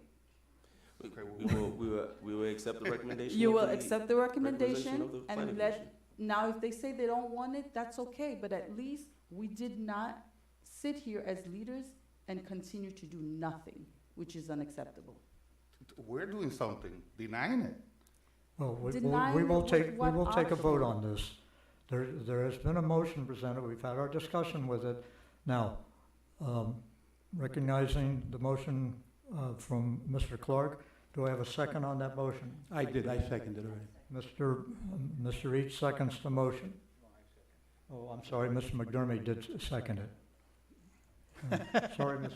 We will accept the recommendation. You of will the accept the recommendation of the planning and commission. now if they say they don't want it, that's okay, but at least we did not sit here as leaders and continue to do nothing, which is unacceptable. We're doing something, denying it. Well, we Denying will what- take, we what will take a vote option? on this. There has been a motion presented, we've had our discussion with it. Now, recognizing the motion from Mr. Clark, do I have a second on that motion? I did, I seconded already. Mr. Each seconds the motion. Oh, I'm sorry, Mr. McDermott did second it. Sorry, Mr.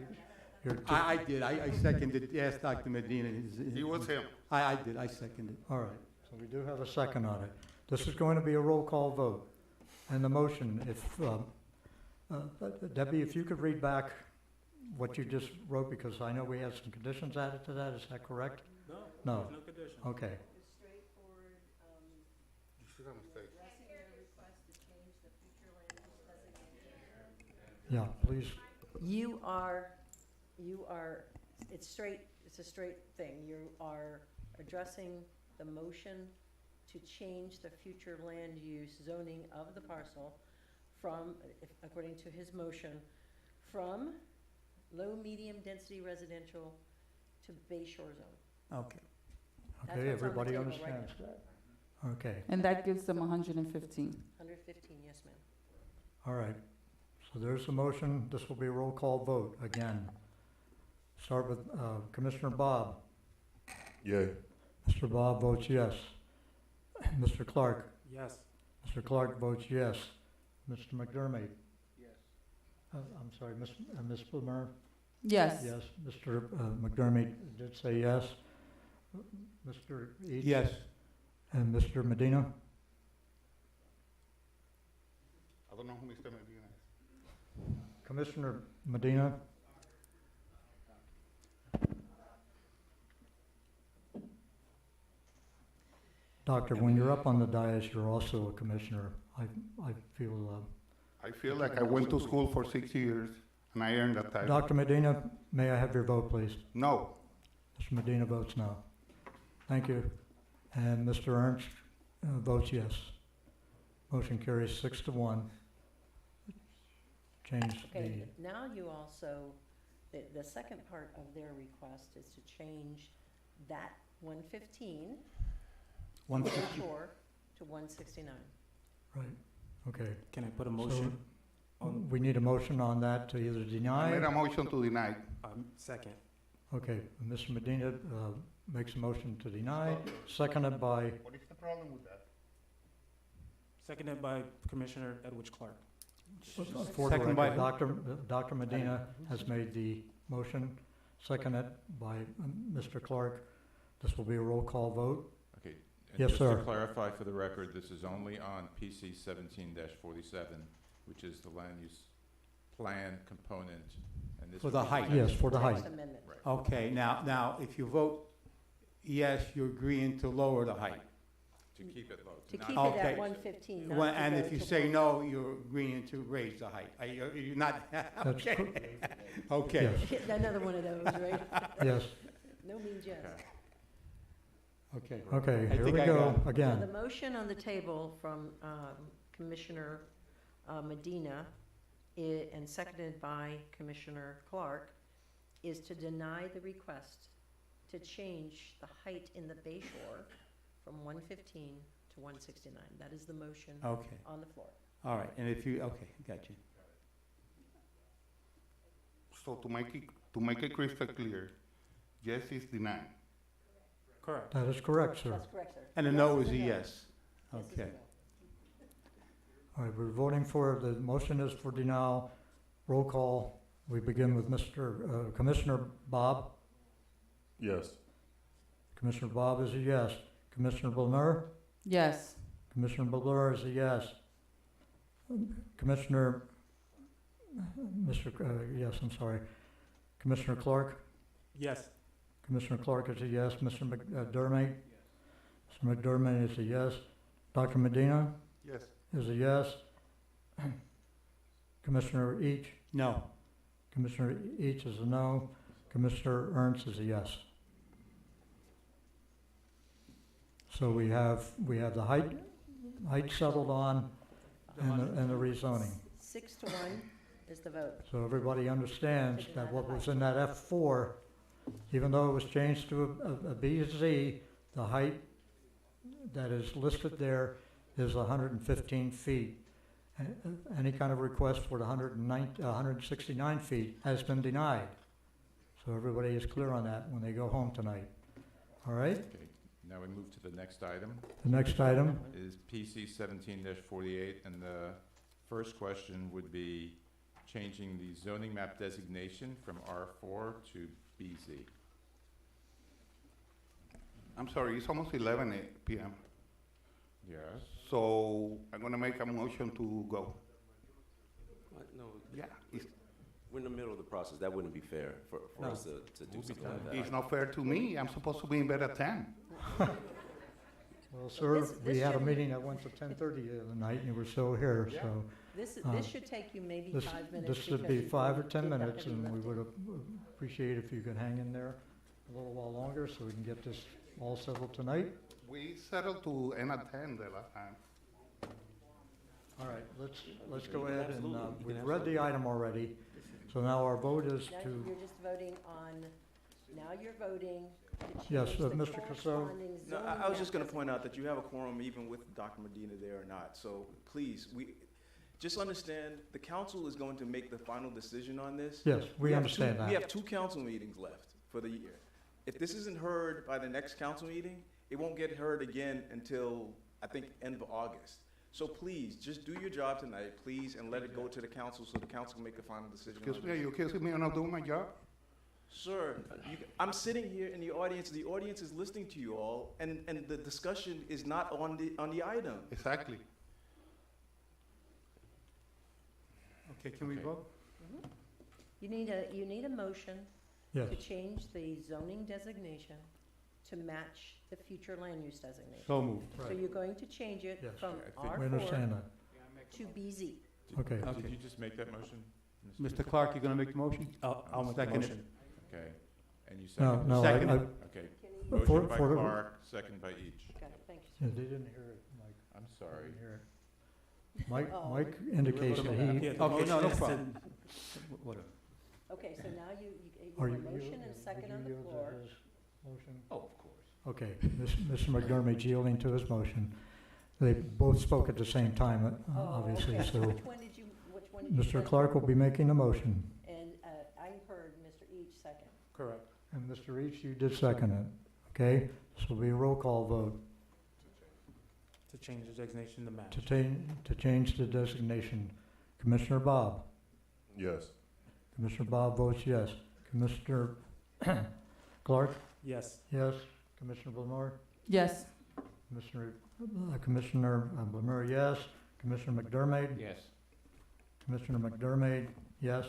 Each. You're too- I did, I seconded, yes, Dr. Medina. It was him. I did, I seconded. All right, so we do have a second on it. This is going to be a roll call vote. And the motion, if, Debbie, if you could read back what you just wrote, because I know we had some conditions added to that, is that correct? No. there's no condition. Okay. This is a mistake. Yeah, please. You are, it's a straight thing. You are addressing the motion to change the future land use zoning of the parcel from, according to his motion, from low, medium density residential to Bay Shore zone. Okay. That's Okay, what's on the everybody table right understands now. that? Okay, And that gives them 115. 115, yes, ma'am. all right. So there's the motion. This will be a roll call vote again. Start with Commissioner Bob. Yay. Mr. Bob votes yes. Mr. Clark. Yes. Mr. Clark votes yes. Mr. McDermott. Yes. I'm sorry, Ms. Blumer. Yes. Yes, Mr. McDermott did say yes. Mr. Each? Yes. And Mr. Medina? I don't know who Mr. Medina is. Commissioner Medina? Doctor, when you're up on the dais, you're also a commissioner. I feel, I feel like I went to school for 6 years and I earned that title. Dr. Medina, may I have your vote, please? No. Mr. Medina votes no. Thank you. And Mr. Ernst votes yes. Motion carries 6-1. Change Okay, now you also, the second part of their request is to change that 115 Shore to 169. Right, okay. Can I put a So, motion on? we need a motion on that to either I deny. made a motion to deny. Second. Okay, Mr. Medina makes a motion to deny, seconded by, What is the problem with that? Seconded by Commissioner Edwidge Clark. for the Second by record, Dr. Medina has made the motion, seconded by Mr. Clark. This will be a roll call vote. Okay. And Yes, just sir. to clarify for the record, this is only on PC 17-47, which is the land use plan component. And this For would the be height. Yes, for the height. Text amendment. Right. Okay, now, if you vote yes, you're agreeing to lower the height. To keep it low. To not- keep it Okay. at 115, not Well, to and go if you to say one- no, you're agreeing to raise the height. You're not, That's okay. cor- Okay. Yes. Another one of those, right? Yes. No means yes. Okay. Okay, I here think we I go got it. So again. the motion on the table from Commissioner Medina and seconded by Commissioner Clark is to deny the request to change the height in the Bay Shore from 115 to 169. That is the motion Okay. on the floor. All right, and if you, okay, got you. So to make it crystal clear, yes is denied. Correct. That is correct, sir. That's correct, sir. And a Yes no is a no. yes. Yes is a Okay. no. All right, we're voting for, the motion is for denial. Roll call. We begin with Commissioner Bob. Yes. Commissioner Bob is a yes. Commissioner Blenner? Yes. Commissioner Blenner is a yes. Commissioner, yes, I'm sorry. Commissioner Clark? Yes. Commissioner Clark is a yes. Mr. McDermott? Mr. McDermott is a yes. Dr. Medina Yes. is a yes. Commissioner Each? No. Commissioner Each is a no. Commissioner Ernst is a yes. So we have the height settled on and the rezoning. 6 to 1 is the vote. So everybody understands that what was in that F4, even though it was changed to a BZ, the height that is listed there is 115 feet. Any kind of request for the 169 feet has been denied. So everybody is clear on that when they go home tonight. All right? Okay, now we move to the next item. The next item, Is PC 17-48, and the first question would be changing the zoning map designation from R4 to BZ. I'm sorry, it's almost 11 p.m. Yes. So I'm gonna make a motion to go. What? No, Yeah, we're in the middle of the process. That wouldn't be fair for No. us to do something like that. it's not fair to me. I'm supposed to be in bed at 10. well, sir, This we had a should- meeting that went to 10:30 the other night, and you were still here, so. This should take you maybe This 5 minutes. this should because be you 5 or did 10 the minutes, heavy and we lifting. would appreciate if you could hang in there a little while longer so we can get this all settled tonight. We settled to end at 10 the last time. All right, let's go can ahead and, absolutely- you we've can read the item already, so now our vote is Now to, you're just voting on, now you're voting to Yes, change the Mr. Casso. corresponding No, zoning I was map just gonna point out designation. that you have a quorum even with Dr. Medina there or not, so please, just understand, the council is going to make the final decision on this. yes, we have understand two- that. We have 2 council meetings left for the year. If this isn't heard by the next council meeting, it won't get heard again until, I think, end of August. So please, just do your job tonight, please, and let it go to the council so the council can make the final decision. Excuse on me, are this. you accusing me of not doing my job? Sir, I'm sitting here in the audience is listening to you all, and the discussion is not on the item. Exactly. Okay, can we Okay. vote? You need a motion Yes, to change the zoning designation to match the future land use designation. So moved. So right, you're going to change it Yes. from Yeah, I think- we understand R4 that. to BZ. Okay. Did Okay. you just make that motion? Mr. Clark, you gonna make the motion? I'll make the Second it. motion. Okay, and you No, second? no, Second. Okay, For- motion by for the- Clark, second by each. Okay, thank you. Yeah, they didn't hear it, Mike. I'm They sorry. didn't hear it. Mike, Oh. Mike indicates that Yeah, he, the Okay, no, motion no is to- problem. Whatever. Okay, so now you are have you? a motion and a second on the Would you yield floor. to his motion? Oh, of course. Okay, Mr. McDermott's yielding to his motion. They both spoke at the same time, Oh, obviously, okay. so Which one did you Mr. second? Clark will be making the motion. And I heard Mr. Each second. Correct. And Mr. Each, you did second it, okay? This will be a roll call vote To change the designation to match. to change the designation. Commissioner Bob? Yes. Commissioner Bob votes yes. Commissioner Clark? Yes. Yes. Commissioner Blenner? Yes. Commissioner Blenner, yes. Commissioner McDermott? Yes. Commissioner McDermott, yes.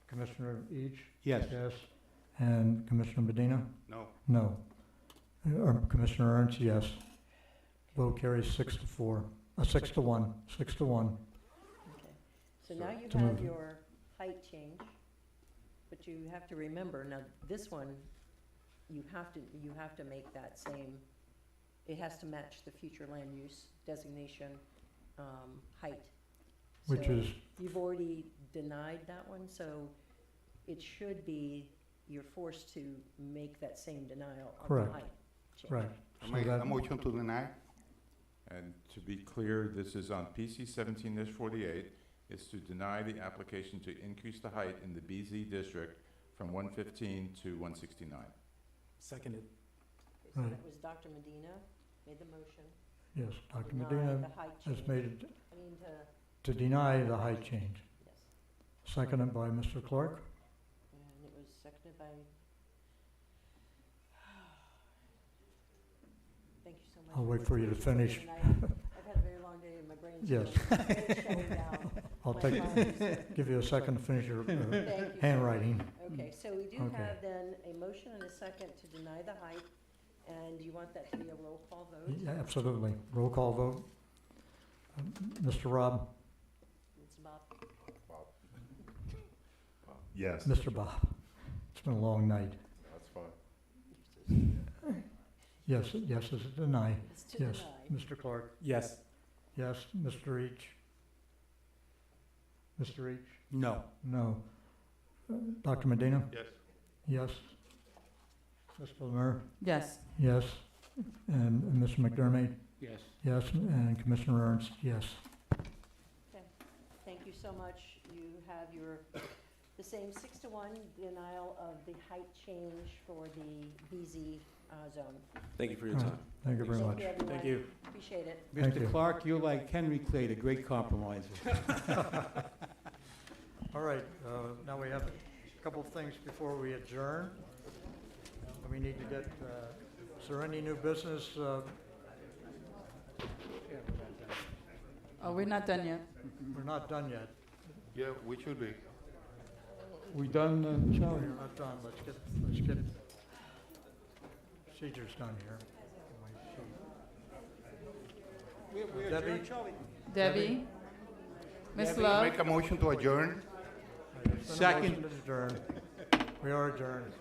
Commissioner Each? Yes. Yes. And Commissioner Medina? No. No. Or Commissioner Ernst, yes. Vote carries 6-4, 6-1, 6-1. Okay. So now you To have move. your height change, but you have to remember, now this one, you have to make that same, it has to match the future land use designation, height. Which So is, you've already denied that one, so it should be, you're forced to make that same denial of the Correct. height change. right. I So make that- a motion to deny. And to be clear, this is on PC 17-48, is to deny the application to increase the height in the BZ district from 115 to 169. Seconded. Okay, so Right. that was Dr. Medina made the motion. Yes, Dr. Deny Medina the height has change. made it I mean, to deny the height change. yes. Seconded by Mr. Clark. And it was seconded by, thank you so much. I'll wait for you to finish. I've had a very long day and my brain's Yes. really shutting down. I'll My take, apologies, sir. give you a second to finish your Thank you, sir. handwriting. Okay, so we do Okay. have then a motion and a second to deny the height, and you want that to be a roll call vote? Yeah, absolutely. Roll call vote. Mr. Rob? It's Bob. Yes. Mr. Bob? It's been a long night. That's fine. Yes, yes is a deny. It's to Yes. deny. Mr. Clark? Yes. Yes. Mr. Each? Mr. Each? No. No. Dr. Medina? Yes. Yes. Ms. Palmer? Yes. Yes. And Mr. McDermott? Yes. Yes. And Commissioner Ernst? Yes. Okay, thank you so much. You have your, the same 6-1 denial of the height change for the BZ zone. Thank you for your All right. time. Thank you very much. everyone. Thank you. Appreciate it. Thank you. Mr. Clark, you're like Henry Clay, the great compromiser. All right, now we have a couple of things before we adjourn. We need to get, is there any new business? Oh, we're not done yet. We're not done yet. Yeah, we should be. We done, Charlie? We're not done. Let's get procedures done here. Debbie? Debbie? Ms. Debbie, Love? Make a motion to adjourn. There's been a Second. motion to adjourn. We are adjourned.